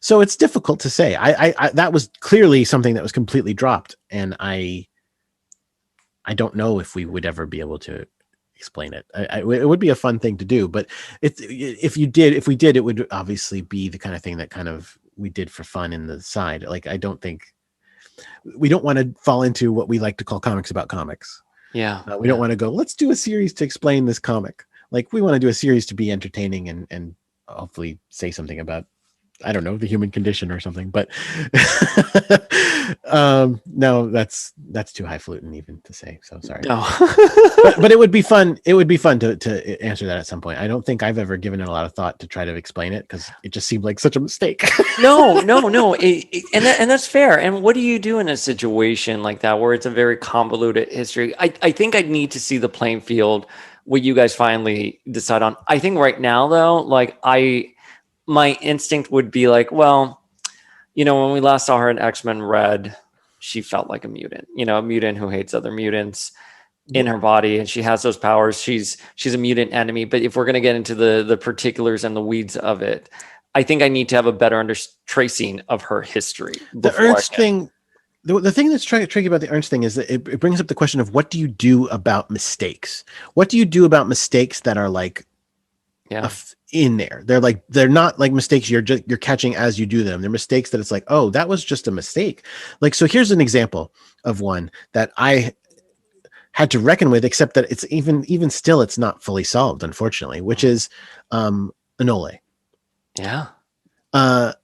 So it's difficult to say. I that was clearly something that was completely dropped, and I don't know if we would ever be able to explain it. It would be a fun thing to do, but if we did, it would obviously be the kind of thing that kind of we did for fun in the side. Like, I don't think we don't want to fall into what we like to call comics about comics. Yeah. We don't want to go, let's do a series to explain this comic. Like, we want to do a series to be entertaining and hopefully say something about, I don't know, the human condition or something. But no, that's too highfalutin even to say. So sorry. No. but it would be fun. It would be fun to answer that at some point. I don't think I've ever given it a lot of thought to try to explain it because it just seemed like such a mistake. No. And that's fair. And what do you do in a situation like that where it's a very convoluted history? I think I'd need to see the playing field, what you guys finally decide on. I think right now, though, like my instinct would be like, well, when we last saw her in X-Men Red, she felt like a mutant, a mutant who hates other mutants in her body, and she has those powers. She's a mutant enemy. But if we're going to get into the particulars and the weeds of it, I think I need to have a better tracing of her history. The Ernst thing, the thing that's tricky about the Ernst thing is that it brings up the question of what do you do about mistakes? What do you do about mistakes that are like, in there? They're not like mistakes you're catching as you do them. They're mistakes that it's like, oh, that was just a mistake. Like, so here's an example of one that I had to reckon with, except that it's even still, it's not fully solved, unfortunately, which is Anole. Yeah. At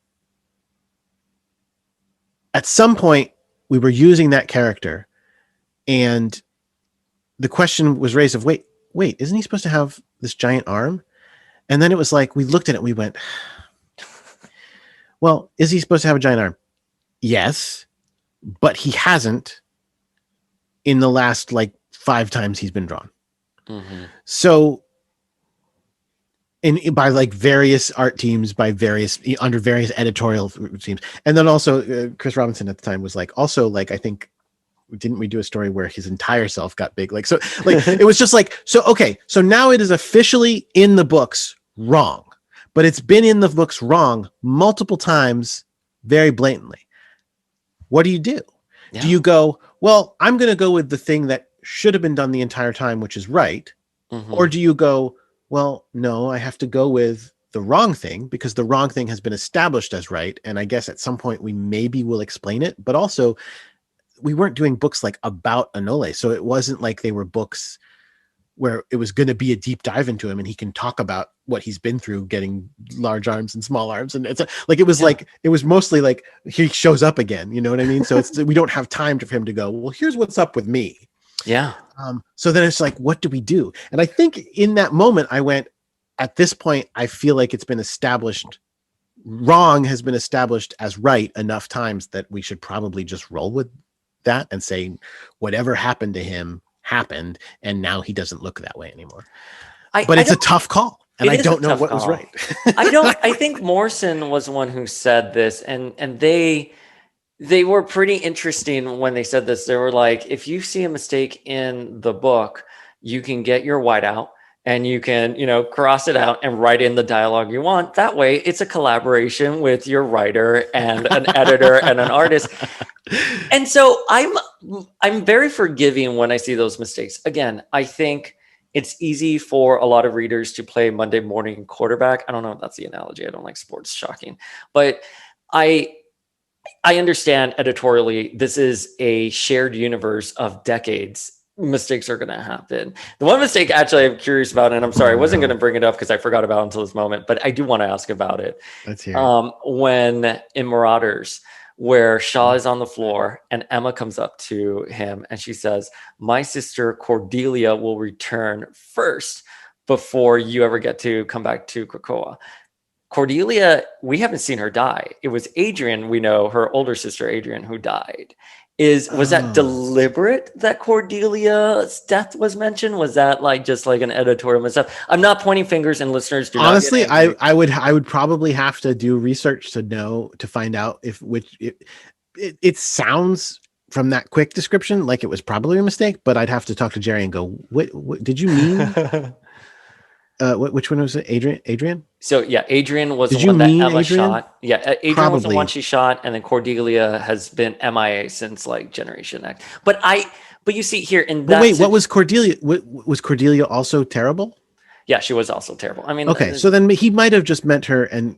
some point we were using that character and the question was raised of, wait, isn't he supposed to have this giant arm? And then it was like, we looked at it and we went, well, is he supposed to have a giant arm? Yes, but he hasn't in the last like 5 times he's been drawn. Mm-hmm. So by like various art teams, under various editorial teams. And then also Chris Robinson at the time was like, also like, I think, didn't we do a story where his entire self got big? Like, so like, it was just like, so, okay. So now it is officially in the books wrong, but it's been in the books wrong multiple times, very blatantly. What do you do? Yeah. Do you go, well, I'm going to go with the thing that should have been done the entire time, which is right. Mm-hmm. Or do you go, well, no, I have to go with the wrong thing because the wrong thing has been established as right. And I guess at some point we maybe will explain it, but also we weren't doing books like about Anole. So it wasn't like they were books where it was going to be a deep dive into him and he can talk about what he's been through getting large arms and small arms. And it's like, it was like, it was mostly like he shows up again, you know what I mean? So we don't have time for him to go, well, here's what's up with me. Yeah. So then it's like, what do we do? And I think in that moment I went, at this point, I feel like it's been established, wrong has been established as right enough times that we should probably just roll with that and say whatever happened to him happened, and now he doesn't look that way anymore. But it's a tough call, and I don't know what was right. I think Morrison was one who said this, and they were pretty interesting when they said this. They were like, if you see a mistake in the book, you can get your whiteout and you can, cross it out and write in the dialogue you want. That way it's a collaboration with your writer and an editor and an artist. And so I'm very forgiving when I see those mistakes. Again, I think it's easy for a lot of readers to play Monday morning quarterback. I don't know if that's the analogy. I don't like sports, shocking. But I understand editorially, this is a shared universe of decades. Mistakes are going to happen. The one mistake actually I'm curious about, and I'm sorry, I wasn't going to bring it up because I forgot about it until this moment, but I do want to ask about it. Let's hear it. When in Marauders, where Shaw is on the floor and Emma comes up to him and she says, my sister Cordelia will return first before you ever get to come back to Krakoa. Cordelia, we haven't seen her die. It was Adrian, we know, her older sister Adrian, who died. Was that deliberate that Cordelia's death was mentioned? Was that like just like an editorial mishap? I'm not pointing fingers, and listeners do Honestly, not get angry. I would probably have to do research to find out if it sounds from that quick description like it was probably a mistake, but I'd have to talk to Jerry and go, what did you mean? Which one was it? Adrian? So yeah, Adrian was Did the you one that mean Emma Adrian? shot. Yeah, Adrian was the Probably. one she shot, and then Cordelia has been MIA since like Generation X. But you see here in that. But wait, what was Cordelia? Was Cordelia also terrible? Yeah, she was also terrible. I mean, okay, so then he might have just meant her, and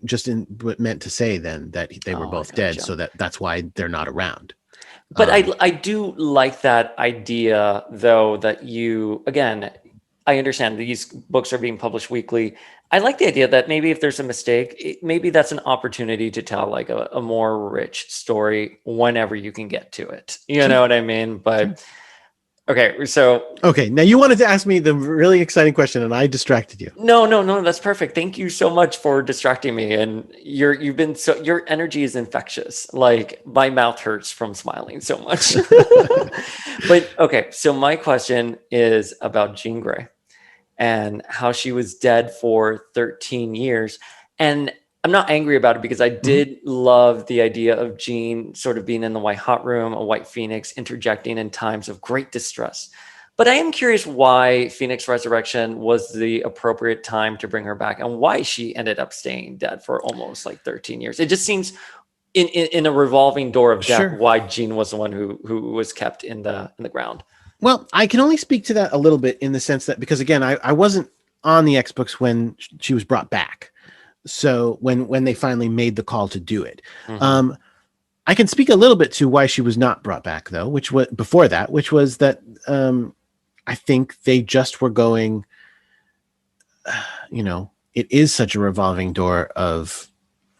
meant to say then that they were both gotcha. dead, so that's why they're not around. But I do like that idea, though, that you, again, I understand these books are being published weekly. I like the idea that maybe if there's a mistake, maybe that's an opportunity to tell like a more rich story whenever you can get to it. You know what I mean? But okay, so now you wanted to ask me the really exciting question, and I distracted you. No, that's perfect. Thank you so much for distracting me. And your energy is infectious. Like my mouth hurts from smiling so much. But okay, so my question is about Jean Grey and how she was dead for 13 years. And I'm not angry about it because I did love the idea of Jean sort of being in the white hot room, a white phoenix interjecting in times of great distress. But I am curious why Phoenix Resurrection was the appropriate time to bring her back and why she ended up staying dead for almost like 13 years. It just seems in a revolving door of death why Jean was the one who was kept in the ground. Well, I can only speak to that a little bit in the sense that, because again, I wasn't on the X books when she was brought back. So when they finally made the call to do it, I can speak a little bit to why she was not brought back though, which was before that, which was that I think they just were going, it is such a revolving door of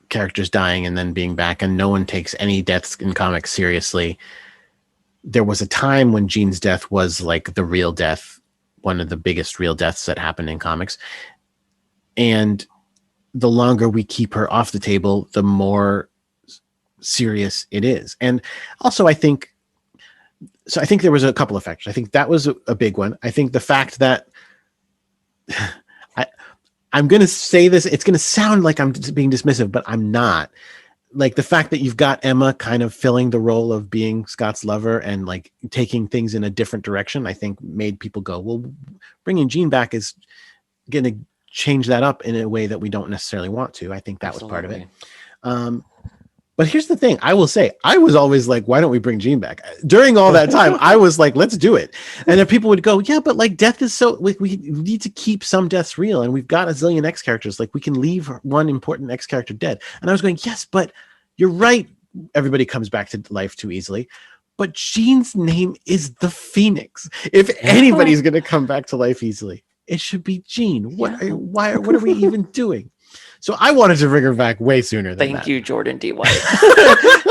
characters dying and then being back, and no one takes any deaths in comics seriously. There was a time when Jean's death was like the real death, one of the biggest real deaths that happened in comics. And the longer we keep her off the table, the more serious it is. And also, I think there was a couple of factors. I think that was a big one. I think the fact that I'm going to say this, it's going to sound like I'm being dismissive, but I'm not. Like the fact that you've got Emma kind of filling the role of being Scott's lover and like taking things in a different direction, I think made people go, well, bringing Jean back is going to change that up in a way that we don't necessarily want to. I think that was part of it. But here's the thing. I will say, I was always like, why don't we bring Jean back? During all that time, I was like, let's do it. And then people would go, yeah, but like death is so, we need to keep some deaths real. And we've got a zillion X characters. Like we can leave one important X character dead. And I was going, yes, but you're right. Everybody comes back to life too easily. But Jean's name is the Phoenix. If anybody's going to come back to life easily, it should be Jean. What are we even doing? So I wanted to bring her back way sooner than that. Thank you, Jordan D. White.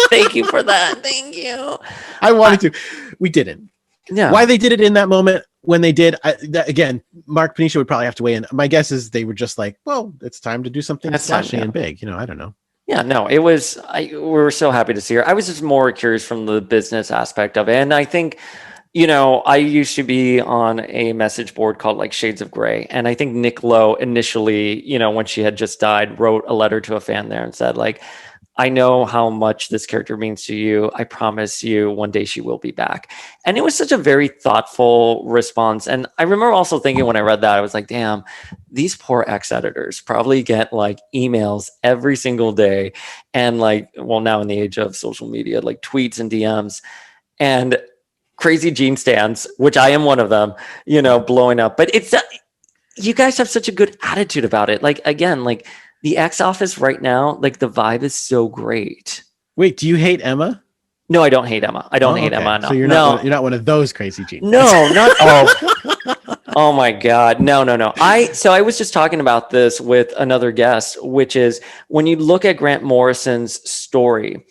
Thank you for that. Thank you. I wanted to. We didn't. Yeah. Why they did it in that moment when they did, again, Mark Panisha would probably have to weigh in. My guess is they were just like, well, it's time to do something flashy and big. I don't know. Yeah, no, it was, we were so happy to see her. I was just more curious from the business aspect of it. And I think, I used to be on a message board called like Shades of Grey. And I think Nick Lowe initially, when she had just died, wrote a letter to a fan there and said like, I know how much this character means to you. I promise you one day she will be back. And it was such a very thoughtful response. And I remember also thinking when I read that, I was like, damn, these poor X editors probably get like emails every single day. And like, well, now in the age of social media, like tweets and DMs and crazy Jean stands, which I am one of them, blowing up. But it's, you guys have such a good attitude about it. Like, again, like, the X office right now, like the vibe is so great. Wait, do you hate Emma? No, I don't hate Emma. I don't hate Emma. No. So you're not one of those crazy Jeans. No, not oh my God. No. I was just talking about this with another guest, which is when you look at Grant Morrison's story,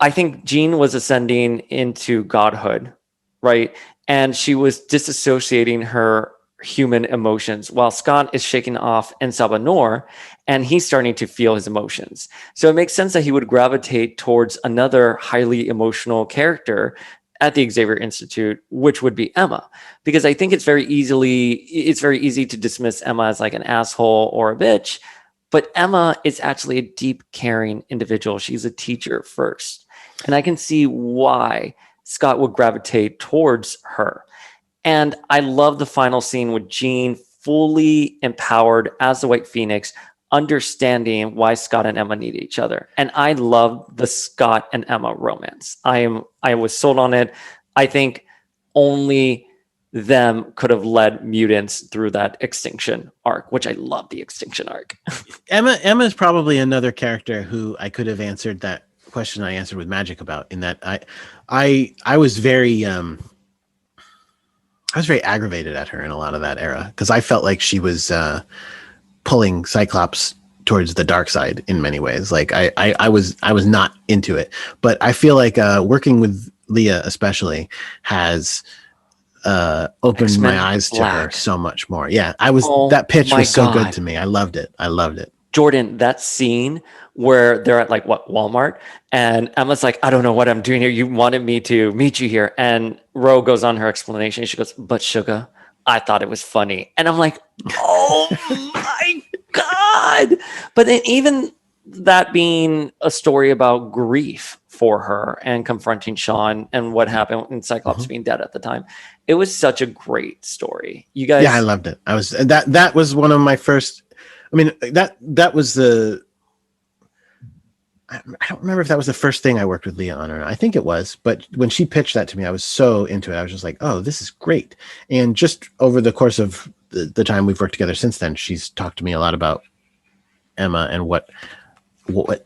I think Jean was ascending into godhood, right? And she was disassociating her human emotions, while Scott is shaking off Ensaba Noor, and he's starting to feel his emotions. So it makes sense that he would gravitate towards another highly emotional character at the Xavier Institute, which would be Emma, because I think it's very easy to dismiss Emma as like an asshole or a bitch, but Emma is actually a deep, caring individual. She's a teacher first, and I can see why Scott would gravitate towards her. And I love the final scene with Jean fully empowered as the White Phoenix, understanding why Scott and Emma need each other. And I love the Scott and Emma romance. I was sold on it. I think only them could have led mutants through that extinction arc, which I love the extinction arc. Emma is probably another character who I could have answered that question I answered with Magic about, in that I was very aggravated at her in a lot of that era, because I felt like she was pulling Cyclops towards the dark side in many ways. Like I was not into it, but I feel like working with Leah especially has opened X-Men my eyes to Black. her so much more. Yeah, that pitch my was so God. good to me. I loved it. Jordan, that scene where they're at Walmart, and Emma's like, I don't know what I'm doing here. You wanted me to meet you here. And Ro goes on her explanation. She goes, but Sugar, I thought it was funny. And I'm like, oh my God. But then even that being a story about grief for her and confronting Sean and what happened when Cyclops being dead at the time, it was such a great story. You guys. Yeah, I loved it. That was one of my first. I mean, that was I don't remember if that was the first thing I worked with Leah on or not. I think it was, but when she pitched that to me, I was so into it. I was just like, oh, this is great. And just over the course of the time we've worked together since then, she's talked to me a lot about Emma and what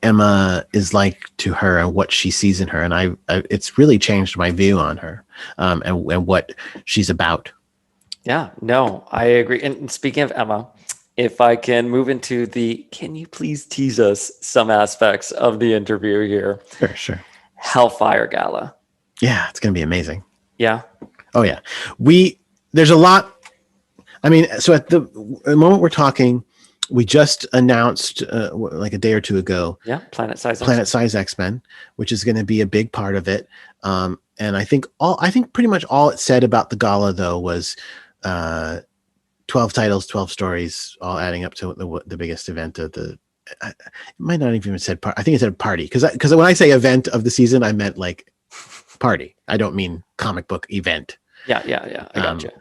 Emma is like to her and what she sees in her. And it's really changed my view on her and what she's about. Yeah, no, I agree. And speaking of Emma, if I can move into can you please tease us some aspects of the interview here? Sure. Hellfire Gala. Yeah, it's going to be amazing. Yeah. Oh yeah. There's a lot. I mean, so at the moment we're talking, we just announced like a day or two ago. Yeah. Planet Size X-Men, which is going to be a big part of it. And I think pretty much all it said about the gala though was 12 titles, 12 stories, all adding up to the biggest event of the. It might not even have said I think it said party, because when I say event of the season, I meant like party. I don't mean comic book event. Yeah. I gotcha.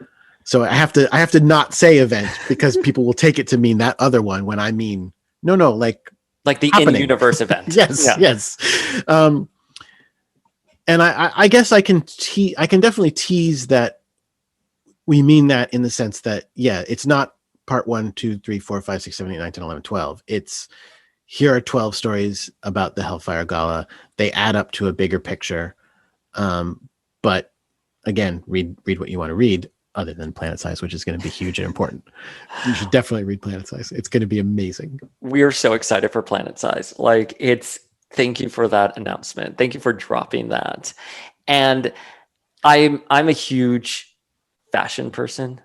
So I have to not say event because people will take it to mean that other one when I mean no, like the happening. in-universe event. Yes. And I guess I can definitely tease that. We mean that in the sense that, yeah, it's not part 1, 2, 3, 4, 5, 6, 7, 8, 9, 10, 11, 12. It's here are 12 stories about the Hellfire Gala. They add up to a bigger picture. But again, read what you want to read other than Planet Size, which is going to be huge and important. You should definitely read Planet Size. It's going to be amazing. We are so excited for Planet Size. Thank you for that announcement. Thank you for dropping that. And I'm a huge fashion person.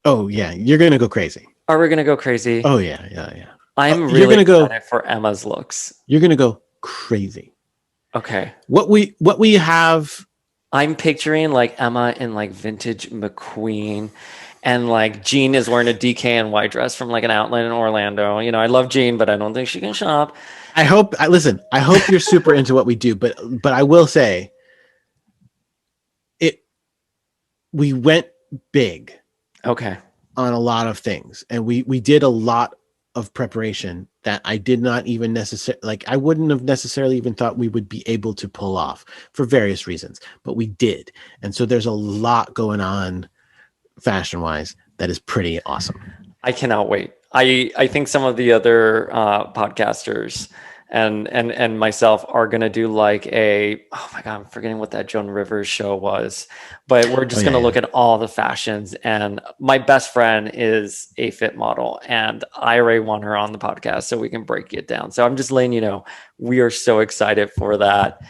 Oh yeah, you're gonna go crazy. Are we gonna go crazy? Oh yeah. I'm really excited for Emma's looks. You're gonna go crazy. Okay. What we have. I'm picturing like Emma in like vintage McQueen, and like Jean is wearing a DKNY dress from like an outlet in Orlando. You know, I love Jean, but I don't think she can shop. I hope you're super into what we do, but I will say we went big. Okay. On a lot of things. And we did a lot of preparation that I did not even necessarily, I wouldn't have necessarily even thought we would be able to pull off for various reasons, but we did. And so there's a lot going on fashion wise that is pretty awesome. I cannot wait. I think some of the other podcasters and myself are going to do like oh my God, I'm forgetting what that Joan Rivers show was, but we're just going to look at all the fashions. And my best friend is a fit model, and I already want her on the podcast so we can break it down. So I'm just letting you know, we are so excited for that.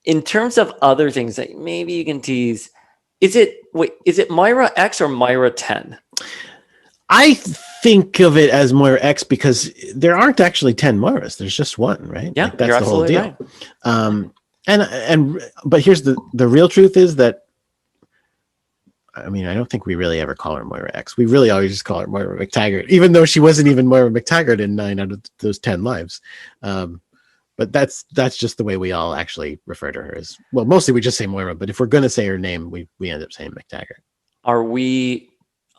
In terms of other things that maybe you can tease, is it Myra X or Myra 10? I think of it as Moira X because there aren't actually 10 Moiras. There's just one, right? Yeah, Like, that's you're the whole absolutely deal. right. But here's the real truth is that, I mean, I don't think we really ever call her Moira X. We really always just call her Moira McTaggart, even though she wasn't even Moira McTaggart in 9 out of those 10 lives. But that's just the way we all actually refer to her as. Well, mostly we just say Moira, but if we're going to say her name, we end up saying McTaggart. Are we,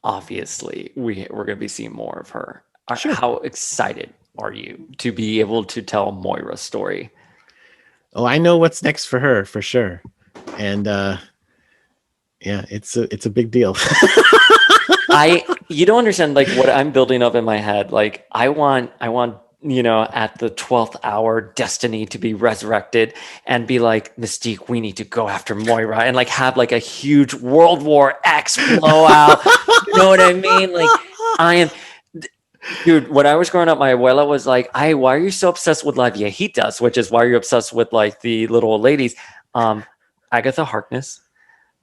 obviously, we're going to be seeing more of her. Sure. How excited are you to be able to tell Moira's story? Oh, I know what's next for her, for sure. And yeah, it's a big deal. You don't understand like what I'm building up in my head. Like I want, at the 12th hour, Destiny to be resurrected and be like, Mystique, we need to go after Moira, and like have like a huge World War X blowout. You know what I mean? Like I am, dude, when I was growing up, my abuela was like, why are you so obsessed with La Viejitas? Which is why you're obsessed with like the little old ladies. Agatha Harkness,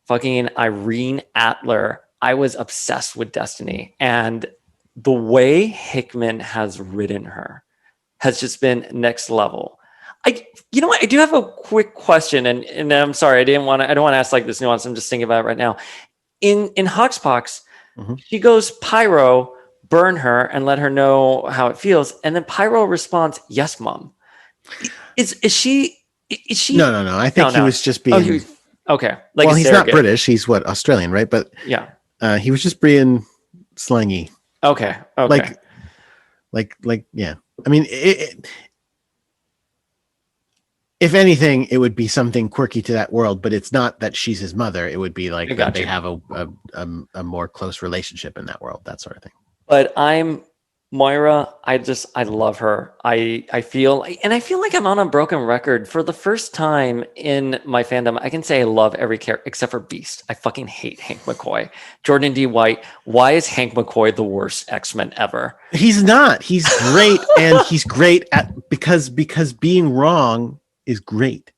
fucking Irene Adler. I was obsessed with Destiny, and the way Hickman has written her has just been next level. You know what? I do have a quick question, and I'm sorry, I don't want to ask like this nuance. I'm just thinking about it right now. In Hoxpox, she goes, Pyro, burn her and let her know how it feels, and then Pyro responds, "Yes, Mom." Is she? No. I think he was just being. Okay. Like, well, he's not British. He's what, Australian, right? But yeah, he was just being slangy. Okay. Like, yeah. I mean, if anything, it would be something quirky to that world, but it's not that she's his mother. It would be like that they have a more close relationship in that world, that sort of thing. But Moira, I love her. I feel like I'm on a broken record. For the first time in my fandom, I can say I love every character except for Beast. I fucking hate Hank McCoy. Jordan D. White, why is Hank McCoy the worst X-Men ever? He's not. He's great, and he's great at because being wrong is great.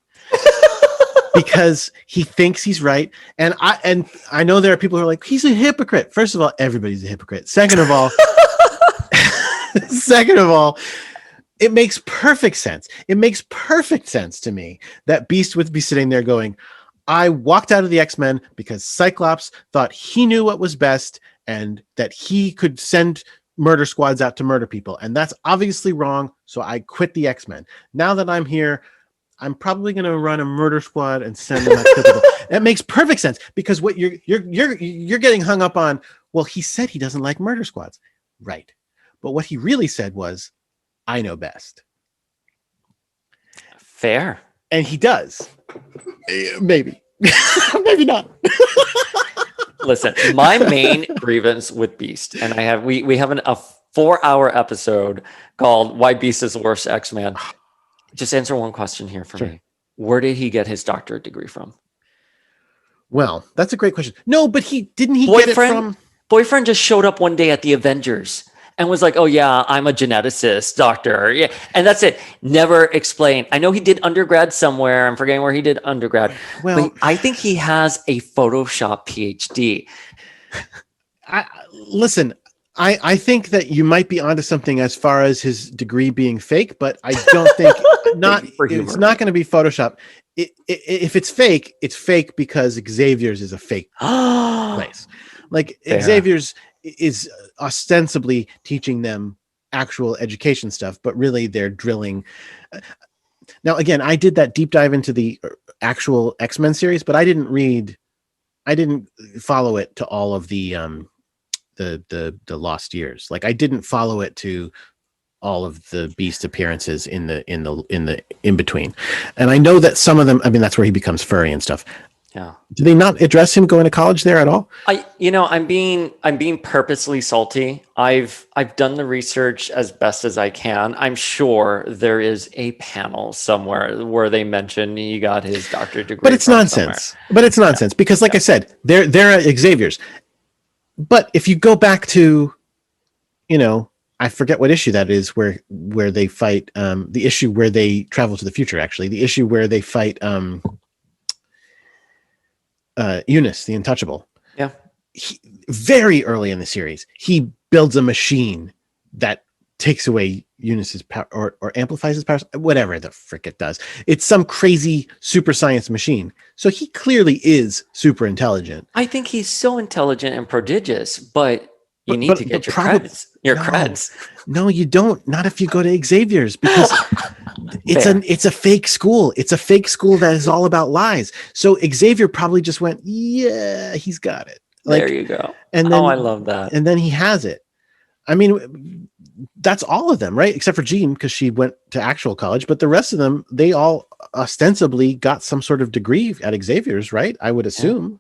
Because he thinks he's right. And I know there are people who are like, he's a hypocrite. First of all, everybody's a hypocrite. Second of all, it makes perfect sense. It makes perfect sense to me that Beast would be sitting there going, I walked out of the X-Men because Cyclops thought he knew what was best and that he could send murder squads out to murder people. And that's obviously wrong. So I quit the X-Men. Now that I'm here, I'm probably going to run a murder squad and send them out to people. That makes perfect sense because what you're getting hung up on, well, he said he doesn't like murder squads. Right. But what he really said was, I know best. Fair. And he does. Maybe. Maybe not. Listen, my main grievance with Beast, and we have a 4-hour episode called Why Beast is the Worst X-Man. Just answer one question here for me. Where did he get his doctorate degree from? Well, that's a great question. No, but get it from... Boyfriend just showed up one day at the Avengers and was like, oh yeah, I'm a geneticist, doctor. Yeah. And that's it. Never explained. I know he did undergrad somewhere. I'm forgetting where he did undergrad. Well, I think he has a Photoshop PhD. Listen, I think that you might be onto something as far as his degree being fake, but I don't think it's not going to be Photoshop. If it's fake because Xavier's is a fake place. Like Fair. Xavier's is ostensibly teaching them actual education stuff, but really they're drilling. Now, again, I did that deep dive into the actual X-Men series, but I didn't follow it to all of the lost years. Like I didn't follow it to all of the Beast appearances in between. And I know that some of them, I mean, that's where he becomes furry and stuff. Yeah. Do they not address him going to college there at all? I'm being purposely salty. I've done the research as best as I can. I'm sure there is a panel somewhere where they mention he got his doctorate degree. But it's nonsense. Because like I said, they're at Xavier's. But if you go back to, I forget what issue that is where they fight, the issue where they travel to the future, actually, the issue where they fight Eunice, the Untouchable. Yeah. very early in the series, he builds a machine that takes away Eunice's power or amplifies his powers, whatever the frick it does. It's some crazy super science machine. So he clearly is super intelligent. I think he's so intelligent and prodigious, but you need to get your creds. Your creds. No, you don't. Not if you go to Xavier's, because it's a fake school. It's a fake school that is all about lies. So Xavier probably just went, yeah, he's got it. Like, there you go. And then, I love that. And then he has it. I mean, that's all of them, right? Except for Jean, because she went to actual college. But the rest of them, they all ostensibly got some sort of degree at Xavier's, right? I would assume.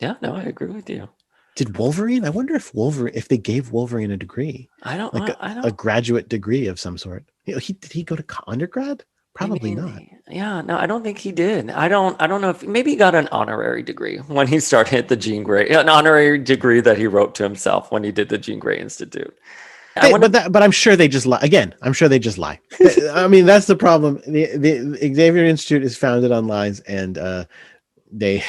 Yeah, no, I agree with you. Did Wolverine? I wonder if they gave Wolverine a degree. I don't a graduate degree of some sort. Did he go to undergrad? Probably not. Yeah, no, I don't think he did. I don't know if maybe he got an honorary degree when he started the Jean Grey, an honorary degree that he wrote to himself when he did the Jean Grey Institute. But I'm sure they just lie. Again, I'm sure they just lie. I mean, that's the problem. The Xavier Institute is founded on lies, and they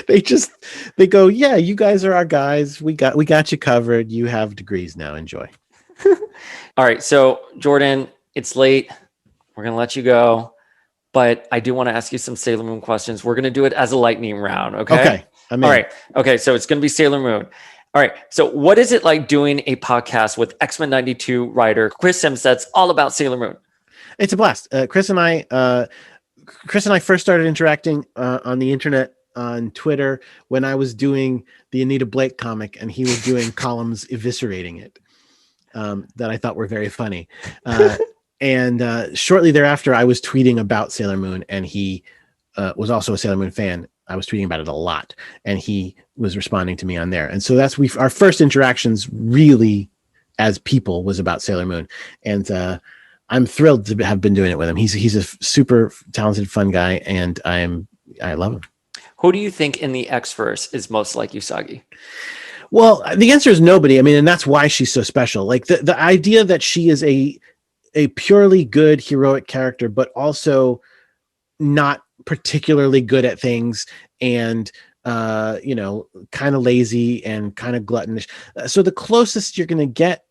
they go, yeah, you guys are our guys. We got you covered. You have degrees now. Enjoy. All right, so Jordan, it's late. We're gonna let you go, but I do want to ask you some Sailor Moon questions. We're gonna do it as a lightning round. Okay. Okay. All right. Okay. So it's gonna be Sailor Moon. All right. So what is it like doing a podcast with X-Men 92 writer Chris Sims that's all about Sailor Moon? It's a blast. Chris and I first started interacting on the internet on Twitter when I was doing the Anita Blake comic, and he was doing columns eviscerating it that I thought were very funny. And shortly thereafter, I was tweeting about Sailor Moon, and he was also a Sailor Moon fan. I was tweeting about it a lot, and he was responding to me on there. And so that's our first interactions really as people was about Sailor Moon. And I'm thrilled to have been doing it with him. He's a super talented, fun guy, and I love him. Who do you think in the X-verse is most like Usagi? Well, the answer is nobody. I mean, and that's why she's so special. Like the idea that she is a purely good heroic character, but also not particularly good at things, and kind of lazy and kind of gluttonous. So the closest you're going to get,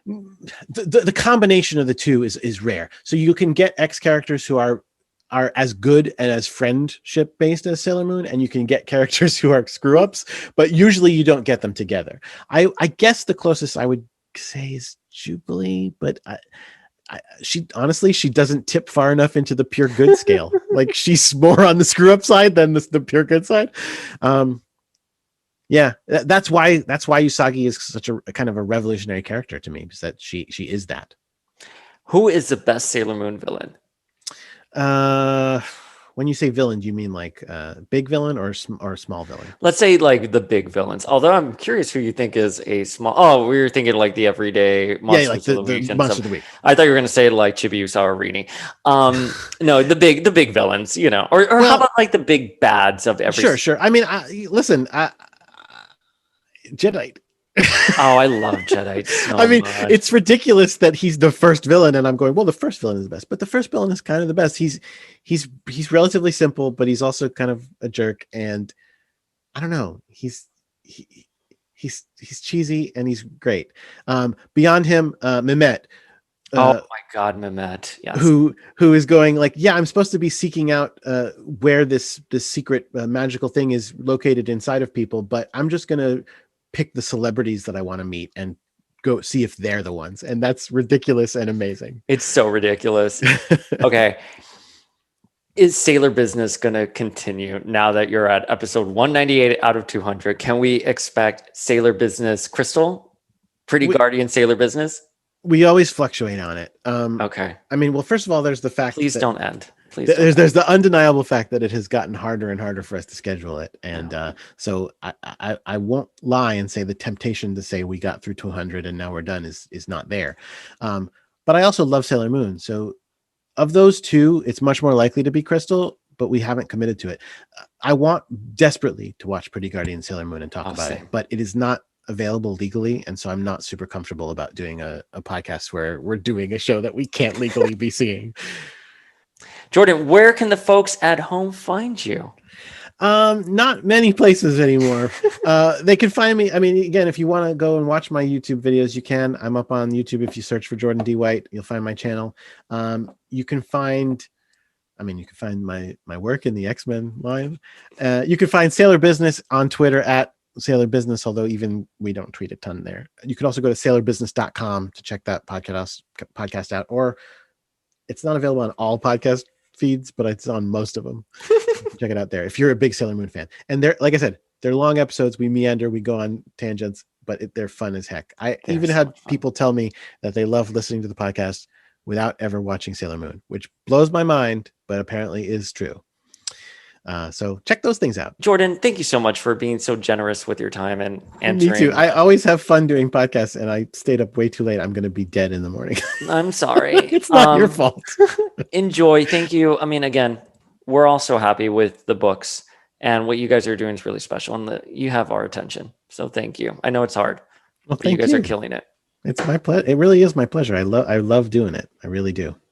the combination of the two is rare. So you can get X characters who are as good and as friendship based as Sailor Moon, and you can get characters who are screw ups, but usually you don't get them together. I guess the closest I would say is Jubilee, but she doesn't tip far enough into the pure good scale. Like, she's more on the screw up side than the pure good side. Yeah, that's why Usagi is such a kind of a revolutionary character to me, because that she is that. Who is the best Sailor Moon villain? When you say villain, do you mean like big villain or small villain? Let's say like the big villains. Although I'm curious who you think is a small. Oh, we were thinking like the everyday monsters like the monster of the week. I thought you were going to say like Chibiusa or Rini. No, the big villains. Or how about like the big bads of every? Sure. I mean, listen, Jedi. Oh, I love Jedi so I mean, much. It's ridiculous that he's the first villain, and I'm going, well, the first villain is the best, but the first villain is kind of the best. He's relatively simple, but he's also kind of a jerk, and I don't know, he's cheesy and he's great. Beyond him, Mehmet. Oh my God, Mehmet! Yes. Who is going like, yeah, I'm supposed to be seeking out where this secret magical thing is located inside of people, but I'm just gonna pick the celebrities that I want to meet and go see if they're the ones. And that's ridiculous and amazing. It's so ridiculous. Okay. Is Sailor Business going to continue now that you're at episode 198 out of 200? Can we expect Sailor Business Crystal? Pretty Guardian Sailor Business? We always fluctuate on it. Okay. I mean, well, first of all, there's the fact Please don't end. There's the undeniable fact that it has gotten harder and harder for us to schedule it, and so I won't lie and say the temptation to say we got through 200 and now we're done is not there. But I also love Sailor Moon, so of those two, it's much more likely to be Crystal, but we haven't committed to it. I want desperately to watch Pretty Guardian Sailor Moon and talk about it, but it is not available legally, and so I'm not super comfortable about doing a podcast where we're doing a show that we can't legally be seeing. Jordan, where can the folks at home find you? Not many places anymore. They can find me. I mean, again, if you want to go and watch my YouTube videos, you can. I'm up on YouTube. If you search for Jordan D. White, you'll find my channel. You can find, you can find my work in the X-Men line. You can find Sailor Business on Twitter at Sailor Business, although even we don't tweet a ton there. You can also go to sailorbusiness.com to check that podcast out, or it's not available on all podcast feeds, but it's on most of them. Check it out there if you're a big Sailor Moon fan. And they're, like I said, they're long episodes. We meander, we go on tangents, but they're fun as heck. They're even had people tell me that they love listening to the podcast without ever watching Sailor Moon, which blows my mind, but apparently is true. So check those things out. Jordan, thank you so much for being so generous with your time and answering. Me too. I always have fun doing podcasts, and I stayed up way too late. I'm going to be dead in the morning. I'm sorry. It's not your fault. Enjoy. Thank you. I mean, again, we're all so happy with the books, and what you guys are doing is really special, and you have our attention. So thank you. I know it's hard, but you guys are killing it. It's my pleasure. It really is my pleasure. I love doing it. I really do.